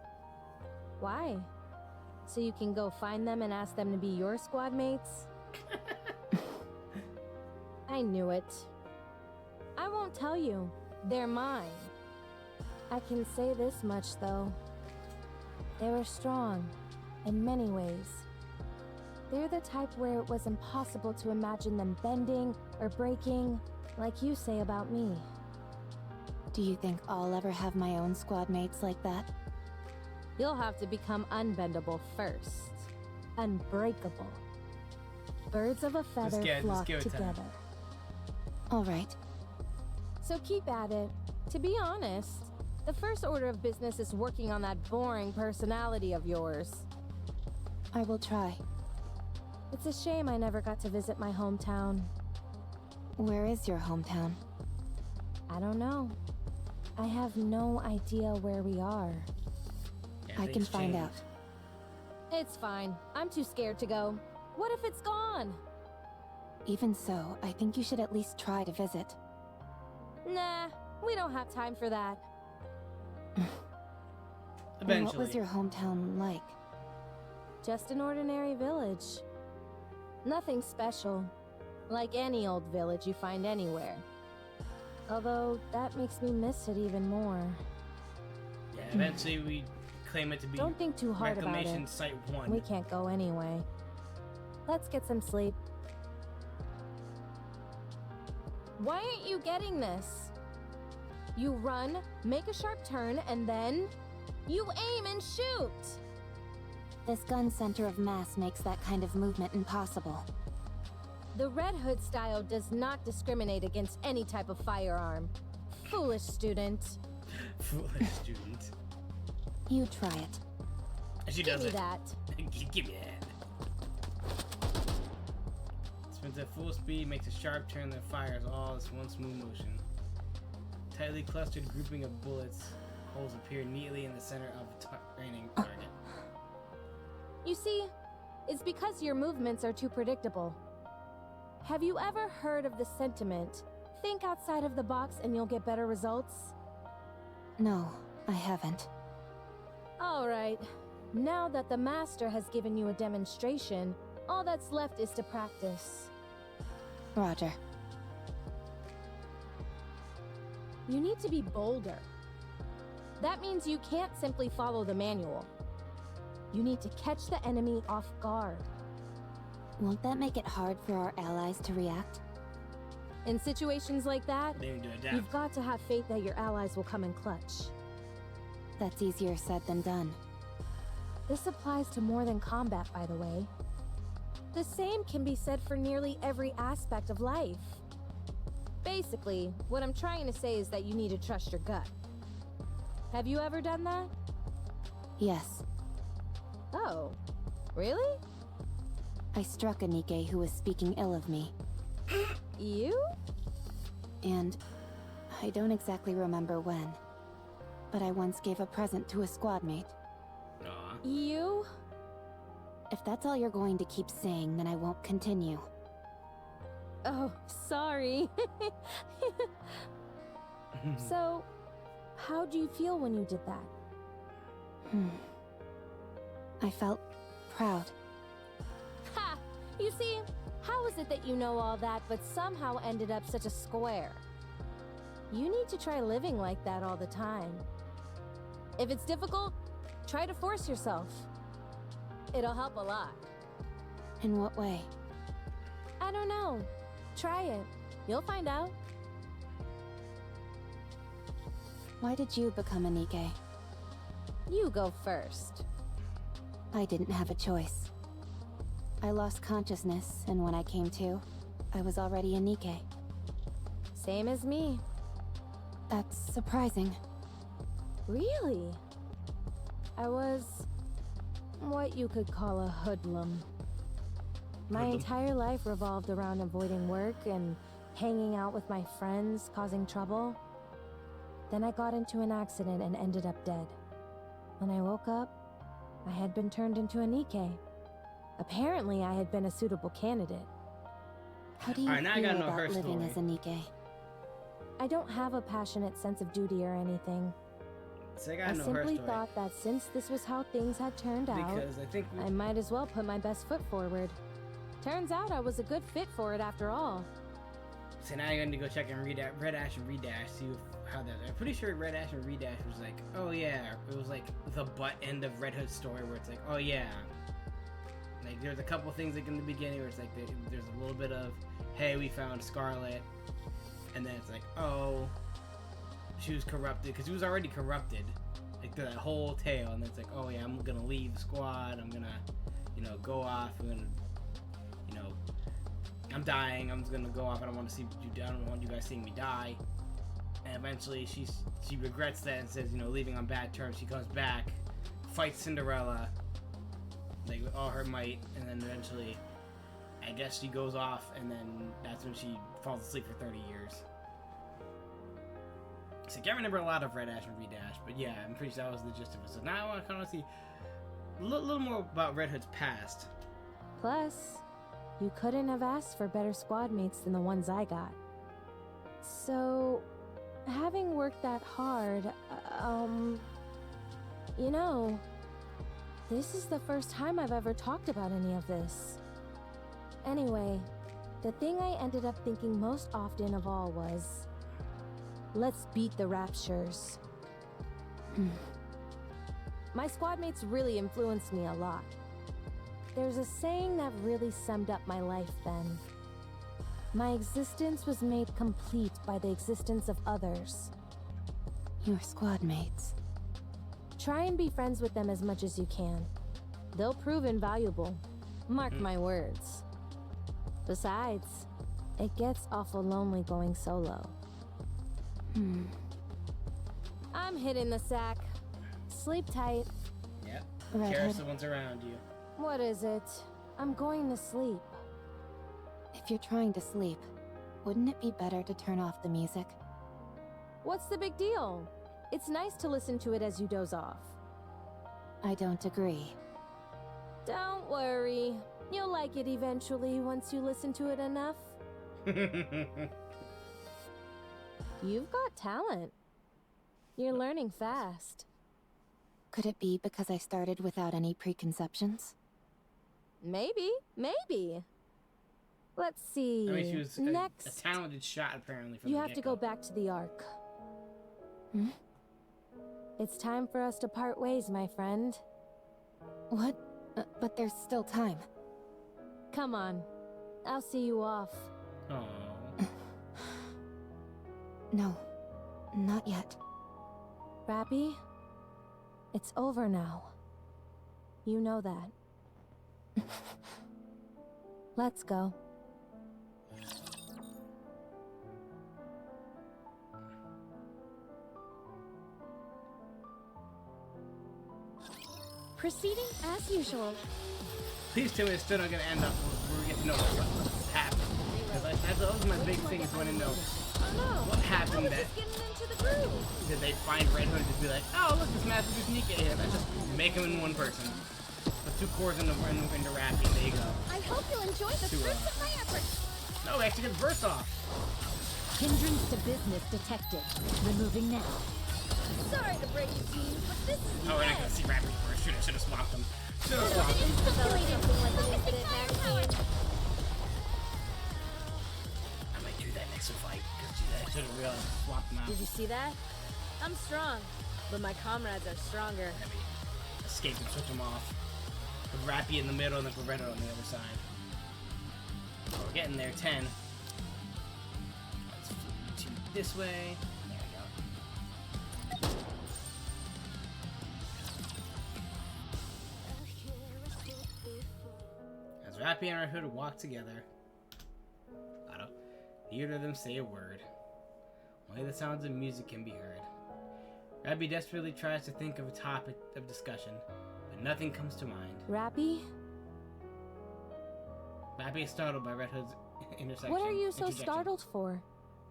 Speaker 5: Why? So you can go find them and ask them to be your squad mates? I knew it. I won't tell you. They're mine. I can say this much, though. They were strong, in many ways. They're the type where it was impossible to imagine them bending or breaking, like you say about me.
Speaker 3: Do you think I'll ever have my own squad mates like that?
Speaker 5: You'll have to become unbendable first. Unbreakable. Birds of a feather flock together.
Speaker 3: All right.
Speaker 5: So keep at it. To be honest, the first order of business is working on that boring personality of yours.
Speaker 3: I will try.
Speaker 5: It's a shame I never got to visit my hometown.
Speaker 3: Where is your hometown?
Speaker 5: I don't know. I have no idea where we are.
Speaker 2: Yeah,
Speaker 3: I can
Speaker 2: things
Speaker 3: find
Speaker 2: change.
Speaker 3: out.
Speaker 5: It's fine. I'm too scared to go. What if it's gone?
Speaker 3: Even so, I think you should at least try to visit.
Speaker 5: Nah, we don't have time for that.
Speaker 3: And
Speaker 2: Eventually.
Speaker 3: what was your hometown like?
Speaker 5: Just an ordinary village. Nothing special. Like any old village you find anywhere. Although, that makes me miss it even more.
Speaker 2: Yeah, eventually we claim it to be
Speaker 5: Don't think too hard about
Speaker 2: Reclamation
Speaker 5: it.
Speaker 2: Site 1.
Speaker 5: We can't go anyway. Let's get some sleep. Why aren't you getting this? You run, make a sharp turn, and then... you aim and shoot!
Speaker 3: this gun center of mass makes that kind of movement impossible.
Speaker 5: The Red Hood style does not discriminate against any type of firearm. Foolish student.
Speaker 2: Foolish student.
Speaker 3: You try it.
Speaker 2: And she
Speaker 5: Give
Speaker 2: does
Speaker 5: me
Speaker 2: it.
Speaker 5: that.
Speaker 2: Give me that. Spins at full speed, makes a sharp turn, then fires all as one smooth motion. Tightly clustered grouping of bullets. Holes appear neatly in the center of a training target.
Speaker 5: You see, it's because your movements are too predictable. Have you ever heard of the sentiment, think outside of the box and you'll get better results?
Speaker 3: No, I haven't.
Speaker 5: Alright, now that the master has given you a demonstration, all that's left is to practice.
Speaker 3: Roger.
Speaker 5: You need to be bolder. That means you can't simply follow the manual. You need to catch the enemy off guard.
Speaker 3: Won't that make it hard for our allies to react?
Speaker 5: In situations like that,
Speaker 2: They need to adapt.
Speaker 5: you've got to have faith that your allies will come in clutch.
Speaker 3: That's easier said than done.
Speaker 5: This applies to more than combat, by the way. The same can be said for nearly every aspect of life. Basically, what I'm trying to say is that you need to trust your gut. Have you ever done that?
Speaker 3: Yes.
Speaker 5: Oh, really?
Speaker 3: I struck a nikke who was speaking ill of me,
Speaker 5: You?
Speaker 3: and I don't exactly remember when, but I once gave a present to a squad mate.
Speaker 2: Aw.
Speaker 5: You?
Speaker 3: If that's all you're going to keep saying, then I won't continue.
Speaker 5: Oh, sorry. So, how do you feel when you did that?
Speaker 3: I felt proud.
Speaker 5: Ha! You see, how is it that you know all that but somehow ended up such a square? You need to try living like that all the time. If it's difficult, try to force yourself. It'll help a lot.
Speaker 3: In what way?
Speaker 5: I don't know. Try it. You'll find out.
Speaker 3: Why did you become a nikke?
Speaker 5: You go first.
Speaker 3: I didn't have a choice. I lost consciousness, and when I came to, I was already a nikke.
Speaker 5: Same as me.
Speaker 3: That's surprising.
Speaker 5: Really? I was what you could call a hoodlum. My
Speaker 2: Hoodlum?
Speaker 5: entire life revolved around avoiding work and hanging out with my friends, causing trouble. Then I got into an accident and ended up dead. When I woke up, I had been turned into a nikke. Apparently, I had been a suitable candidate.
Speaker 3: How do you
Speaker 2: Alright, now I
Speaker 3: feel
Speaker 2: gotta know her
Speaker 3: about living
Speaker 2: story.
Speaker 3: as a nikke?
Speaker 5: I don't have a passionate sense of duty or anything.
Speaker 2: So I
Speaker 5: I
Speaker 2: gotta know her
Speaker 5: simply
Speaker 2: story.
Speaker 5: thought that since this was how things had turned out,
Speaker 2: Because I think we,
Speaker 5: I might as well put my best foot forward. Turns out I was a good fit for it after all.
Speaker 2: so now you're going to go check and read Red Ash and Redash, see how that. I'm pretty sure Red Ash and Redash was like, oh yeah, it was like the butt end of Red Hood's story where it's like, oh yeah. Like there's a couple things like in the beginning where it's like there's a little bit of, hey, we found Scarlet, and then it's like, oh, she was corrupted because she was already corrupted, like through that whole tale, and then it's like, oh yeah, I'm gonna leave the squad, I'm gonna, go off, I'm gonna, I'm dying, I'm just gonna go off, I don't want to see you, I don't want you guys seeing me die, and eventually she regrets that and says, leaving on bad terms. She comes back, fights Cinderella, like with all her might, and then eventually, I guess she goes off, and then that's when she falls asleep for 30 years. So I can't remember a lot of Red Ash and Redash, but yeah, I'm pretty sure that was the gist of it. So now I want to kind of see a little more about Red Hood's past.
Speaker 5: Plus, you couldn't have asked for better squad mates than the ones I got. So, having worked that hard, this is the first time I've ever talked about any of this. Anyway, the thing I ended up thinking most often of all was, let's beat the Raptures. My squad mates really influenced me a lot. There's a saying that really summed up my life then. My existence was made complete by the existence of others.
Speaker 3: Your squad mates.
Speaker 5: Try and be friends with them as much as you can. They'll prove invaluable. Mark my words. Besides, it gets awful lonely going solo. I'm hitting the sack. Sleep tight.
Speaker 2: Yep.
Speaker 3: Redhead.
Speaker 2: Care if someone's around you.
Speaker 5: What is it? I'm going to sleep.
Speaker 3: If you're trying to sleep, wouldn't it be better to turn off the music?
Speaker 5: What's the big deal? It's nice to listen to it as you doze off.
Speaker 3: I don't agree.
Speaker 5: Don't worry. You'll like it eventually once you listen to it enough. You've got talent. You're learning fast.
Speaker 3: Could it be because I started without any preconceptions?
Speaker 5: Maybe. Let's see.
Speaker 2: I mean, she was
Speaker 5: Next,
Speaker 2: a talented shot, apparently, from
Speaker 5: you
Speaker 2: the
Speaker 5: have to go
Speaker 2: get-go.
Speaker 5: back to the Ark.
Speaker 3: Hmm?
Speaker 5: It's time for us to part ways, my friend.
Speaker 3: What? But there's still time.
Speaker 5: Come on. I'll see you off.
Speaker 2: Aw.
Speaker 3: No, not yet.
Speaker 5: Rappy, it's over now. You know that. Let's go.
Speaker 4: Proceeding as usual.
Speaker 2: Please tell me it's still not gonna end up where we get to know what happened. Because that was my big thing, is want to know
Speaker 5: Oh no!
Speaker 2: what happened
Speaker 5: I was
Speaker 2: that
Speaker 5: just getting into the groove.
Speaker 2: did they find Red Hood and just be like, oh look, this massive nikke here. Let's just make him in one person. Put 2 cores into Rappy, and there you go.
Speaker 4: I hope you'll enjoy the fruits of my efforts.
Speaker 2: No, we actually get the burst off.
Speaker 7: Hindrance to business detected. Removing now.
Speaker 4: Sorry to break it to you, but this is the
Speaker 2: Oh, we're not
Speaker 4: end.
Speaker 2: gonna see Rappy first. Should have swapped him. Should have swapped him.
Speaker 4: Develop something like an infinite magazine.
Speaker 2: I might do that next fight. Because I should have realized swap him out.
Speaker 8: Did you see that? I'm strong, but my comrades are stronger.
Speaker 2: Let me escape and switch him off. With Rappy in the middle and the Corretto on the other side. Oh, we're getting there. 10. Let's flip 2 this way. There we go. As Rappy and Red Hood walk together, neither of them say a word. Only the sounds of music can be heard. Rappy desperately tries to think of a topic of discussion, but nothing comes to mind.
Speaker 5: Rappy,
Speaker 2: Rappy is startled by Red Hood's intersection.
Speaker 5: what are you so
Speaker 2: interjection.
Speaker 5: startled for?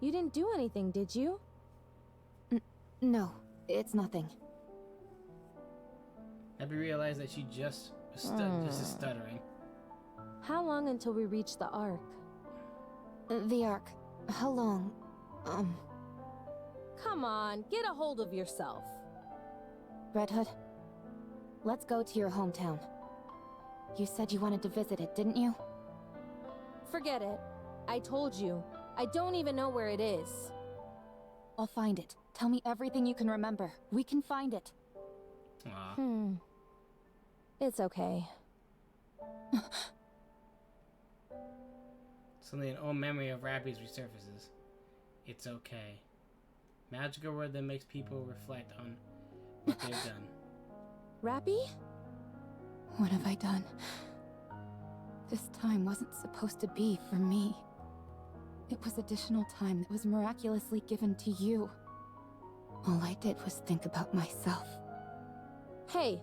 Speaker 5: You didn't do anything, did you?
Speaker 3: No, it's nothing.
Speaker 2: Rappy realized that she just is stuttering.
Speaker 5: How long until we reach the Ark?
Speaker 3: The Ark. How long?
Speaker 5: Come on, get a hold of yourself.
Speaker 3: Red Hood, let's go to your hometown. You said you wanted to visit it, didn't you?
Speaker 5: Forget it. I told you. I don't even know where it is.
Speaker 3: I'll find it. Tell me everything you can remember. We can find it.
Speaker 2: Aw.
Speaker 5: It's okay.
Speaker 2: Suddenly an old memory of Rappy's resurfaces. It's okay. Magical word that makes people reflect on what they've done.
Speaker 5: Rappy?
Speaker 3: What have I done? This time wasn't supposed to be for me. It was additional time that was miraculously given to you. All I did was think about myself.
Speaker 5: Hey,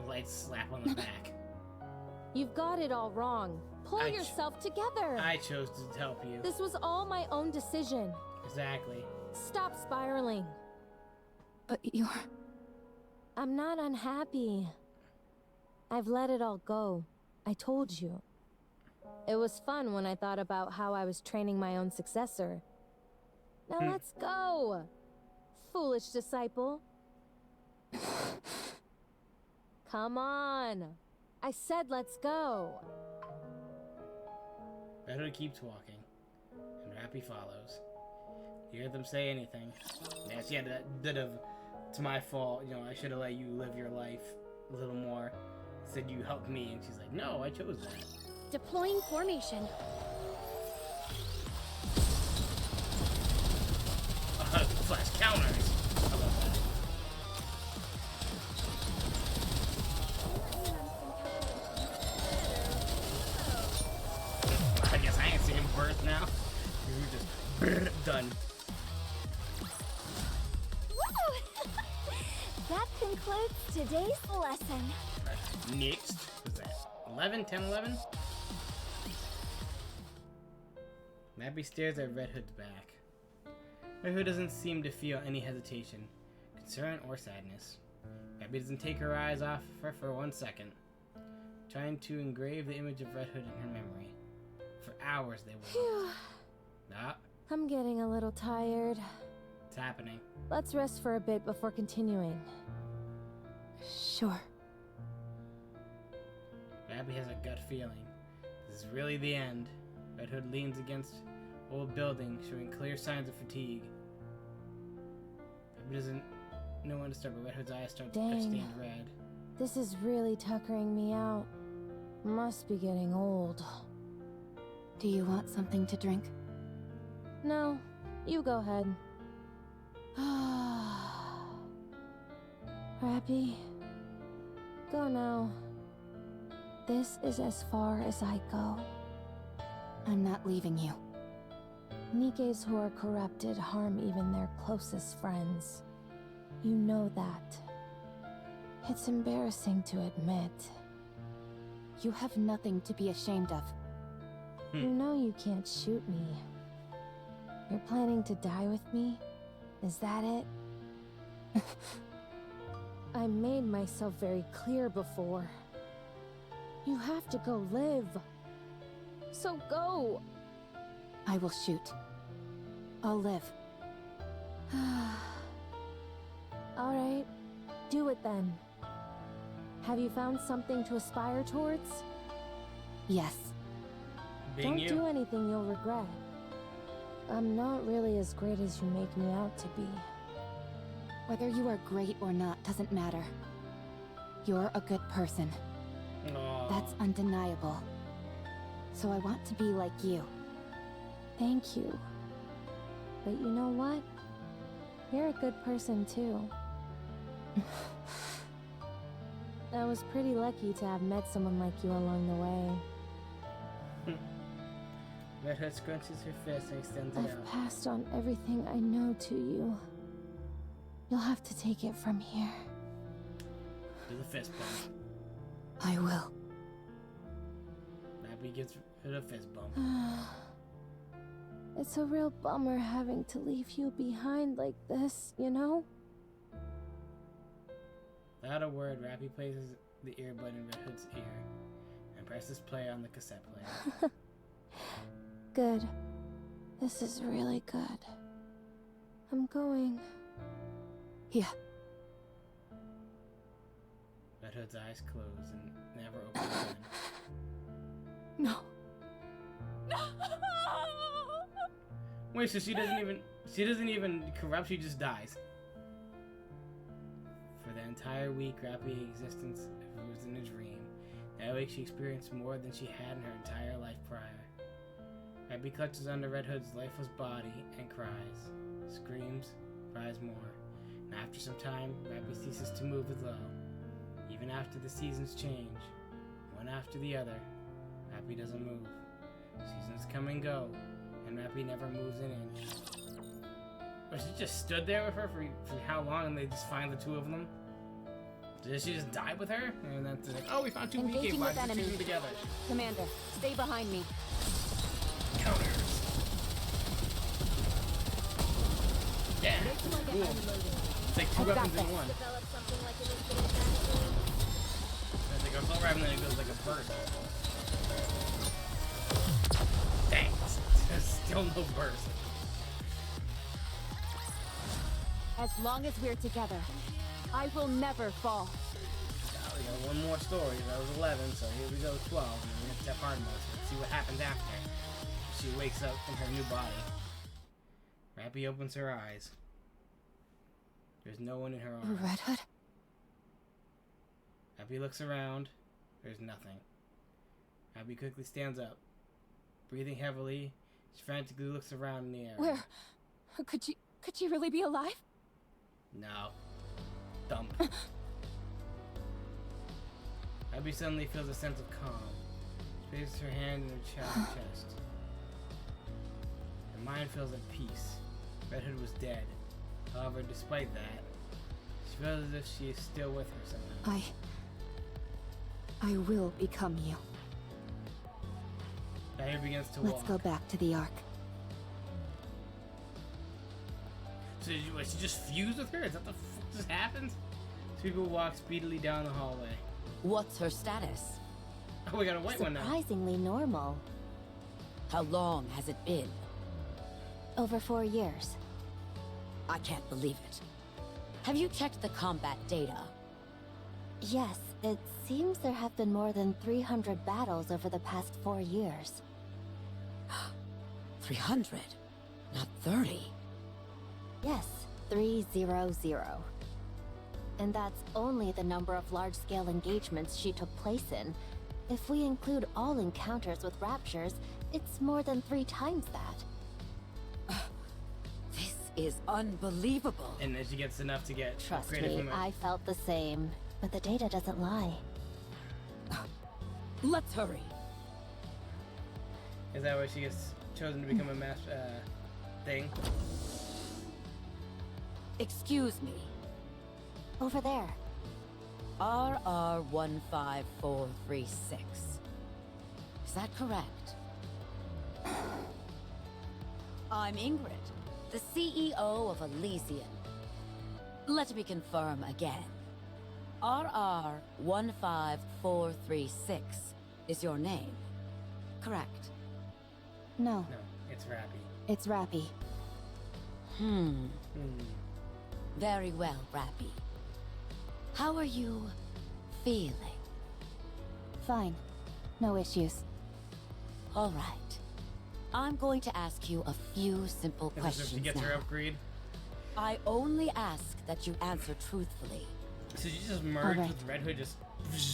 Speaker 2: A light slap on the back.
Speaker 5: you've got it all wrong. Pull yourself together.
Speaker 2: I chose to help you.
Speaker 5: This was all my own decision.
Speaker 2: Exactly.
Speaker 5: Stop spiraling.
Speaker 3: But you're...
Speaker 5: I'm not unhappy. I've let it all go. I told you. It was fun when I thought about how I was training my own successor. Now let's go. Foolish disciple. Come on. I said let's go.
Speaker 2: Red Hood keeps walking, and Rappy follows. You hear them say anything? Yes, yeah, that bit of, it's my fault, you know, I should have let you live your life a little more. Said you helped me, and she's like, no, I chose that.
Speaker 4: Deploying formation.
Speaker 2: Flash counters. How about that?
Speaker 4: concludes today's lesson.
Speaker 2: Next. What's that? 11? 10, 11? Mappy stares at Red Hood's back. Red Hood doesn't seem to feel any hesitation, concern, or sadness. Mappy doesn't take her eyes off her for 1 second, trying to engrave the image of Red Hood in her memory. For hours they walked. Ah,
Speaker 5: I'm getting a little tired.
Speaker 2: it's happening.
Speaker 5: Let's rest for a bit before continuing.
Speaker 3: Sure.
Speaker 2: Mappy has a gut feeling. This is really the end. Red Hood leans against old building, showing clear signs of fatigue. Mappy doesn't know when to start, but Red Hood's eyes start to
Speaker 5: Dang.
Speaker 2: touch stained red.
Speaker 5: This is really tuckering me out. Must be getting old.
Speaker 3: Do you want something to drink?
Speaker 5: No, you go ahead. Rappy, go now. This is as far as I go.
Speaker 3: I'm not leaving you.
Speaker 5: Nikkes who are corrupted harm even their closest friends. You know that. It's embarrassing to admit.
Speaker 3: You have nothing to be ashamed of.
Speaker 5: You know you can't shoot me. You're planning to die with me? Is that it? I made myself very clear before. You have to go live. So go!
Speaker 3: I will shoot. I'll live.
Speaker 5: Alright, do it then. Have you found something to aspire towards?
Speaker 3: Yes.
Speaker 2: Being
Speaker 5: Don't
Speaker 2: you.
Speaker 5: do anything you'll regret. I'm not really as great as you make me out to be.
Speaker 3: Whether you are great or not doesn't matter. You're a good person.
Speaker 2: Aw.
Speaker 3: That's undeniable. So I want to be like you.
Speaker 5: Thank you. But you know what? You're a good person too. I was pretty lucky to have met someone like you along the way.
Speaker 2: Red Hood scrunches her fist and extends it
Speaker 5: I've
Speaker 2: out.
Speaker 5: passed on everything I know to you. You'll have to take it from here.
Speaker 2: Do the fist bump.
Speaker 3: I will.
Speaker 2: Mappy gives her a fist bump.
Speaker 5: It's a real bummer having to leave you behind like this, you know?
Speaker 2: Without a word, Rappy places the earbud in Red Hood's ear and presses play on the cassette player.
Speaker 5: Good. This is really good. I'm going.
Speaker 3: Yeah.
Speaker 2: Red Hood's eyes close and never open again.
Speaker 3: No.
Speaker 2: Wait, so she doesn't even corrupt, she just dies. For the entire week, Rappy's existence was in a dream. That week she experienced more than she had in her entire life prior. Rappy clutches onto Red Hood's lifeless body and cries. Screams, cries more. And after some time, Rappy ceases to move as well. Even after the seasons change, one after the other, Rappy doesn't move. Seasons come and go, and Rappy never moves an inch. Or she just stood there with her for how long, and they just find the two of them? Did she just die with her? And that's like, oh, we found two PK
Speaker 3: Engaging
Speaker 2: bodies,
Speaker 3: with
Speaker 2: let's
Speaker 3: enemy.
Speaker 2: fuse them together.
Speaker 3: Commander, stay behind me.
Speaker 2: Counters. Yeah, cool. It's like two
Speaker 3: I've got
Speaker 2: weapons in
Speaker 3: this.
Speaker 2: one.
Speaker 4: Develop something like an infinite vacuum.
Speaker 2: It's like a assault rifle, and then it goes like a burst. Dang, there's still no burst.
Speaker 3: As long as we're together, I will never fall.
Speaker 2: Now we got one more story. That was 11, so here we go, 12. And then we have to step hard mode, so let's see what happens after. She wakes up in her new body. Rappy opens her eyes. There's no one in her arms.
Speaker 3: Red Hood?
Speaker 2: Rappy looks around. There's nothing. Rappy quickly stands up. Breathing heavily, she frantically looks around in the area.
Speaker 3: Where? Could she really be alive?
Speaker 2: No. Dump. Abby suddenly feels a sense of calm. She places her hand in her chest. Her mind feels at peace. Red Hood was dead. However, despite that, She feels as if she is still with her somehow.
Speaker 3: I will become you.
Speaker 2: Now he begins to walk.
Speaker 3: Let's go back to the Ark.
Speaker 2: So she just fused with her? Is that the fuck just happened? Two people walk speedily down the hallway.
Speaker 9: What's her status?
Speaker 2: Oh, we got a white one now.
Speaker 3: Surprisingly normal.
Speaker 9: How long has it been?
Speaker 3: Over 4 years.
Speaker 9: I can't believe it. Have you checked the combat data?
Speaker 3: Yes, it seems there have been more than 300 battles over the past 4 years.
Speaker 9: 300? Not 30?
Speaker 3: Yes, 300. And that's only the number of large-scale engagements she took place in. If we include all encounters with raptures, it's more than 3 times that.
Speaker 9: This is unbelievable.
Speaker 2: And then she gets enough to get
Speaker 3: Trust
Speaker 2: upgraded
Speaker 3: me,
Speaker 2: from
Speaker 3: I felt the same. But the data doesn't lie.
Speaker 9: Let's hurry.
Speaker 2: Is that why she gets chosen to become a thing?
Speaker 9: Excuse me.
Speaker 3: Over there.
Speaker 9: RR15436. Is that correct? I'm Ingrid, the CEO of Elysian. Let me confirm again. RR15436 is your name, correct?
Speaker 3: No,
Speaker 2: No, it's Rappy.
Speaker 3: it's Rappy.
Speaker 9: Very well, Rappy. How are you feeling?
Speaker 3: Fine. No issues.
Speaker 9: All right. I'm going to ask you a few simple
Speaker 2: Is this if she
Speaker 9: questions
Speaker 2: gets
Speaker 9: now.
Speaker 2: her upgrade?
Speaker 9: I only ask that you answer truthfully.
Speaker 2: So she just merged
Speaker 3: Alright.
Speaker 2: with Red Hood, just...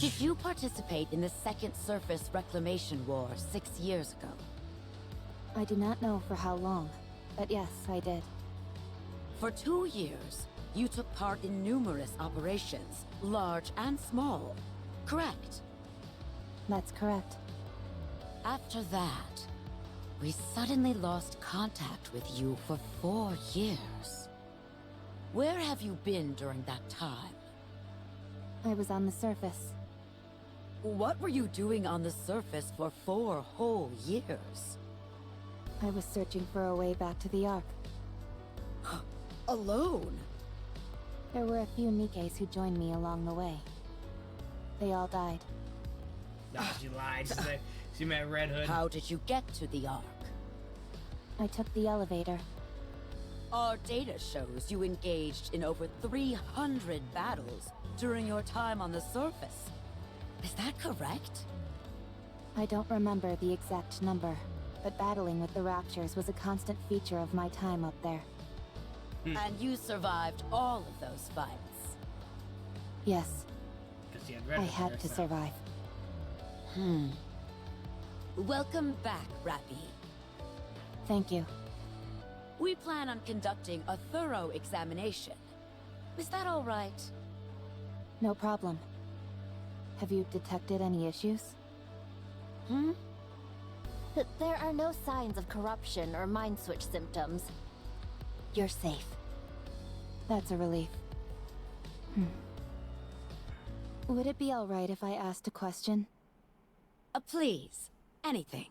Speaker 9: Did you participate in the Second Surface Reclamation War 6 years ago?
Speaker 3: I do not know for how long, but yes, I did.
Speaker 9: For 2 years, you took part in numerous operations, large and small, correct?
Speaker 3: That's correct.
Speaker 9: After that, we suddenly lost contact with you for 4 years. Where have you been during that time?
Speaker 3: I was on the surface.
Speaker 9: What were you doing on the surface for 4 whole years?
Speaker 3: I was searching for a way back to the Ark.
Speaker 9: Alone?
Speaker 3: There were a few Nikkes who joined me along the way. They all died.
Speaker 2: Nah, she lied. She said she met Red Hood.
Speaker 9: How did you get to the Ark?
Speaker 3: I took the elevator.
Speaker 9: Our data shows you engaged in over 300 battles during your time on the surface. Is that correct?
Speaker 3: I don't remember the exact number, but battling with the Raptures was a constant feature of my time up there.
Speaker 9: And you survived all of those fights.
Speaker 3: Yes,
Speaker 2: 'Cause she had Red
Speaker 3: I
Speaker 2: Hood
Speaker 3: had
Speaker 2: there,
Speaker 3: to
Speaker 2: so-
Speaker 3: survive.
Speaker 9: Welcome back, Rappy.
Speaker 3: Thank you.
Speaker 9: We plan on conducting a thorough examination. Is that all right?
Speaker 3: No problem. Have you detected any issues? There are no signs of corruption or mind switch symptoms. You're safe. That's a relief. Would it be alright if I asked a question?
Speaker 9: Please, anything.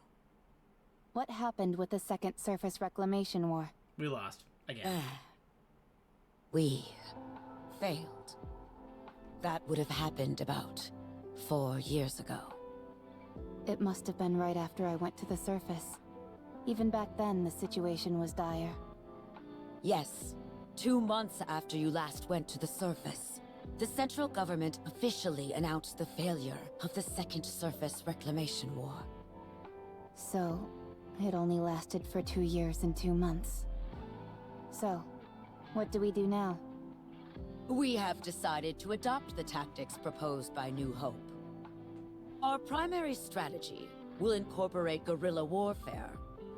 Speaker 3: What happened with the Second Surface Reclamation War?
Speaker 2: We lost. Again.
Speaker 9: We failed. That would have happened about 4 years ago.
Speaker 3: It must have been right after I went to the surface. Even back then, the situation was dire.
Speaker 9: Yes, 2 months after you last went to the surface, the central government officially announced the failure of the Second Surface Reclamation War.
Speaker 3: So, it only lasted for 2 years and 2 months. So, what do we do now?
Speaker 9: We have decided to adopt the tactics proposed by New Hope. Our primary strategy will incorporate guerrilla warfare,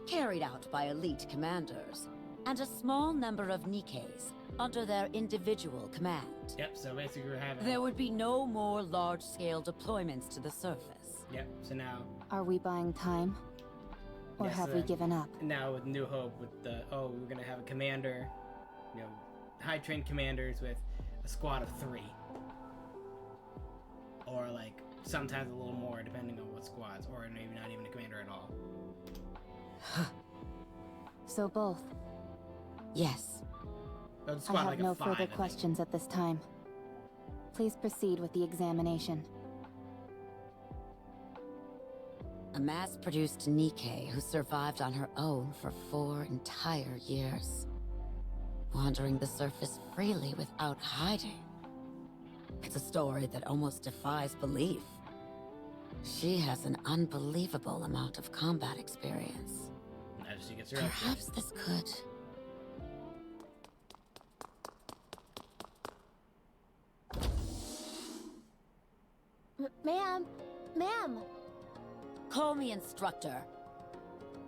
Speaker 9: carried out by elite commanders, and a small number of Nikkes under their individual command.
Speaker 2: Yep, so basically we're having...
Speaker 9: There would be no more large-scale deployments to the surface.
Speaker 2: Yep, so now...
Speaker 3: Are we buying time? Or
Speaker 2: Yes,
Speaker 3: have we given up?
Speaker 2: Now with New Hope, with the... Oh, we're gonna have a commander, you know, high-trained commanders with a squad of 3. Or like sometimes a little more depending on what squads, or maybe not even a commander at all.
Speaker 3: So both.
Speaker 9: Yes.
Speaker 2: So the
Speaker 3: I
Speaker 2: squad
Speaker 3: have
Speaker 2: like a
Speaker 3: no
Speaker 2: 5, I
Speaker 3: further
Speaker 2: think.
Speaker 3: questions at this time. Please proceed with the examination.
Speaker 9: A mass-produced Nikke who survived on her own for 4 entire years. Wandering the surface freely without hiding. It's a story that almost defies belief. She has an unbelievable amount of combat experience.
Speaker 2: As she gets her
Speaker 9: Perhaps
Speaker 2: upgrade.
Speaker 9: this could...
Speaker 4: Ma'am! Ma'am!
Speaker 9: Call me instructor.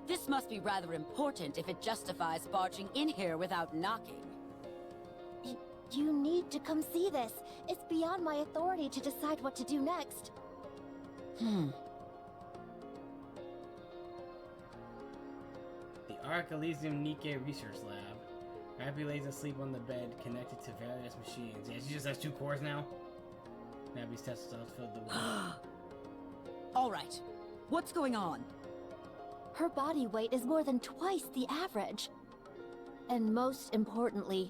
Speaker 9: This must be rather important if it justifies barging in here without knocking.
Speaker 4: You need to come see this. It's beyond my authority to decide what to do next.
Speaker 2: The Arc Elysium Nikke Research Lab. Rappy lays asleep on the bed, connected to various machines. Yeah, she just has 2 cores now. Rappy's test cells filled the room.
Speaker 9: Alright, what's going on?
Speaker 4: Her body weight is more than twice the average. And most importantly,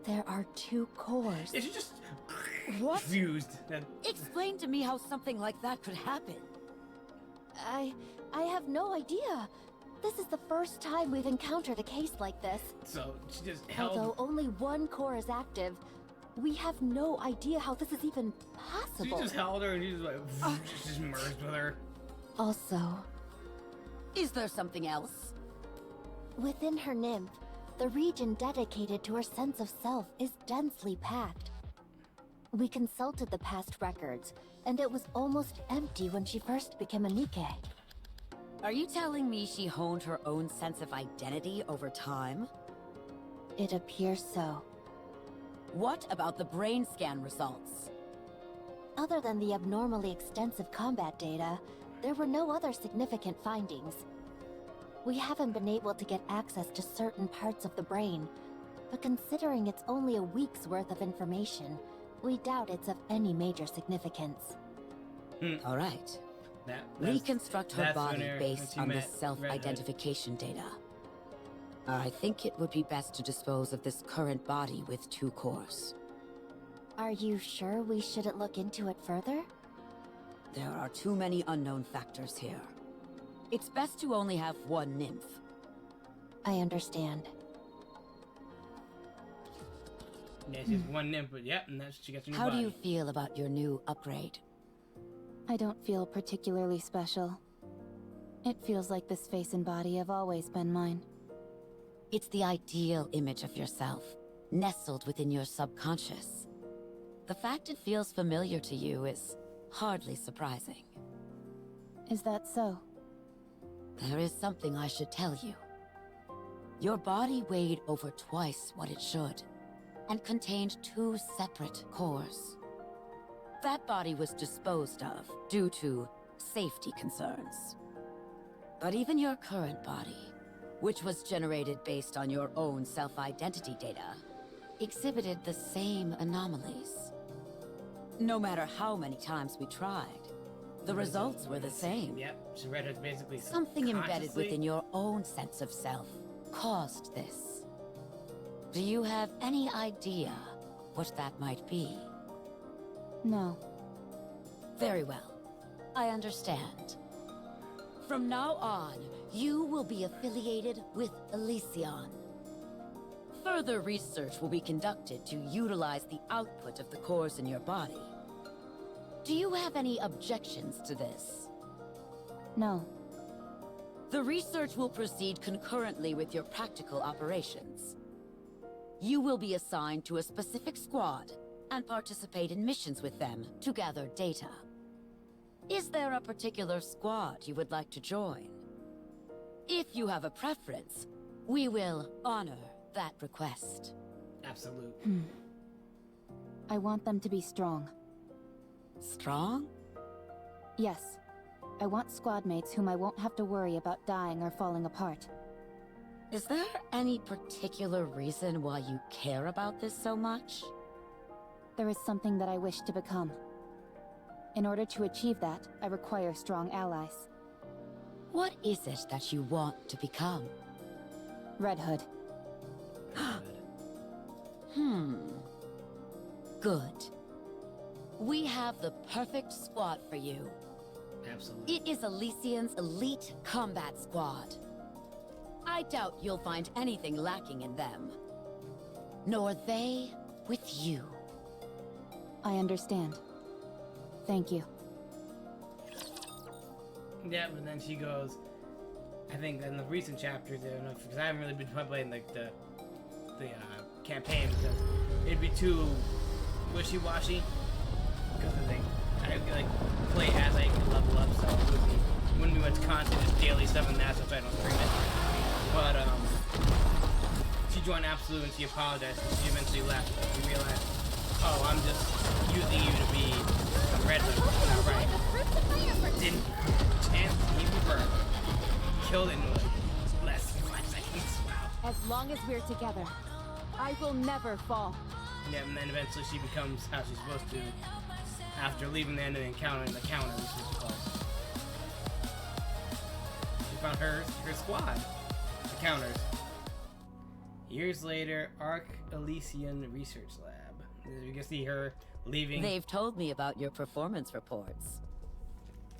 Speaker 4: there are 2 cores.
Speaker 2: Yeah, she just
Speaker 9: What?
Speaker 2: fused. That,
Speaker 9: Explain to me how something like that could happen.
Speaker 4: I have no idea. This is the first time we've encountered a case like this.
Speaker 2: so she just held.
Speaker 4: Although only 1 core is active, we have no idea how this is even
Speaker 2: She
Speaker 4: possible.
Speaker 2: just held her and she just like just merged with her.
Speaker 4: Also,
Speaker 9: Is there something else?
Speaker 4: within her nymph, the region dedicated to her sense of self is densely packed. We consulted the past records, and it was almost empty when she first became a Nikke.
Speaker 9: Are you telling me she honed her own sense of identity over time?
Speaker 4: It appears so.
Speaker 9: What about the brain scan results?
Speaker 4: Other than the abnormally extensive combat data, there were no other significant findings. We haven't been able to get access to certain parts of the brain, but considering it's only a week's worth of information, we doubt it's of any major significance.
Speaker 9: Alright.
Speaker 2: That's-
Speaker 9: Reconstruct her
Speaker 2: that's
Speaker 9: body
Speaker 2: when
Speaker 9: based
Speaker 2: she
Speaker 9: on
Speaker 2: met
Speaker 9: this self-identification data. I think it would be best to dispose of this current body with 2 cores.
Speaker 4: Are you sure we shouldn't look into it further?
Speaker 9: There are too many unknown factors here. It's best to only have 1 nymph.
Speaker 4: I understand.
Speaker 2: Yeah, she's 1 nymph, but yep, and that's she gets a new
Speaker 9: How
Speaker 2: body.
Speaker 9: do you feel about your new upgrade?
Speaker 3: I don't feel particularly special. It feels like this face and body have always been mine.
Speaker 9: It's the ideal image of yourself, nestled within your subconscious. The fact it feels familiar to you is hardly surprising.
Speaker 3: Is that so?
Speaker 9: There is something I should tell you. Your body weighed over twice what it should, and contained 2 separate cores. That body was disposed of due to safety concerns. But even your current body, which was generated based on your own self-identity data, exhibited the same anomalies. No matter how many times we tried, the results were the same.
Speaker 2: Yep, she read it basically
Speaker 9: Something embedded
Speaker 2: subconsciously.
Speaker 9: within your own sense of self caused this. Do you have any idea what that might be?
Speaker 3: No.
Speaker 9: Very well. I understand. From now on, you will be affiliated with Elysion. Further research will be conducted to utilize the output of the cores in your body. Do you have any objections to this?
Speaker 3: No.
Speaker 9: The research will proceed concurrently with your practical operations. You will be assigned to a specific squad and participate in missions with them to gather data. Is there a particular squad you would like to join? If you have a preference, we will honor that request.
Speaker 2: Absolute.
Speaker 3: I want them to be strong.
Speaker 9: Strong?
Speaker 3: Yes. I want squad mates whom I won't have to worry about dying or falling apart.
Speaker 9: Is there any particular reason why you care about this so much?
Speaker 3: There is something that I wish to become. In order to achieve that, I require strong allies.
Speaker 9: What is it that you want to become?
Speaker 3: Red Hood.
Speaker 9: Good. We have the perfect squad for you.
Speaker 2: Absolutely.
Speaker 9: It is Elysian's elite combat squad. I doubt you'll find anything lacking in them. Nor they with you.
Speaker 3: I understand. Thank you.
Speaker 2: Yeah, but then she goes, I think in the recent chapters, I don't know, because I haven't really been playing like the campaign, because it'd be too wishy-washy, because I think I would like play as I can level up, so it wouldn't be much content, just daily stuff, and that's if I don't stream it. But she joined Absolute and she apologized, and she eventually left. We realized, oh, I'm just using you to be a red hood. Not right. Didn't chance to even burn. Killed it in like less than 5 seconds. Wow.
Speaker 3: As long as we're together, I will never fall.
Speaker 2: Yeah, and then eventually she becomes how she's supposed to after leaving the end of the encounter in the counter, which is called. She found her squad. The counters. Years later, Arc Elysian Research Lab. You can see her leaving.
Speaker 9: They've told me about your performance reports.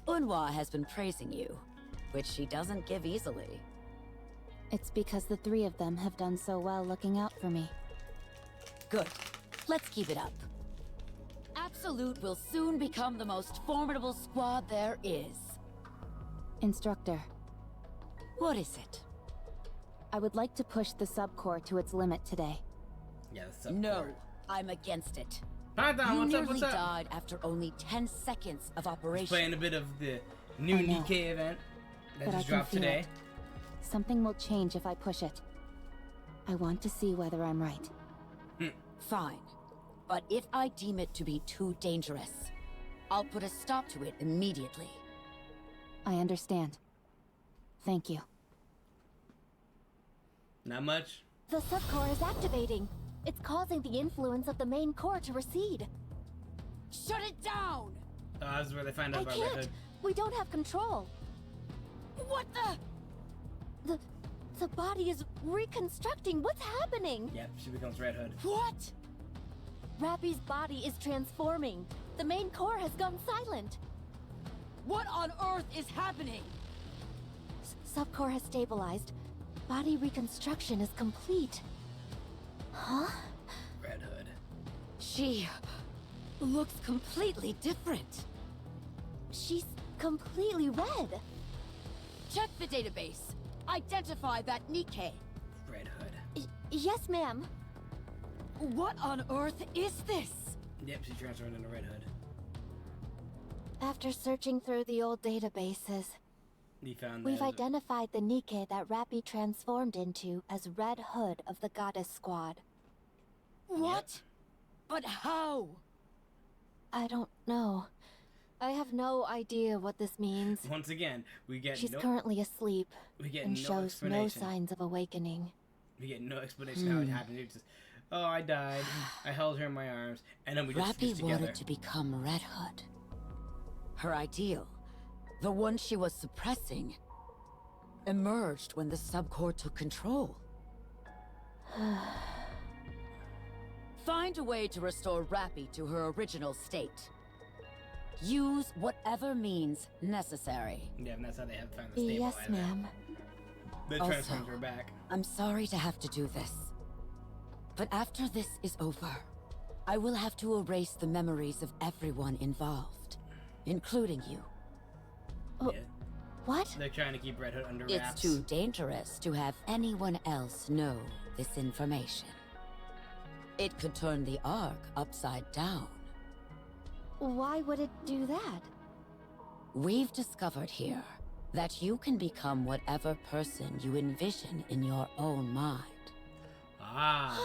Speaker 9: Unhwa has been praising you, which she doesn't give easily.
Speaker 3: It's because the three of them have done so well looking out for me.
Speaker 9: Good. Let's keep it up. Absolute will soon become the most formidable squad there is.
Speaker 3: Instructor,
Speaker 9: What is it?
Speaker 3: I would like to push the subcore to its limit today.
Speaker 2: Yeah, the
Speaker 9: No,
Speaker 2: subcore.
Speaker 9: I'm against it.
Speaker 2: Python,
Speaker 9: You
Speaker 2: what's up?
Speaker 9: nearly
Speaker 2: What's up?
Speaker 9: died after only 10 seconds of operation.
Speaker 2: Playing a bit of the new
Speaker 3: I know.
Speaker 2: nikke event that
Speaker 3: But I
Speaker 2: just
Speaker 3: can
Speaker 2: dropped
Speaker 3: feel
Speaker 2: today.
Speaker 3: it. Something will change if I push it. I want to see whether I'm right.
Speaker 9: Fine. But if I deem it to be too dangerous, I'll put a stop to it immediately.
Speaker 3: I understand. Thank you.
Speaker 2: Not much.
Speaker 4: The subcore is activating. It's causing the influence of the main core to recede.
Speaker 9: Shut it down!
Speaker 2: Oh, this is where they find out
Speaker 4: I
Speaker 2: about Red
Speaker 4: can't.
Speaker 2: Hood.
Speaker 4: We don't have control.
Speaker 9: What the?
Speaker 4: The body is reconstructing. What's happening?
Speaker 2: Yep, she becomes Red Hood.
Speaker 9: What?
Speaker 4: Rappy's body is transforming. The main core has gone silent.
Speaker 9: What on earth is happening?
Speaker 4: Subcore has stabilized. Body reconstruction is complete. Huh?
Speaker 2: Red Hood.
Speaker 9: She looks completely different.
Speaker 4: She's completely red.
Speaker 9: Check the database. Identify that nikke.
Speaker 2: Red Hood.
Speaker 4: Yes, ma'am.
Speaker 9: What on earth is this?
Speaker 2: Yep, she transformed into Red Hood.
Speaker 4: After searching through the old databases,
Speaker 2: He found
Speaker 4: we've
Speaker 2: that.
Speaker 4: identified the nikke that Rappy transformed into as Red Hood of the Goddess Squad.
Speaker 9: What? But how?
Speaker 4: I don't know. I have no idea what this means.
Speaker 2: Once again, we get
Speaker 4: She's
Speaker 2: no.
Speaker 4: currently asleep
Speaker 2: We get
Speaker 4: and
Speaker 2: no
Speaker 4: shows no
Speaker 2: explanation.
Speaker 4: signs of awakening.
Speaker 2: We get no explanation how it happened. It's just, oh, I died. I held her in my arms, and then we just
Speaker 9: Rappy
Speaker 2: stitched together.
Speaker 9: wanted to become Red Hood. Her ideal, the one she was suppressing, emerged when the subcore took control. Find a way to restore Rappy to her original state. Use whatever means necessary.
Speaker 2: Yeah, and that's how they have found the
Speaker 4: Yes,
Speaker 2: stabilizer.
Speaker 4: ma'am.
Speaker 2: They
Speaker 9: Also-
Speaker 2: transformed her back.
Speaker 9: I'm sorry to have to do this. But after this is over, I will have to erase the memories of everyone involved, including you.
Speaker 2: Yeah.
Speaker 4: What?
Speaker 2: They're trying to keep Red Hood under
Speaker 9: It's
Speaker 2: wraps.
Speaker 9: too dangerous to have anyone else know this information. It could turn the Ark upside down.
Speaker 4: Why would it do that?
Speaker 9: We've discovered here that you can become whatever person you envision in your own mind
Speaker 2: Ah.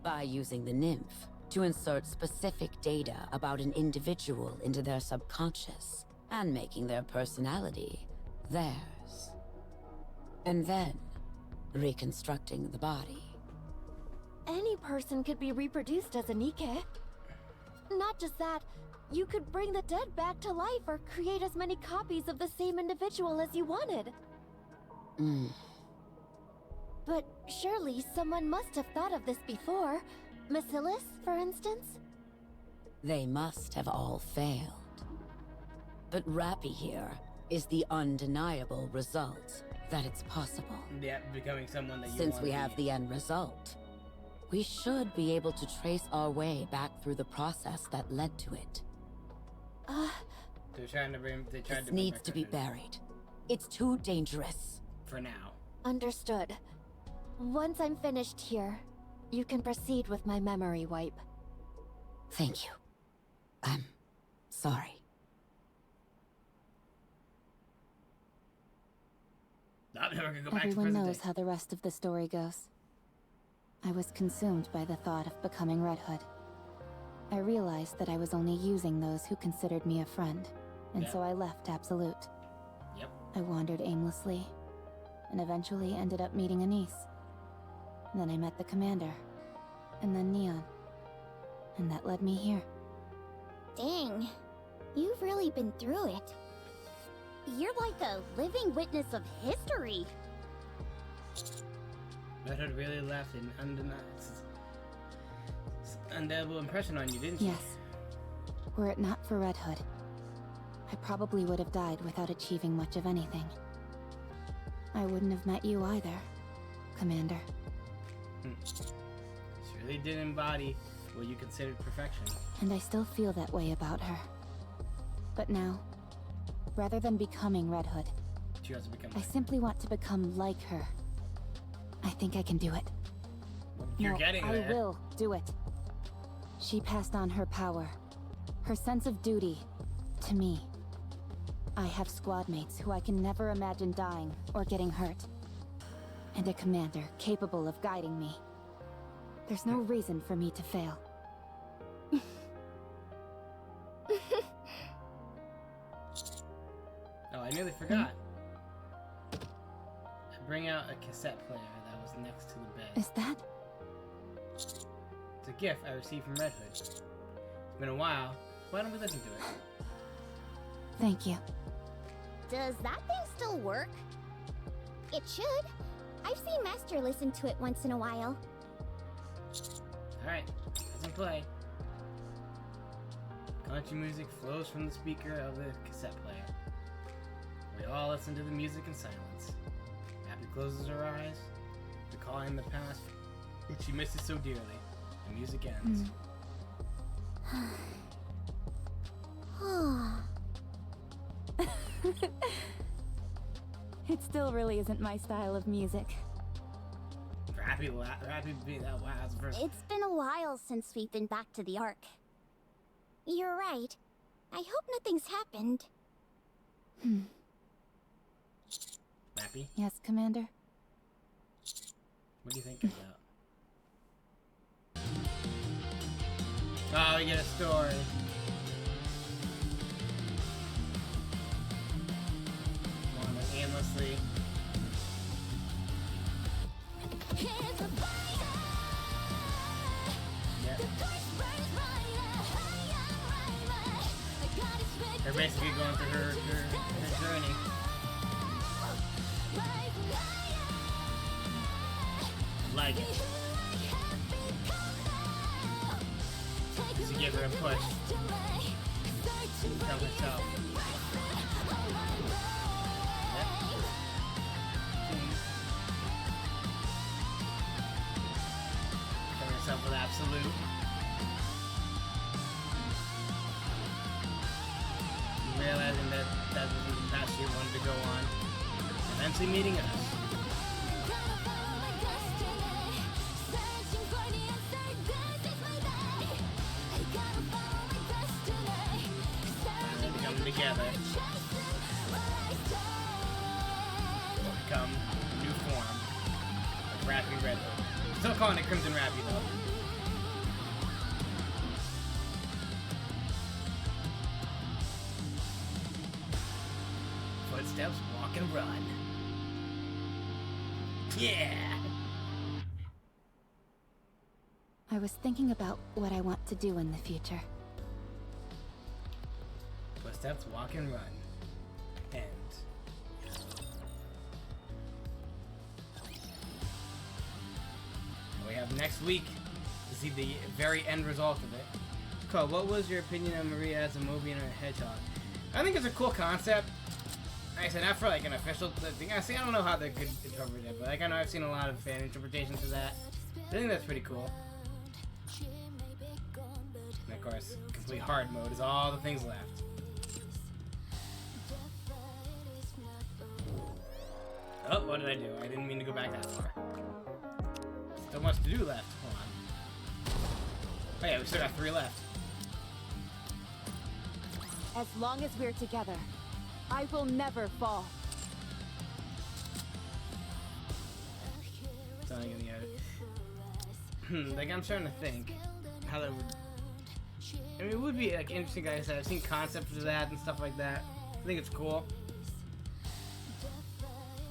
Speaker 9: by using the nymph to insert specific data about an individual into their subconscious and making their personality theirs. And then reconstructing the body.
Speaker 4: any person could be reproduced as a nikke. Not just that, you could bring the dead back to life or create as many copies of the same individual as you wanted. But surely someone must have thought of this before. Bacillus, for instance?
Speaker 9: They must have all failed. But Rappy here is the undeniable result that it's possible.
Speaker 2: Yeah, becoming someone that you
Speaker 9: Since
Speaker 2: want
Speaker 9: we
Speaker 2: to
Speaker 9: have
Speaker 2: be.
Speaker 9: the end result, we should be able to trace our way back through the process that led to it.
Speaker 2: They're trying to bring. They tried
Speaker 9: This
Speaker 2: to bring
Speaker 9: needs
Speaker 2: back
Speaker 9: to be
Speaker 2: Red Hood.
Speaker 9: buried. It's too dangerous.
Speaker 2: For now.
Speaker 4: Understood. Once I'm finished here, you can proceed with my memory wipe.
Speaker 9: Thank you. I'm sorry.
Speaker 2: I'm never gonna go back to
Speaker 3: Everyone
Speaker 2: present
Speaker 3: knows
Speaker 2: day.
Speaker 3: how the rest of the story goes. I was consumed by the thought of becoming Red Hood. I realized that I was only using those who considered me a friend, and
Speaker 2: Yeah.
Speaker 3: so I left Absolute.
Speaker 2: Yep.
Speaker 3: I wandered aimlessly, and eventually ended up meeting Anise. Then I met the commander, and then Neon. And that led me here.
Speaker 10: Dang, you've really been through it. You're like a living witness of history.
Speaker 2: Red Hood really left an undeniable impression on you, didn't she?
Speaker 3: Yes. Were it not for Red Hood, I probably would have died without achieving much of anything. I wouldn't have met you either, Commander.
Speaker 2: She really did embody what you considered perfection.
Speaker 3: And I still feel that way about her. But now, rather than becoming Red Hood,
Speaker 2: She also become.
Speaker 3: I simply want to become like her. I think I can do it.
Speaker 2: You're
Speaker 3: No,
Speaker 2: getting there.
Speaker 3: I will do it. She passed on her power, her sense of duty, to me. I have squad mates who I can never imagine dying or getting hurt. And a commander capable of guiding me. There's no reason for me to fail.
Speaker 2: Oh, I nearly forgot. I bring out a cassette player that was next to the bed.
Speaker 3: Is that?
Speaker 2: It's a gift I received from Red Hood. It's been a while. Why don't we listen to it?
Speaker 3: Thank you.
Speaker 10: Does that thing still work? It should. I've seen Master listen to it once in a while.
Speaker 2: Alright, let's play. Country music flows from the speaker of the cassette player. We all listen to the music in silence. Abby closes her eyes, recalling the past, which she misses so dearly. The music ends.
Speaker 3: It still really isn't my style of music.
Speaker 2: Rappy being that wow, that's the first.
Speaker 10: It's been a while since we've been back to the Ark. You're right. I hope nothing's happened.
Speaker 2: Rappy,
Speaker 3: Yes, Commander?
Speaker 2: what do you think about? Oh, we get a story. Wander aimlessly. Yep. They're basically going through her journey. Like it. To give her a push. To become herself. Yep. Become herself with Absolute. Realizing that wasn't the path she wanted to go on. Eventually meeting us. Finally coming together. Become a new form of Rappy Red Hood. Still calling it Crimson Rappy though. Footsteps, walk and run. Yeah!
Speaker 3: I was thinking about what I want to do in the future.
Speaker 2: Footsteps, walk and run. End. We have next week to see the very end result of it. Cole, what was your opinion of Maria as a movie and a hedgehog? I think it's a cool concept. Like I said, not for like an official thing. I don't know how they could interpret it, but like I know I've seen a lot of fan interpretations of that. I think that's pretty cool. And of course, complete hard mode is all the things left. Oh, what did I do? I didn't mean to go back that far. Still much to do left. Hold on. Oh yeah, we still got 3 left.
Speaker 3: As long as we're together, I will never fall.
Speaker 2: Telling you the like I'm trying to think how that would. I mean, it would be like interesting, guys. I've seen concepts of that and stuff like that. I think it's cool.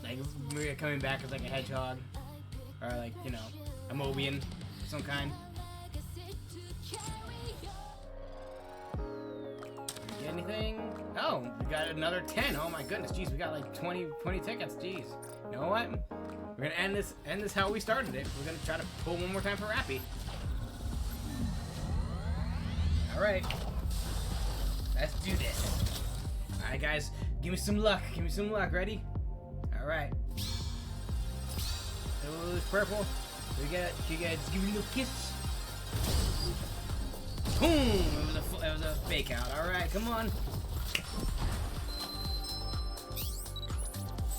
Speaker 2: Like Maria coming back as like a hedgehog, or like you know, a Mobian of some kind. Get anything? Oh, we got another 10. Oh my goodness, jeez, we got like 20 tickets. Jeez. You know what? We're gonna end this how we started it. We're gonna try to pull one more time for Rappy. All right, let's do this. All right, guys, give me some luck. Give me some luck. Ready? All right. Oh, it's purple. We got. You guys give me a little kiss. Boom! It was a fake out. All right, come on.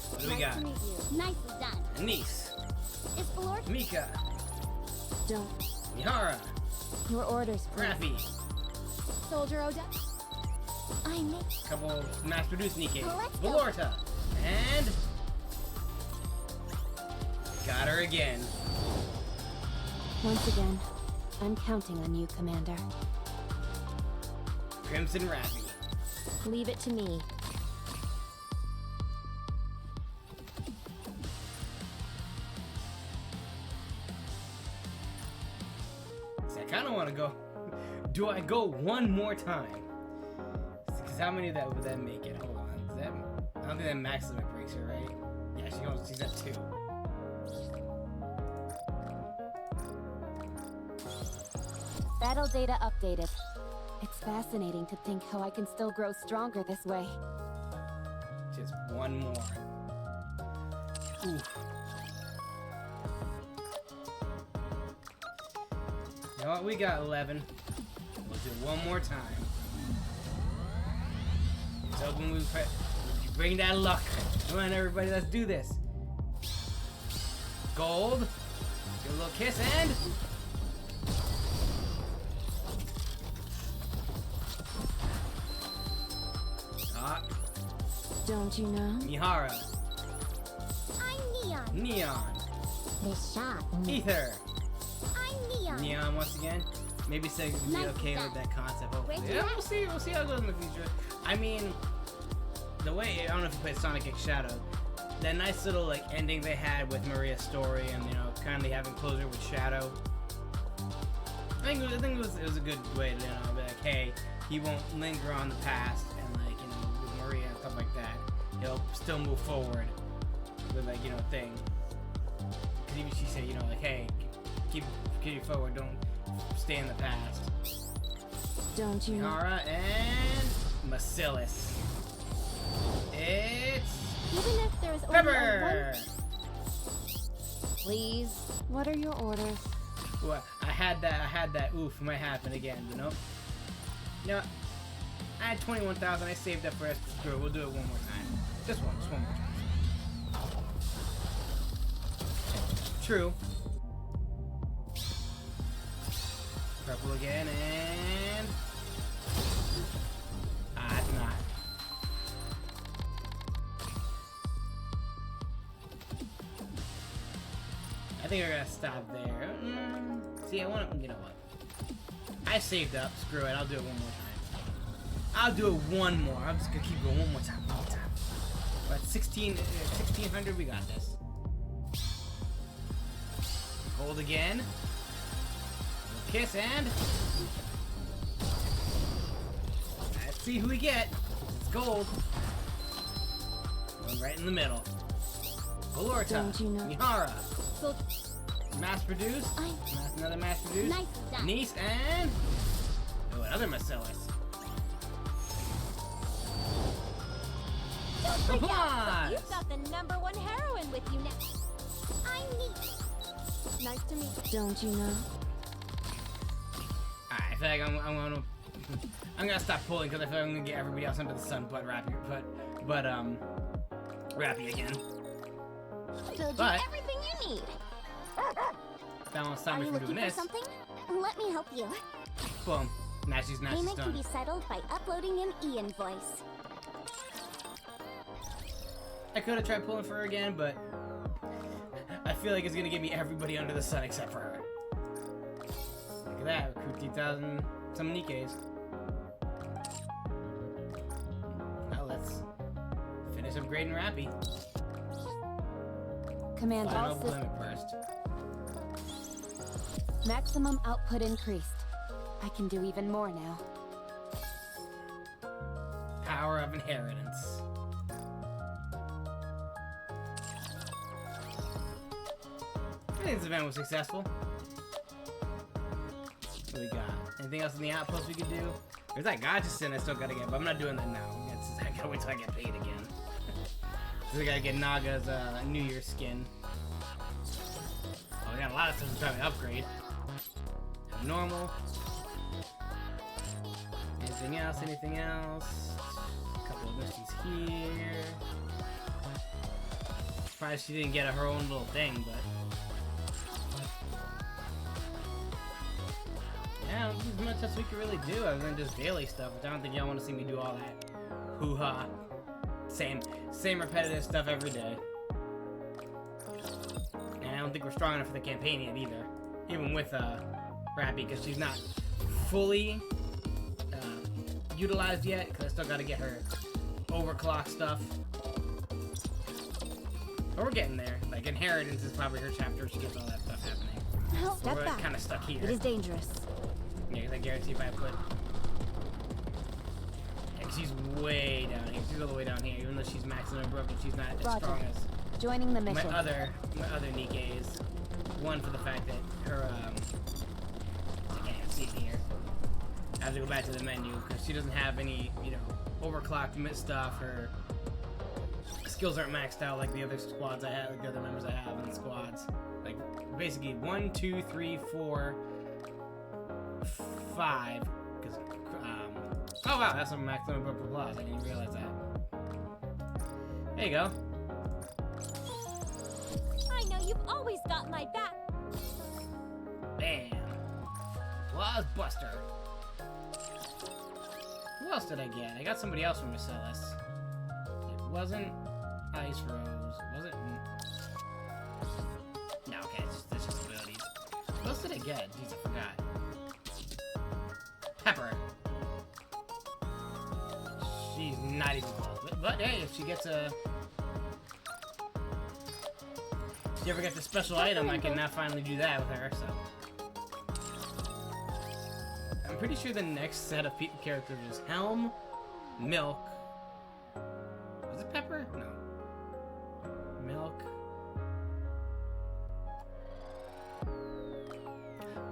Speaker 2: What do we got?
Speaker 10: Nice to meet you. Nicely done.
Speaker 2: Anise.
Speaker 10: Is Valor
Speaker 2: Mika.
Speaker 3: Don't.
Speaker 2: Mihara.
Speaker 3: Your orders, please.
Speaker 2: Raffi.
Speaker 10: Soldier Oda? I make
Speaker 2: Couple mass-produced nikke.
Speaker 10: Let's go.
Speaker 2: Valorta. And got her again.
Speaker 3: Once again, I'm counting on you, Commander.
Speaker 2: Crimson Raffi.
Speaker 10: Leave it to me.
Speaker 2: See, I kind of want to go. Do I go one more time? Because how many of that would that make it? Hold on. Is that? I don't think that max limit breaks her, right? Yeah, she's at 2.
Speaker 3: Battle data updated. It's fascinating to think how I can still grow stronger this way.
Speaker 2: Just one more. Oof. You know what? We got 11. We'll do one more time. It's open. We bring that luck. Come on, everybody. Let's do this. Gold. Give a little kiss and.
Speaker 3: Don't you know?
Speaker 2: Mihara.
Speaker 10: I'm Neon.
Speaker 2: Neon.
Speaker 10: This shot.
Speaker 2: Ether.
Speaker 10: I'm Neon.
Speaker 2: Neon once again. Maybe Sega can be
Speaker 10: Nice
Speaker 2: okay
Speaker 10: stuff.
Speaker 2: with that concept. Hopefully.
Speaker 10: Where'd you
Speaker 2: Yeah,
Speaker 10: at?
Speaker 2: we'll see. We'll see how it goes in the future. I mean, the way I don't know if you played Sonic X Shadow, that nice little like ending they had with Maria's story, and you know, kind of having closure with Shadow. I think it was a good way to be like, hey, he won't linger on the past, and like with Maria and stuff like that, he'll still move forward with like thing. Because even she said, like, hey, keep forward, don't stay in the past.
Speaker 3: Don't you know?
Speaker 2: Mihara and Bacillus. It's
Speaker 10: Even if there's only
Speaker 2: Pepper.
Speaker 3: Please. What are your orders?
Speaker 2: What? I had that. Oof, might happen again, but nope. You know what? I had 21,000. I saved up for us. Screw it. We'll do it one more time. Just one more time. True. Purple again, and it's not. I think we're gonna stop there. See, I want to. You know what? I saved up. Screw it. I'll do it one more time. I'll do it one more. I'm just gonna keep going one more time. One more time. But 1600. We got this. Hold again. kiss, and let's see who we get. It's gold. One right in the middle. Valorta,
Speaker 3: Don't you know?
Speaker 2: Mihara,
Speaker 5: So
Speaker 2: mass produce, another mass produce,
Speaker 10: Nice done.
Speaker 2: Nice, and oh, another Marcellus.
Speaker 10: Don't freak out.
Speaker 2: Applause!
Speaker 7: You've got the #1 heroine with you now.
Speaker 10: I'm neat.
Speaker 7: Nice to meet you.
Speaker 3: Don't you know?
Speaker 2: Alright, I feel like I'm gonna stop pulling because I feel like I'm gonna get everybody else under the sun but Rappy, Rappy again.
Speaker 10: Build
Speaker 2: But-
Speaker 10: you everything you need.
Speaker 2: That won't stop
Speaker 10: Are
Speaker 2: me
Speaker 10: you
Speaker 2: from doing
Speaker 10: looking for
Speaker 2: this.
Speaker 10: something? Let me help you.
Speaker 2: Boom. Now she's
Speaker 10: Payment can
Speaker 2: done.
Speaker 10: be settled by uploading an e-invoice.
Speaker 2: I could have tried pulling for her again, but I feel like it's gonna give me everybody under the sun except for her. Look at that, recruit 2,000 some nikkes. Now let's finish upgrading Rappy.
Speaker 3: Command all
Speaker 2: Final
Speaker 3: systems.
Speaker 2: limit burst.
Speaker 3: Maximum output increased. I can do even more now.
Speaker 2: Power of inheritance. I think this event was successful. What do we got? Anything else in the outpost we could do? There's that gotcha sin I still gotta get, but I'm not doing that now. I gotta wait till I get paid again. So I gotta get Naga's New Year's skin. Oh, we got a lot of stuff to try to upgrade. Normal. Anything else? Anything else? A couple of missions here. Surprised she didn't get her own little thing, but yeah, I don't think there's much else we can really do other than just daily stuff, which I don't think y'all want to see me do all that hoo-ha. Same repetitive stuff every day. And I don't think we're strong enough for the campaign yet either. Even with Rappy, because she's not fully utilized yet, because I still got to get her overclock stuff. But we're getting there. Like, Inheritance is probably her chapter if she gets all that stuff happening.
Speaker 7: Step
Speaker 2: We're
Speaker 7: back.
Speaker 2: kind of stuck here.
Speaker 7: It is dangerous.
Speaker 2: Yeah, because I guarantee if I put... Yeah, 'cause she's way down here. She's all the way down here. Even though she's maximum broken, she's not as
Speaker 3: Roger.
Speaker 2: strong as
Speaker 3: Joining the
Speaker 2: my
Speaker 3: mission.
Speaker 2: other nikkes. One, for the fact that her, I can't even see it here. I have to go back to the menu, because she doesn't have any, you know, overclocked stuff. Her skills aren't maxed out like the other squads I have, like the other members I have in the squads. Like, basically 1, 2, 3, 4, 5. Because, oh wow, that's a maximum applause. I didn't realize that. There you go.
Speaker 7: I know you've always got my back.
Speaker 2: Bam. Applause buster. Who else did I get? I got somebody else from Marcellus. It wasn't Ice Rose. Was it? No, okay, it's just abilities. What else did I get? Jeez, I forgot. Pepper. She's not even close. But hey, if she gets a... If she ever gets a special item, I can now finally do that with her, so... I'm pretty sure the next set of characters is Helm, Milk... Was it Pepper? No. Milk...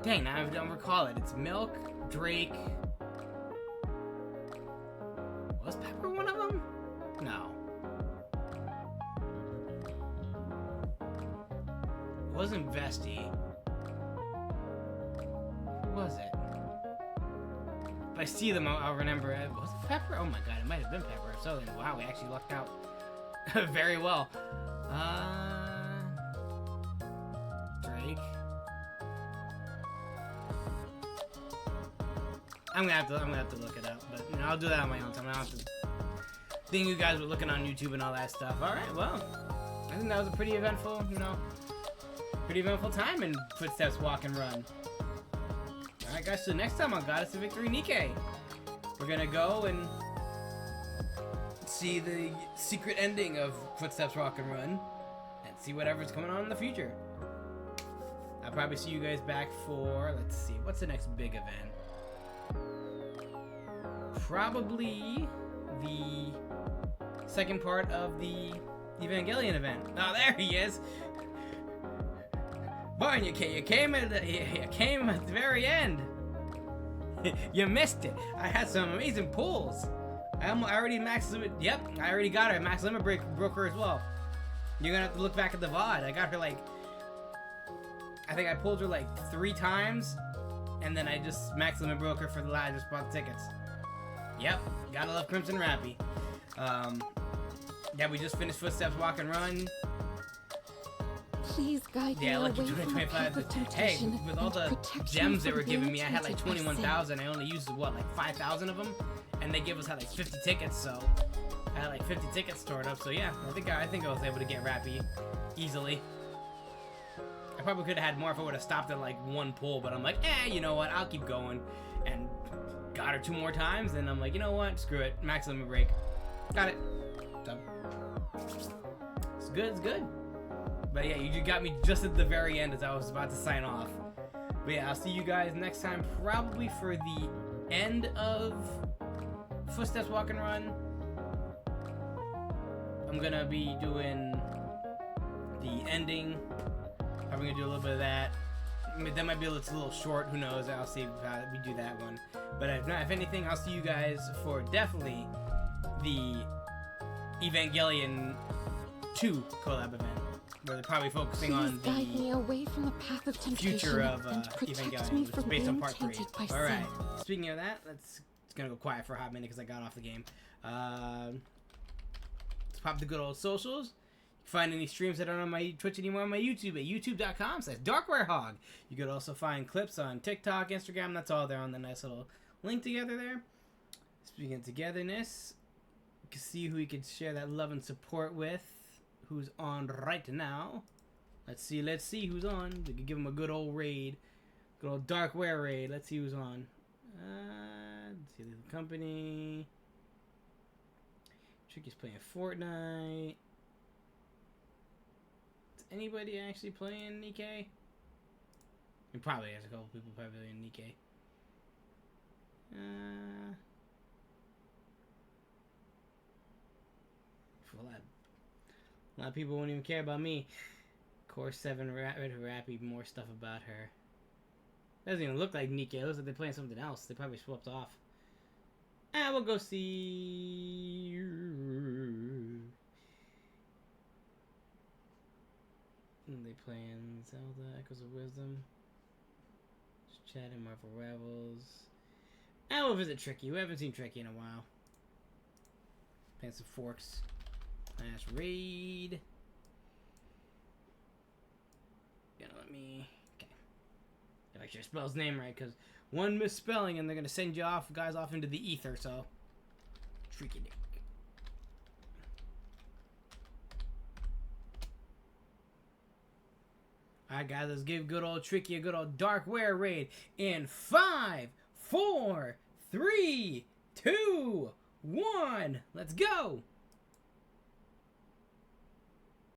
Speaker 2: Dang, now I don't recall it. It's Milk, Drake... Was Pepper one of them? No. It wasn't Vesti. Who was it? If I see them, I'll remember it. Was it Pepper? Oh my god, it might have been Pepper. So then, wow, we actually lucked out very well. Drake. I'm gonna have to look it up, but you know, I'll do that on my own time. I don't have to think you guys were looking on YouTube and all that stuff. All right, well, I think that was a pretty eventful, you know, time in Footsteps Walk and Run. All right, guys. So next time on Goddess of Victory Nikke, we're gonna go and see the secret ending of Footsteps Walk and Run, and see whatever's coming on in the future. I'll probably see you guys back for, let's see, what's the next big event? Probably the second part of the Evangelion event. Oh, there he is. Barn, you came at the very end. You missed it. I had some amazing pulls. I already maxed limit. Yep, I already got her. I max limit broke her as well. You're gonna have to look back at the VOD. I got her like, I think I pulled her like 3 times, and then I just max limit broke her for the last. I just bought the tickets. Yep, gotta love Crimson Rappy. Yeah, we just finished Footsteps Walk and Run.
Speaker 1: Please guide me
Speaker 2: Yeah,
Speaker 1: away
Speaker 2: like
Speaker 1: from the path of
Speaker 2: Hey,
Speaker 1: temptation
Speaker 2: with all
Speaker 1: and
Speaker 2: the
Speaker 1: protect me
Speaker 2: gems they
Speaker 1: from
Speaker 2: were giving
Speaker 1: being
Speaker 2: me, I had like
Speaker 1: tainted by sin.
Speaker 2: 21,000. I only used what, like 5,000 of them, and they gave us like 50 tickets. So I had like 50 tickets stored up. So yeah, I think I was able to get Rappy easily. I probably could have had more if I would have stopped at like 1 pull, but I'm like, you know what? I'll keep going, and got her 2 more times. And I'm like, you know what? Screw it. Max limit break. Got it. So it's good. It's good. But yeah, you got me just at the very end as I was about to sign off. But yeah, I'll see you guys next time, probably for the end of Footsteps Walk and Run. I'm gonna be doing the ending. Probably gonna do a little bit of that. I mean, that might be a little short, who knows. I'll see how we do that one. But if not, if anything, I'll see you guys for definitely the Evangelion 2 collab event, where they're probably focusing on
Speaker 1: Please guide me away from the path of
Speaker 2: the
Speaker 1: temptation
Speaker 2: future of
Speaker 1: and protect
Speaker 2: Evangelion,
Speaker 1: me
Speaker 2: which is
Speaker 1: from
Speaker 2: based on
Speaker 1: being
Speaker 2: part 3.
Speaker 1: tainted by
Speaker 2: All right.
Speaker 1: sin.
Speaker 2: Speaking of that, it's gonna go quiet for a hot minute because I got off the game. Let's pop the good old socials. You can find any streams that aren't on my Twitch anymore on my YouTube at youtube.com/darkwarehog. You could also find clips on TikTok, Instagram. That's all there on the nice little link together there. Speaking of togetherness, you can see who you could share that love and support with, who's on right now. Let's see who's on. We could give him a good old raid. Good old Darkware raid. Let's see who's on. Let's see the company. Tricky's playing Fortnite. Is anybody actually playing Nikke? And probably has a couple people probably playing Nikke. A lot of people won't even care about me. Core 7 Rappy, more stuff about her. Doesn't even look like Nikke. It looks like they're playing something else. They probably swapped off. We'll go see. They playing Zelda, Echoes of Wisdom. Just chatting Marvel Rivals. We'll visit Tricky. We haven't seen Tricky in a while. Playing some Forks. Last raid. Gonna let me. Okay. Gotta make sure I spell his name right, because one misspelling and they're gonna send you guys off into the ether, so. Tricky Dick. Alright, guys, let's give good old Tricky a good old Darkware raid in 5, 4, 3, 2, 1. Let's go!